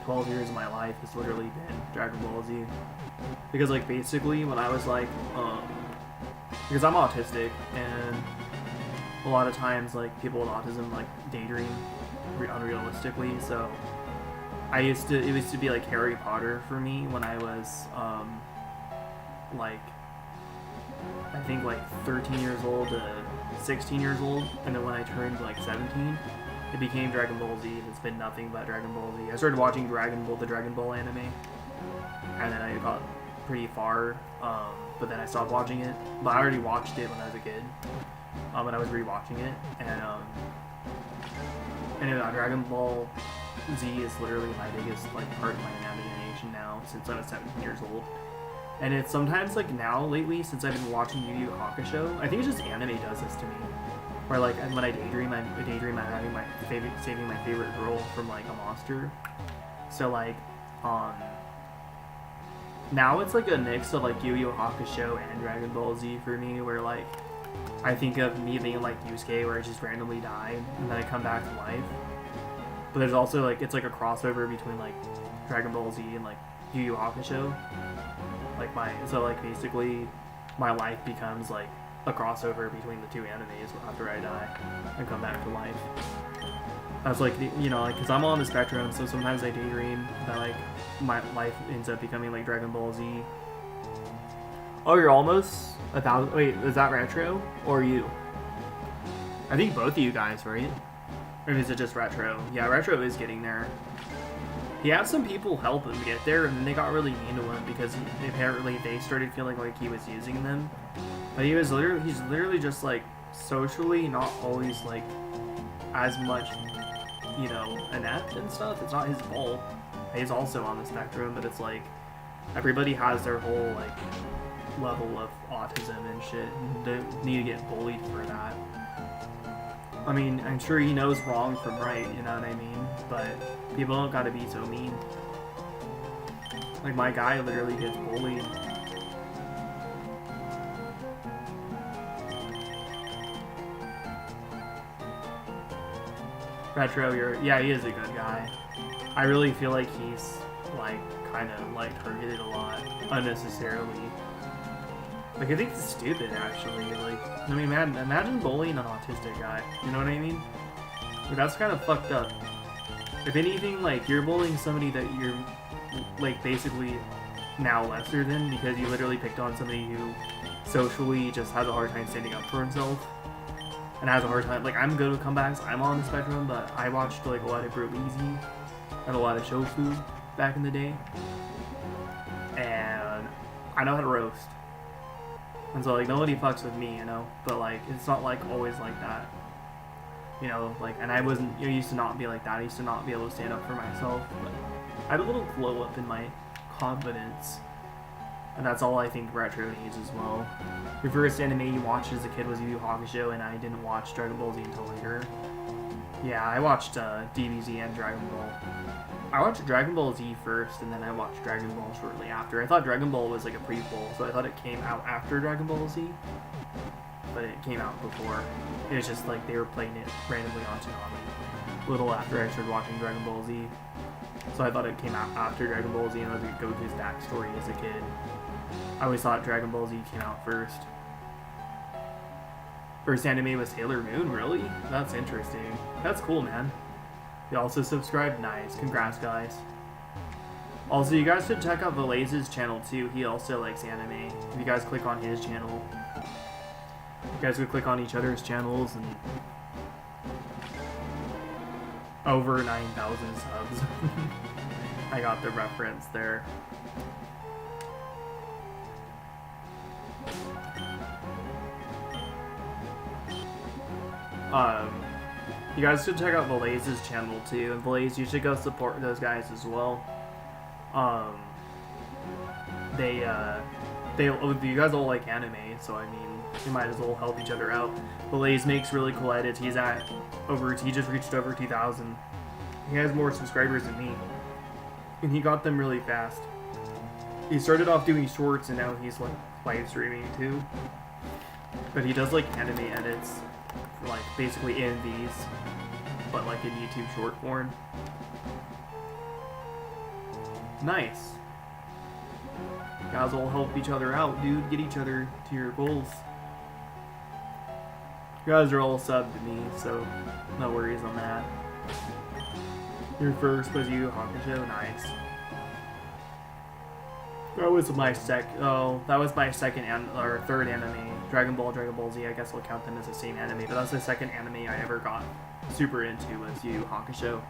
12 years of my life has literally been Dragon Ball Z. Because like basically when I was like, because I'm autistic and a lot of times like people with autism like daydream unrealistically, so it used to be like Harry Potter for me when I was like I think like 13 years old to 16 years old, and then when I turned like 17 it became Dragon Ball Z. It's been nothing but Dragon Ball Z. I started watching the Dragon Ball anime, and then I got pretty far, but then I stopped watching it. But I already watched it when I was a kid, and I was rewatching it, and Dragon Ball Z is literally my biggest like part of my imagination now since I was 17 years old. And it's sometimes like now lately since I've been watching Yu Yu Hakusho, I think it's just anime does this to me. Where like when I daydream I'm having saving my favorite girl from like a monster. So like now it's like a mix of like Yu Yu Hakusho and Dragon Ball Z for me, where like I think of me being like Yusuke, where I just randomly die and then I come back to life. But there's also like it's like a crossover between like Dragon Ball Z and like Yu Yu Hakusho. Like basically my life becomes like a crossover between the two animes after I die and come back to life. That's like, you know, like, because I'm on the spectrum, so sometimes I daydream that like my life ends up becoming like Dragon Ball Z. Oh, you're almost 1,000. Wait, is that retro or you? I think both of you guys, right? Or is it just retro? Yeah, retro is getting there. He had some people help him get there, and then they got really mean to him because apparently they started feeling like he was using them. But he's literally just like socially not always like as much, you know, inept and stuff. It's not his fault. He's also on the spectrum, but it's like everybody has their whole like level of autism and shit. They need to get bullied for that. I mean, I'm sure he knows wrong from right, you know what I mean? But people don't gotta be so mean. Like my guy literally gets bullied. Retro, yeah, he is a good guy. I really feel like he's like kind of like targeted a lot unnecessarily. Like I think it's stupid actually. Like I mean, imagine bullying an autistic guy. You know what I mean? Like, that's kind of fucked up. If anything, like you're bullying somebody that you're like basically now lesser than because you literally picked on somebody who socially just has a hard time standing up for himself. And has a hard time, like, I'm good with comebacks, I'm on the spectrum, but I watched, like, a lot of Group Easy and a lot of Shofu back in the day. And I know how to roast. And so, like, nobody fucks with me, you know? But, like, it's not, like, always like that. You know, like, and I used to not be like that. I used to not be able to stand up for myself. But I had a little glow up in my confidence. And that's all I think retro needs as well. Your first anime you watched as a kid was Yu Yu Hakusho, and I didn't watch Dragon Ball Z until later. Yeah, I watched DBZ and Dragon Ball. I watched Dragon Ball Z first, and then I watched Dragon Ball shortly after. I thought Dragon Ball was like a prequel, so I thought it came out after Dragon Ball Z. But it came out before. It was just like they were playing it randomly on Toonami. A little after I started watching Dragon Ball Z. So I thought it came out after Dragon Ball Z, and I was going to go through his backstory as a kid. I always thought Dragon Ball Z came out first. First anime was Sailor Moon, really? That's interesting. That's cool, man. You also subscribed? Nice. Congrats, guys. Also, you guys should check out Valaze's channel, too. He also likes anime. If you guys click on his channel. You guys could click on each other's channels and over 9,000 subs. I got the reference there. You guys should check out Blaze's channel too, and Blaze, you should go support those guys as well. You guys all like anime, so I mean, you might as well help each other out. Blaze makes really cool edits. He just reached over 2,000. He has more subscribers than me, and he got them really fast. He started off doing shorts, and now he's like live streaming too. But he does like anime edits, like basically AMVs, but like in YouTube short form. Nice. You guys all help each other out, dude. Get each other to your goals. You guys are all subbed to me, so no worries on that. Your first was Yu Hakusho, nice. That was my second or third anime. Dragon Ball Z, I guess we'll count them as the same anime, but that was the second anime I ever got super into was Yu Hakusho.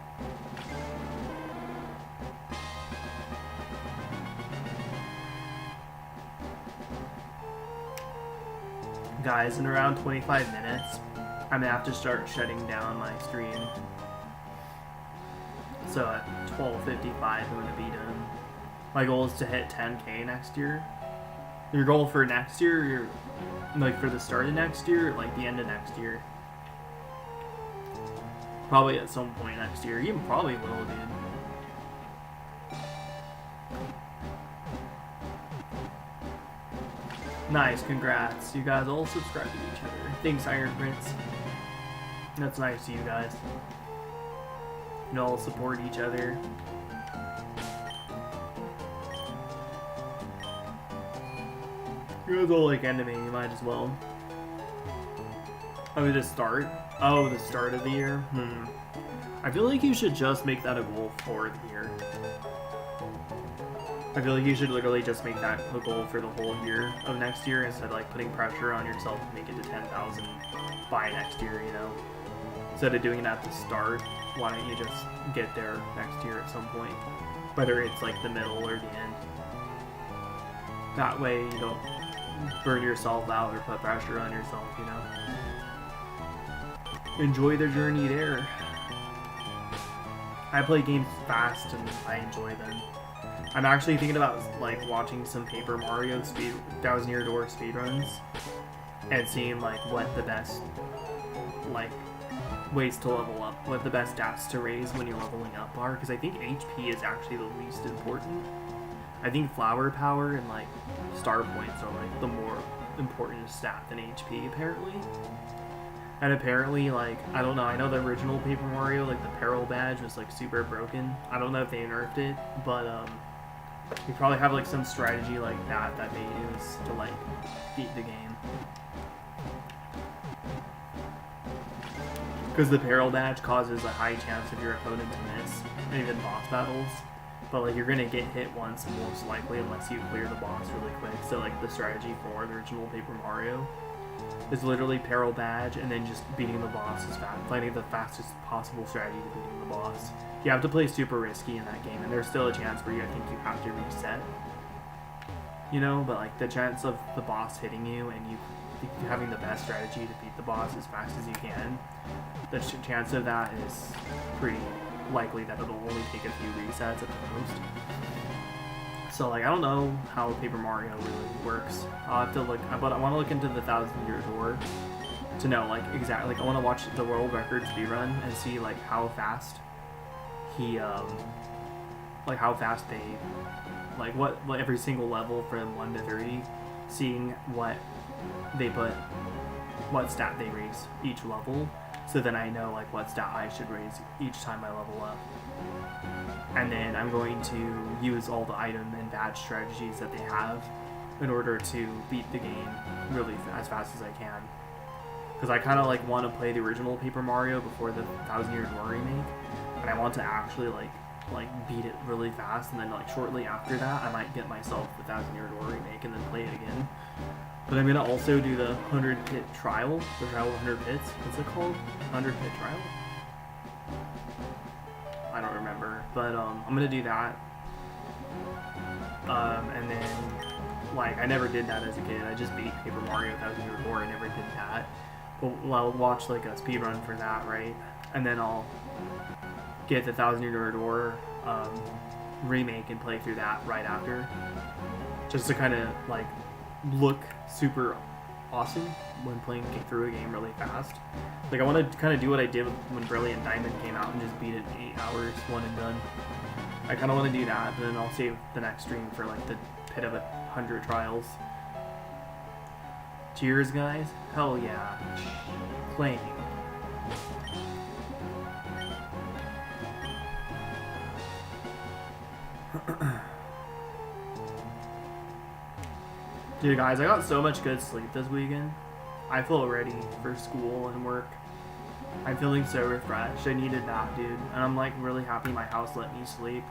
Guys, in around 25 minutes, I'm gonna have to start shutting down my stream. So at 12:55, I'm gonna be done. My goal is to hit 10K next year. Your goal for next year, like for the start of next year, or like the end of next year? Probably at some point next year. You probably will, dude. Nice, congrats. You guys all subscribe to each other. Thanks, Iron Prince. That's nice to you guys. You all support each other. You guys all like anime, you might as well. Oh, the start? Oh, the start of the year? I feel like you should just make that a goal for the year. I feel like you should literally just make that a goal for the whole year of next year instead of like putting pressure on yourself to make it to 10,000 by next year, you know? Instead of doing it at the start, why don't you just get there next year at some point? Whether it's like the middle or the end. That way you don't burn yourself out or put pressure on yourself, you know? Enjoy the journey there. I play games fast and I enjoy them. I'm actually thinking about like watching some Paper Mario 1000 Year Door speedruns and seeing like what the best like ways to level up, what the best stats to raise when you're leveling up are, because I think HP is actually the least important. I think flower power and like star points are like the more important stat than HP apparently. And apparently, like, I don't know, I know the original Paper Mario, like the Peril badge was like super broken. I don't know if they nerfed it, but you probably have like some strategy like that they use to like beat the game. Because the Peril badge causes a high chance of your opponent to miss, even boss battles. But like you're gonna get hit once most likely unless you clear the boss really quick. So like the strategy for the original Paper Mario is literally Peril badge and then just beating the boss as fast, finding the fastest possible strategy to beating the boss. You have to play super risky in that game, and there's still a chance where I think you have to reset. You know, but like the chance of the boss hitting you and you having the best strategy to beat the boss as fast as you can, the chance of that is pretty likely that it'll only take a few resets at the most. So like I don't know how Paper Mario really works. I'll have to look, but I want to look into the 1000 Year Door to know like exactly. Like I want to watch the world record speedrun and see like how fast he like how fast they like what every single level from 1 to 30, seeing what they put, what stat they raise each level, so then I know like what stat I should raise each time I level up. And then I'm going to use all the item and badge strategies that they have in order to beat the game really as fast as I can. Because I kind of like want to play the original Paper Mario before the 1000 Year Door remake, and I want to actually like beat it really fast, and then like shortly after that I might get myself the 1000 Year Door remake and then play it again. But I'm gonna also do the 100 pit trial, the trial of 100 pits. What's it called? 100 pit trial? I don't remember, but I'm gonna do that. And then, like, I never did that as a kid. I just beat Paper Mario 1000 Year Door. I never did that. But I'll watch like a speedrun for that, right? And then I'll get the 1000 Year Door remake and play through that right after, just to kind of like look super awesome when playing through a game really fast. Like I want to kind of do what I did when Brilliant Diamond came out and just beat it in 8 hours, one and done. I kind of want to do that, but then I'll save the next stream for like the pit of 100 trials. Cheers, guys! Hell yeah! Playing. Dude, guys, I got so much good sleep this weekend. I feel ready for school and work. I'm feeling so refreshed. I needed that, dude. And I'm like really happy my house let me sleep.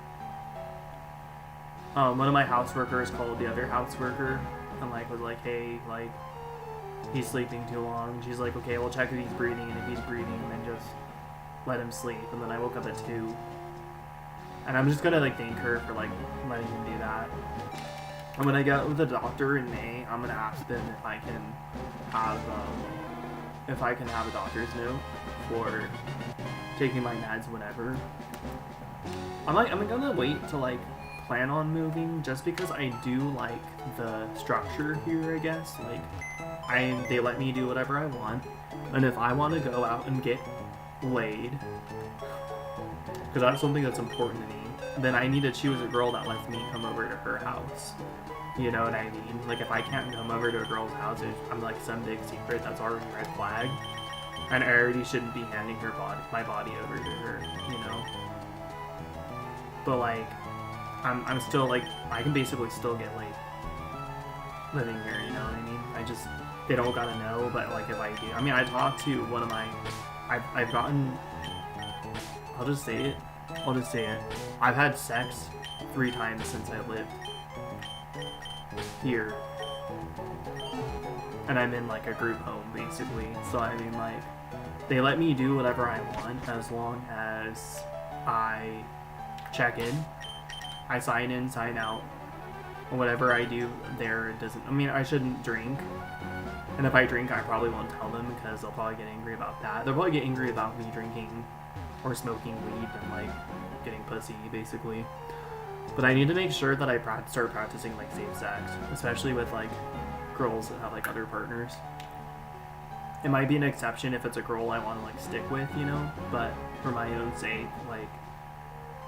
One of my house workers called the other house worker and like was like, hey, like, he's sleeping too long. She's like, okay, we'll check if he's breathing, and if he's breathing, then just let him sleep. And then I woke up at 2. And I'm just gonna like thank her for like letting him do that. And when I get with the doctor in May, I'm gonna ask them if I can have a doctor's note for taking my meds whenever. I'm gonna wait to like plan on moving just because I do like the structure here, I guess. Like they let me do whatever I want, and if I want to go out and get laid, because that's something that's important to me, then I need to choose a girl that lets me come over to her house. You know what I mean? Like, if I can't come over to a girl's house, I'm like some big secret that's already a red flag, and I already shouldn't be handing my body over to her, you know? But like, I'm still like, I can basically still get laid living here, you know what I mean? They don't gotta know, but like if I do, I mean, I talked to one of my, I've gotten, I'll just say it, I've had sex 3 times since I lived here, and I'm in like a group home basically, so I mean like, they let me do whatever I want as long as I check in, I sign in, sign out, whatever I do there, it doesn't, I mean, I shouldn't drink, and if I drink, I probably won't tell them because they'll probably get angry about that. They'll probably get angry about me drinking or smoking weed and like getting pussy basically. But I need to make sure that I start practicing like safe sex, especially with like girls that have like other partners. It might be an exception if it's a girl I want to like stick with, you know, but for my own sake, like,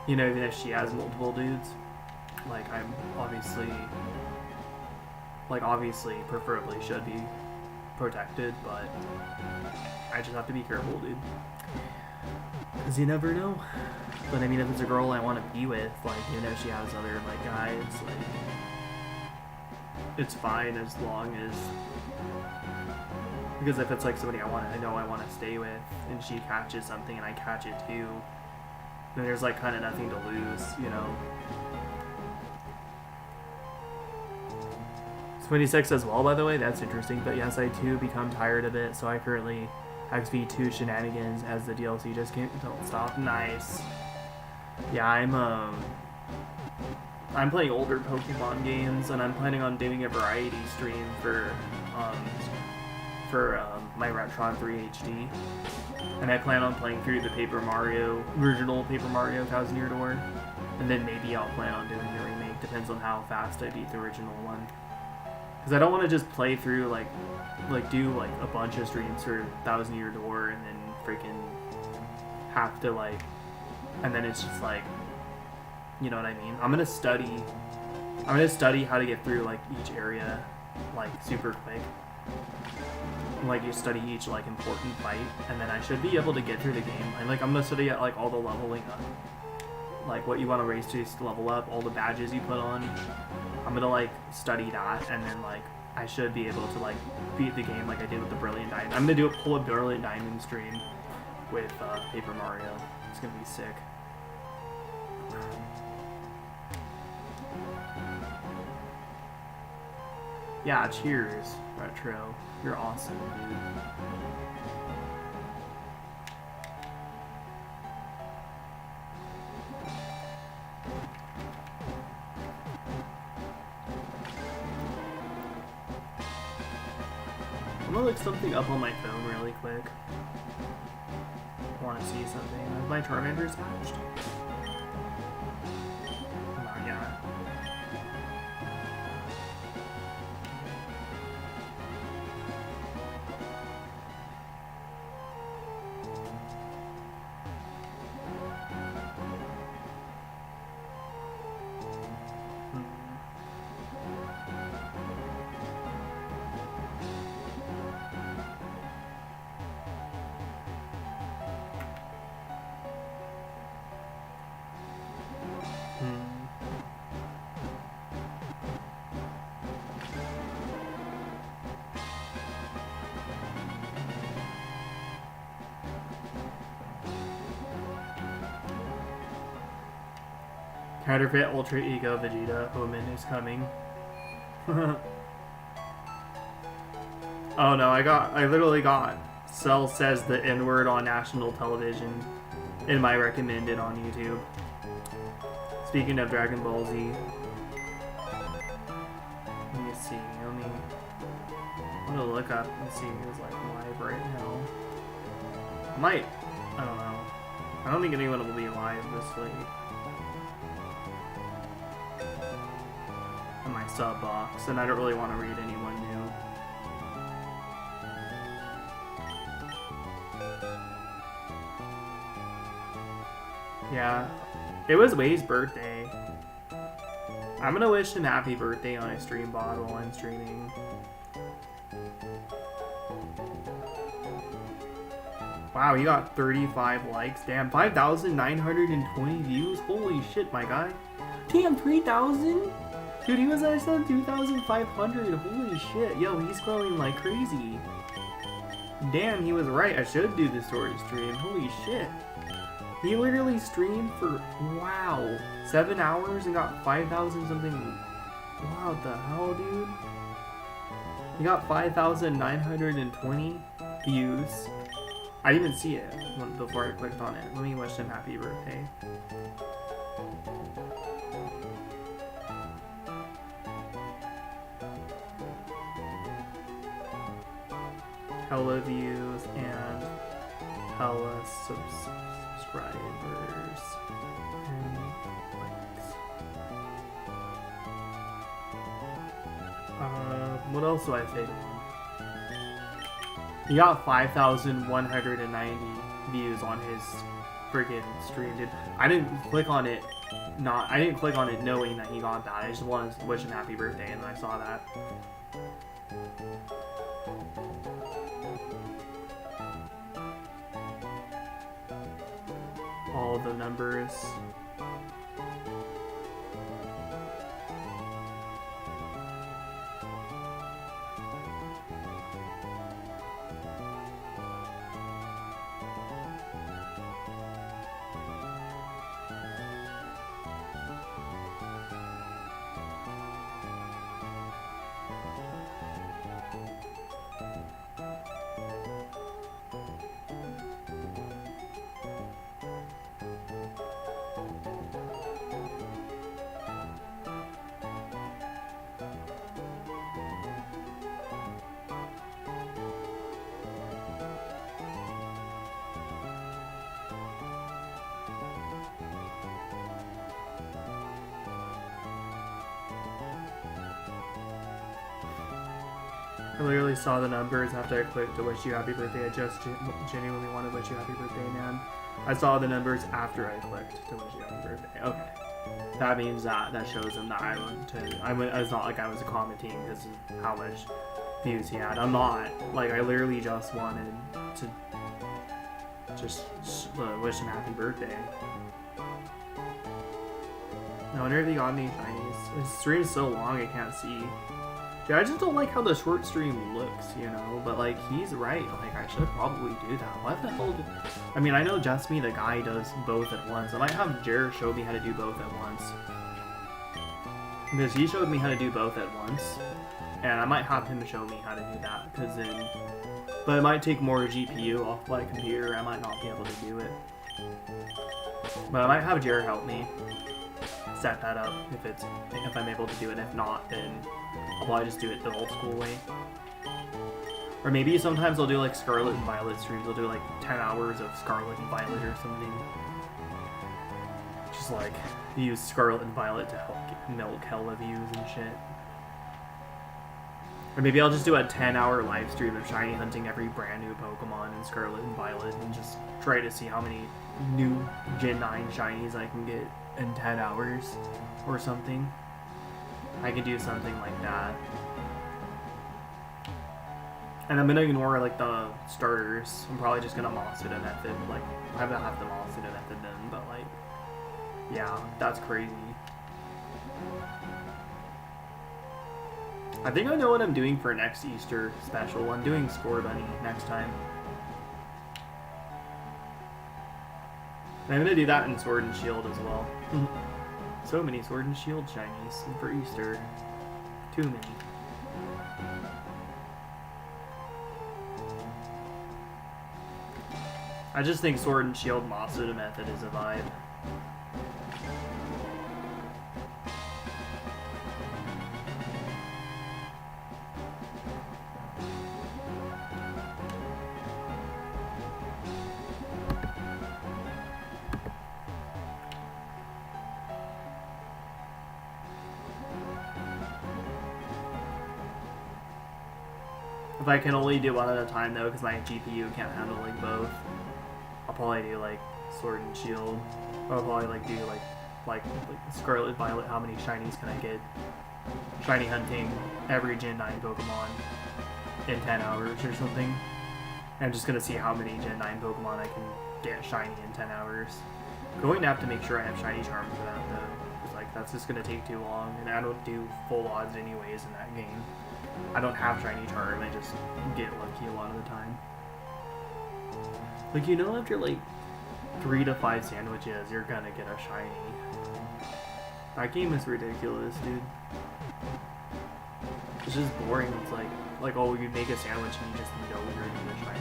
you know, even if she has multiple dudes, like I'm obviously preferably should be protected, but I just have to be careful, dude, because you never know. But I mean, if it's a girl I want to be with, like, you know, she has other like guys, like, it's fine as long as, because if it's like somebody I know I want to stay with, and she catches something and I catch it too, then there's like kind of nothing to lose, you know. 26 as well, by the way, that's interesting. But yes, I too become tired of it, so I currently XV2 shenanigans as the DLC just came. Don't stop. Nice. Yeah, I'm playing older Pokemon games, and I'm planning on doing a variety stream for my Retron 3 HD, and I plan on playing through the original Paper Mario 1000 Year Door, and then maybe I'll plan on doing the remake. Depends on how fast I beat the original one. Because I don't want to just play through, like do, like, a bunch of streams for 1000 Year Door and then freaking have to, like, and then it's just, like, you know what I mean? I'm gonna study how to get through, like, each area, like, super quick. Like, you study each, like, important fight, and then I should be able to get through the game. And, like, I'm gonna study at, like, all the leveling up. Like, what you want to race to level up, all the badges you put on. I'm gonna, like, study that, and then, like, I should be able to, like, beat the game like I did with the Brilliant Diamond. I'm gonna pull a Brilliant Diamond stream with Paper Mario. It's gonna be sick. Yeah, cheers, Retro. You're awesome, dude. I'm gonna look something up on my phone really quick. I want to see something. Has my Charmander hatched? Not yet. Counterfeit Ultra Ego Vegeta Omen is coming. Oh no, I literally got Cell says the N-word on national television in my recommended on YouTube. Speaking of Dragon Ball Z. Let me see, I'm gonna look up and see who's like live right now. I don't know. I don't think anyone will be live this late. In my sub box, and I don't really want to read anyone new. Yeah, it was Way's birthday. I'm gonna wish him happy birthday on a stream bot while I'm streaming. Wow, you got 35 likes. Damn, 5,920 views. Holy shit, my guy. Damn, 3,000? Dude, he was at 2,500. Holy shit. Yo, he's growing like crazy. Damn, he was right. I should do the story stream. Holy shit. He literally streamed for, wow, 7 hours and got 5,000 something. Wow, what the hell, dude? He got 5,920 views. I didn't even see it before I clicked on it. Let me wish him happy birthday. Hella views and hella subscribers and likes. What else do I say to him? He got 5,190 views on his freaking stream, dude. I didn't click on it knowing that he got that. I just wanted to wish him happy birthday and I saw that. All the numbers. I literally saw the numbers after I clicked to wish you happy birthday. I just genuinely want to wish you happy birthday, man. I saw the numbers after I clicked to wish you happy birthday. Okay. That means that shows him that it's not like I was commenting because of how much views he had. I'm not. Like, I literally just wanted to just wish him happy birthday. I wonder if he got any shinies. His stream's so long I can't see. Dude, I just don't like how the short stream looks, you know? But, like, he's right. Like, I should probably do that. What the hell I mean, I know Just Me, the guy, does both at once. I might have Jared show me how to do both at once. Because he showed me how to do both at once. And I might have him show me how to do that, because then... But it might take more GPU off my computer, I might not be able to do it. But I might have Jared help me set that up if I'm able to do it. If not, then I'll probably just do it the old school way. Or maybe sometimes I'll do like Scarlet and Violet streams. I'll do like 10 hours of Scarlet and Violet or something. Just like use Scarlet and Violet to help milk hella views and shit. Or maybe I'll just do a 10-hour live stream of shiny hunting every brand new Pokemon in Scarlet and Violet and just try to see how many new Gen 9 shinies I can get in 10 hours or something. I could do something like that. And I'm gonna ignore like the starters. I'm probably just gonna Masuda method. Like, I'm gonna have the Masuda method then, but like, yeah, that's crazy. I think I know what I'm doing for next Easter special. I'm doing Score Bunny next time. And I'm gonna do that in Sword and Shield as well. So many Sword and Shield shinies for Easter. Too many. I just think Sword and Shield Masuda method is a vibe. If I can only do one at a time though, because my GPU can't handle like both, I'll probably do like Sword and Shield. Or I'll probably like do like Scarlet Violet. How many shinies can I get? Shiny hunting every Gen 9 Pokemon in 10 hours or something. And I'm just gonna see how many Gen 9 Pokemon I can get shiny in 10 hours. I'm going to have to make sure I have shiny charm for that though, because like that's just gonna take too long, and I don't do full odds anyways in that game. I don't have shiny charm, I just get lucky a lot of the time. Like, you know, after like 3 to 5 sandwiches, you're gonna get a shiny. That game is ridiculous, dude. It's just boring. It's like oh, you make a sandwich and you just know you're gonna get a shiny.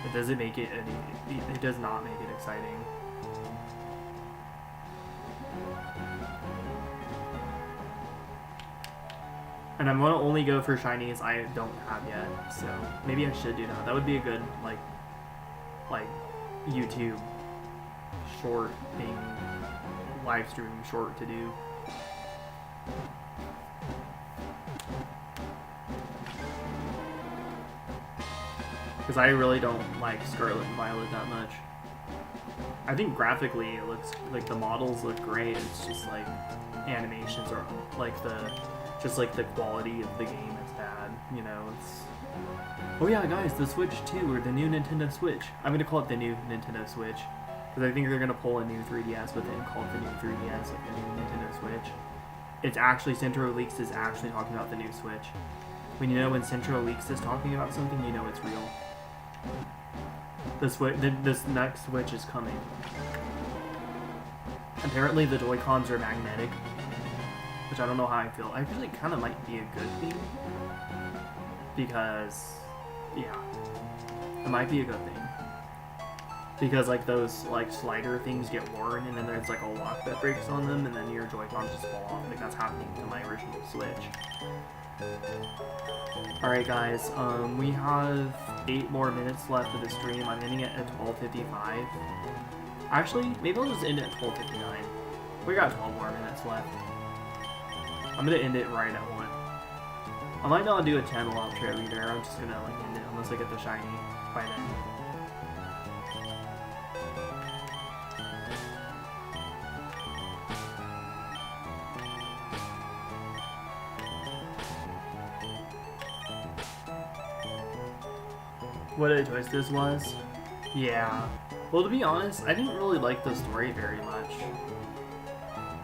It doesn't make it any. It does not make it exciting. And I'm gonna only go for shinies I don't have yet, so maybe I should do that. That would be a good like YouTube short thing, live stream short to do. Because I really don't like Scarlet and Violet that much. I think graphically it looks like the models look great. It's just like animations are like just like the quality of the game is bad, you know. It's oh yeah, guys, the Switch 2 or the new Nintendo Switch. I'm gonna call it the new Nintendo Switch because I think they're gonna pull a new 3DS with it and call it the new 3DS, like the new Nintendo Switch. It's actually Central Leaks is actually talking about the new Switch. When you know when Central Leaks is talking about something, you know it's real. This next Switch is coming. Apparently the Joy-Cons are magnetic, which I don't know how I feel. I really kind of might be a good thing, because, yeah, it might be a good thing. Because like those like slider things get worn, and then there's like a lock that breaks on them, and then your Joy-Cons just fall off. Like that's happening to my original Switch. Alright guys, we have 8 more minutes left of the stream. I'm ending it at 12:55. Actually, maybe I'll just end it at 12:59. We got 12 more minutes left. I'm gonna end it right at 1. I might not do a 10 outro either. I'm just gonna like end it unless I get the shiny by then. What a twist this was. Yeah. Well, to be honest, I didn't really like the story very much.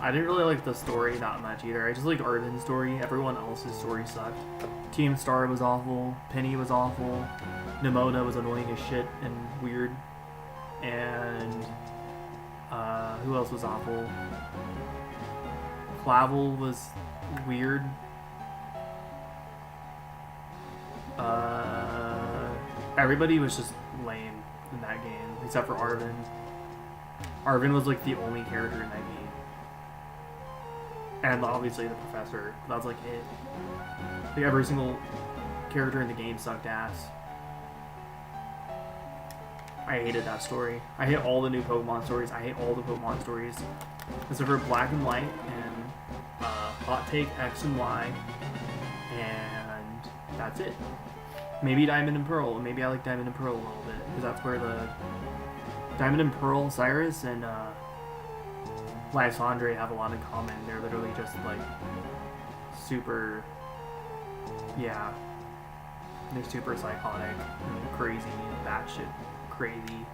I didn't really like the story that much either. I just liked Arden's story. Everyone else's story sucked. Team Star was awful. Penny was awful. Nimona was annoying as shit and weird. And who else was awful? Clavel was weird. Everybody was just lame in that game, except for Arvin. Arvin was like the only character in that game. And obviously the professor. That was like it. Like every single character in the game sucked ass. I hated that story. I hate all the new Pokemon stories. I hate all the Pokemon stories. Except for Black and White and Hot Take X and Y. And that's it. Maybe Diamond and Pearl. Maybe I like Diamond and Pearl a little bit. Because that's where the Diamond and Pearl, Cyrus, and Lysandre have a lot in common. They're literally just like super, yeah, they're super psychotic and crazy and batshit crazy.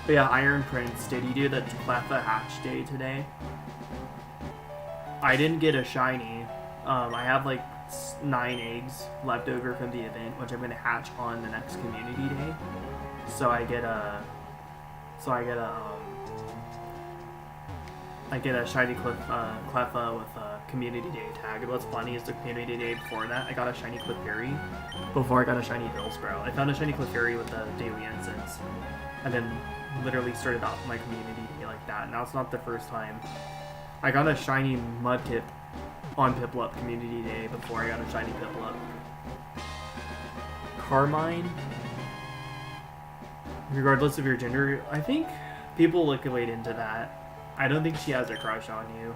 But yeah, Iron Prince, did he do the Cleffa hatch day today? I didn't get a shiny. I have like 9 eggs left over from the event, which I'm gonna hatch on the next community day. So I get a shiny Cleffa with a community day tag. And what's funny is the community day before that, I got a shiny Clefairy before I got a shiny Billsprout. I found a shiny Clefairy with a daily incense, and then literally started off my community day like that. Now it's not the first time. I got a shiny Mudkip on Piplup community day before I got a shiny Piplup. Carmine, regardless of your gender, I think people look way into that. I don't think she has a crush on you.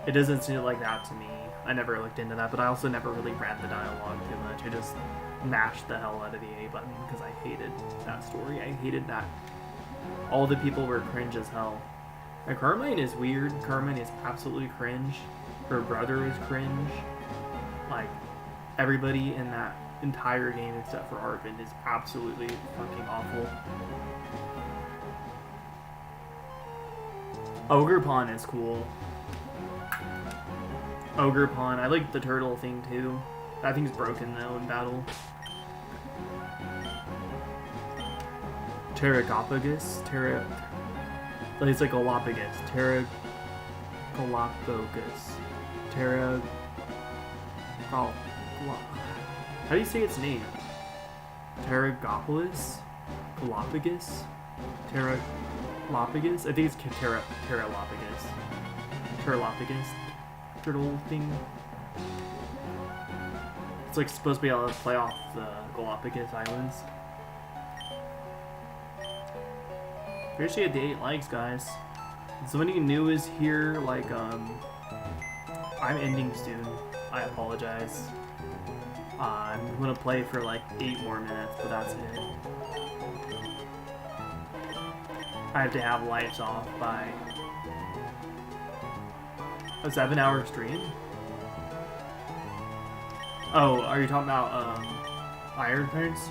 It doesn't seem like that to me. I never looked into that, but I also never really read the dialogue too much. I just mashed the hell out of the A button because I hated that story. I hated that all the people were cringe as hell. And Carmine is weird. Carmine is absolutely cringe. Her brother is cringe. Like, everybody in that entire game except for Arvin is absolutely fucking awful. Ogre Pawn is cool. Ogre Pawn. I like the turtle thing too. That thing's broken though in battle. Pterogopagus? It's like Galapagos. How do you say its name? Pterogopolis? Galapagos? Pterogopagus? I think it's Pterogopagus. Pterogopagus? Turtle thing? It's like supposed to be able to play off the Galapagos Islands. Appreciate the 8 likes, guys. Somebody new is here, like, I'm ending soon. I apologize. I'm gonna play for like 8 more minutes, but that's it. I have to have lights off by a 7-hour stream? Oh, are you talking about, Iron Prince?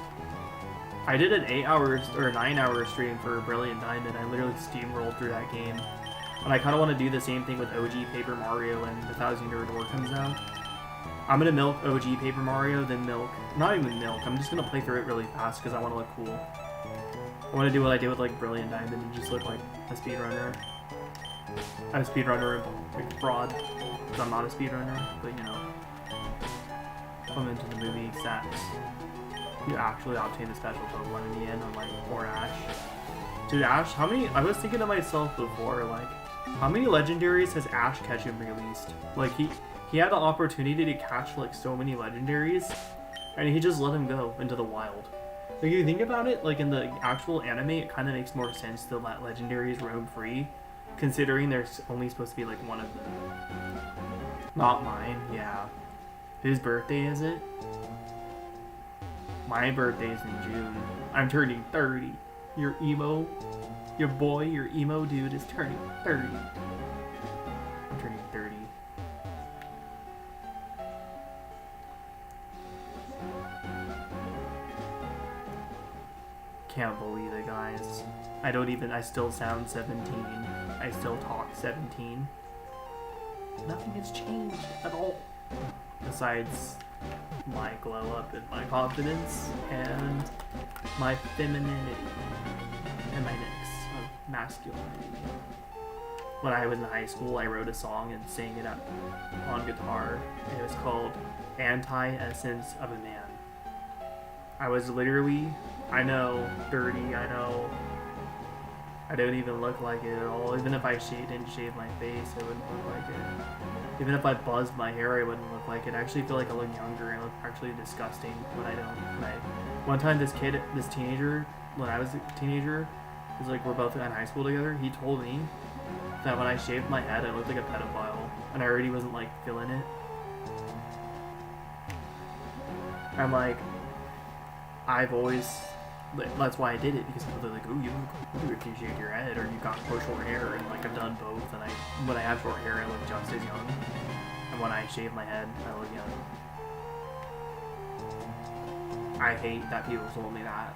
I did an 8-hour or 9-hour stream for Brilliant Diamond. I literally steamrolled through that game. And I kind of want to do the same thing with OG Paper Mario when the 1000-Year Door comes out. I'm going to milk OG Paper Mario, then milk... Not even milk, I'm just going to play through it really fast because I want to look cool. I want to do what I did with like Brilliant Diamond and just look like a speedrunner. I'm a speedrunner like fraud, because I'm not a speedrunner, but you know. I'm into the movie stats. You actually obtain the special Pokemon in the end, unlike poor Ash. Dude, Ash, how many... I was thinking to myself before, like, how many legendaries has Ash Ketchum released? Like, he had the opportunity to catch, like, so many legendaries, and he just let them go into the wild. Like, if you think about it, like, in the actual anime, it kind of makes more sense to let legendaries roam free, considering there's only supposed to be, like, one of them. Not mine, yeah. Whose birthday is it? My birthday's in June. I'm turning 30. Your emo dude is turning 30. I'm turning 30. Can't believe it, guys. I still sound 17. I still talk 17. Nothing has changed at all. Besides my glow up and my confidence and my femininity and my mix of masculinity. when I was in high school, I wrote a song and sang it on guitar. It was called Anti-Essence of a Man. I was literally, I know, dirty, I know, I don't even look like it at all. Even if I didn't shave my face, I wouldn't look like it. Even if I buzzed my hair, I wouldn't look like it. I actually feel like I look younger. I look actually disgusting when I don't. One time, this teenager, when I was a teenager, because like we're both in high school together, he told me that when I shaved my head, I looked like a pedophile, and I already wasn't like feeling it. I'm like, I've always. That's why I did it, because people are like, "Oh, you look cool if you shaved your head, or you got short hair," and like I've done both. And when I have short hair, I look just as young, and when I shave my head, I look young. I hate that people told me that,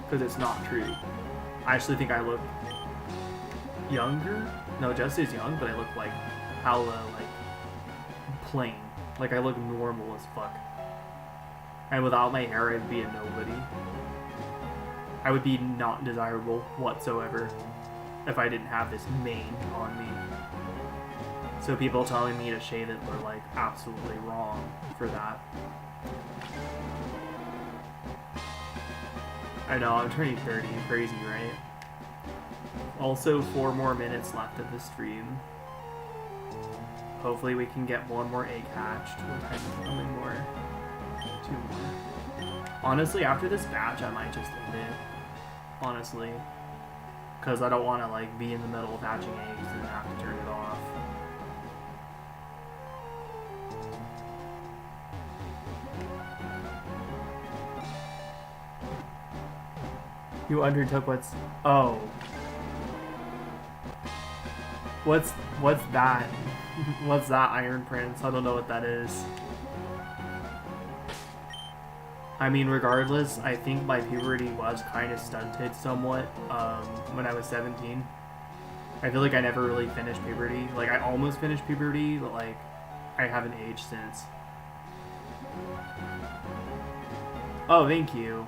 because it's not true. I actually think I look younger, no, just as young, but I look like hella like plain, like I look normal as fuck. And without my hair, I'd be a nobody. I would be not desirable whatsoever if I didn't have this mane on me. So people telling me to shave it were like absolutely wrong for that. I know, I'm turning 30, crazy, right? Also, 4 more minutes left of the stream. Hopefully we can get 1 more egg hatched. What time is it? Only more. 2 more. Honestly, after this batch, I might just end it. Honestly. Because I don't want to like be in the middle of hatching eggs and have to turn it off. You undertook what's... Oh. What's that? What's that, Iron Prince? I don't know what that is. I mean, regardless, I think my puberty was kind of stunted somewhat when I was 17. I feel like I never really finished puberty. Like, I almost finished puberty, but, like, I haven't aged since. Oh, thank you.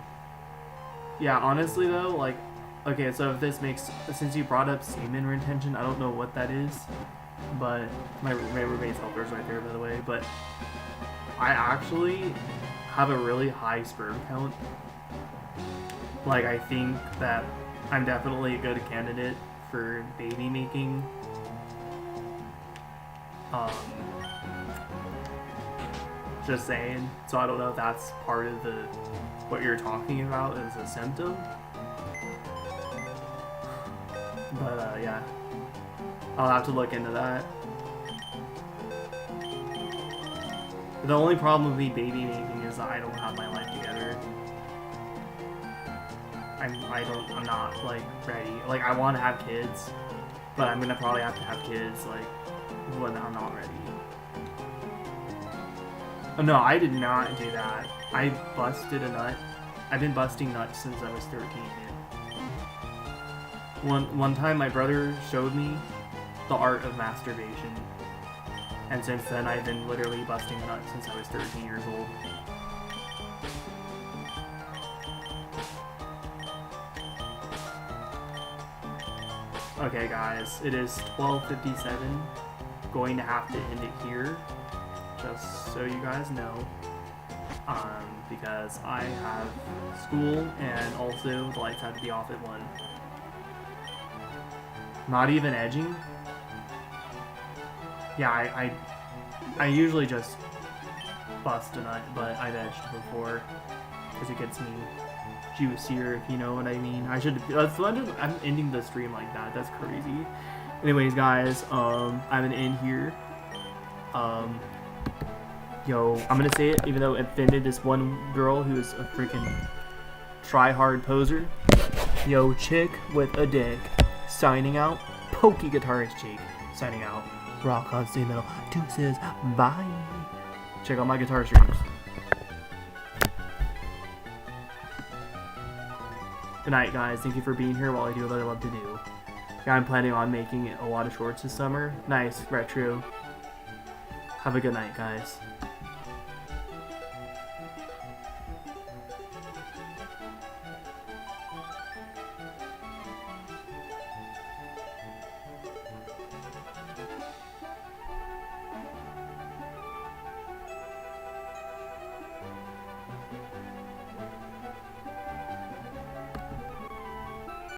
Yeah, honestly, though, like, okay, so if this makes... Since you brought up semen retention, I don't know what that is, but... My roommate's helper's right there, by the way, but... I actually... have a really high sperm count. Like, I think that I'm definitely a good candidate for baby making. Just saying. So I don't know if that's part of the what you're talking about as a symptom. But yeah, I'll have to look into that. The only problem with me baby making is that I don't have my life together. I'm not, like, ready. Like, I want to have kids, but I'm gonna probably have to have kids, like, when I'm not ready. Oh, no, I did not do that. I busted a nut. I've been busting nuts since I was 13, dude. One time my brother showed me the art of masturbation. And since then, I've been literally busting a nut since I was 13 years old. Okay, guys, it is 12:57. Going to have to end it here, just so you guys know. Because I have school, and also the lights have to be off at 1. Not even edging? Yeah, I usually just bust a nut, but I've edged before, because it gets me juicier, if you know what I mean. I'm ending the stream like that. That's crazy. Anyways, guys, I'm gonna end here. Yo, I'm gonna say it, even though it offended this one girl who is a freaking try-hard poser. Yo, chick with a dick, signing out. Pokey guitarist Jake, signing out. Rock on stay metal. Deuces. Bye. Check out my guitar streams. Good night, guys. Thank you for being here while I do what I love to do. Yeah, I'm planning on making a lot of shorts this summer. Nice. Retro. Have a good night, guys.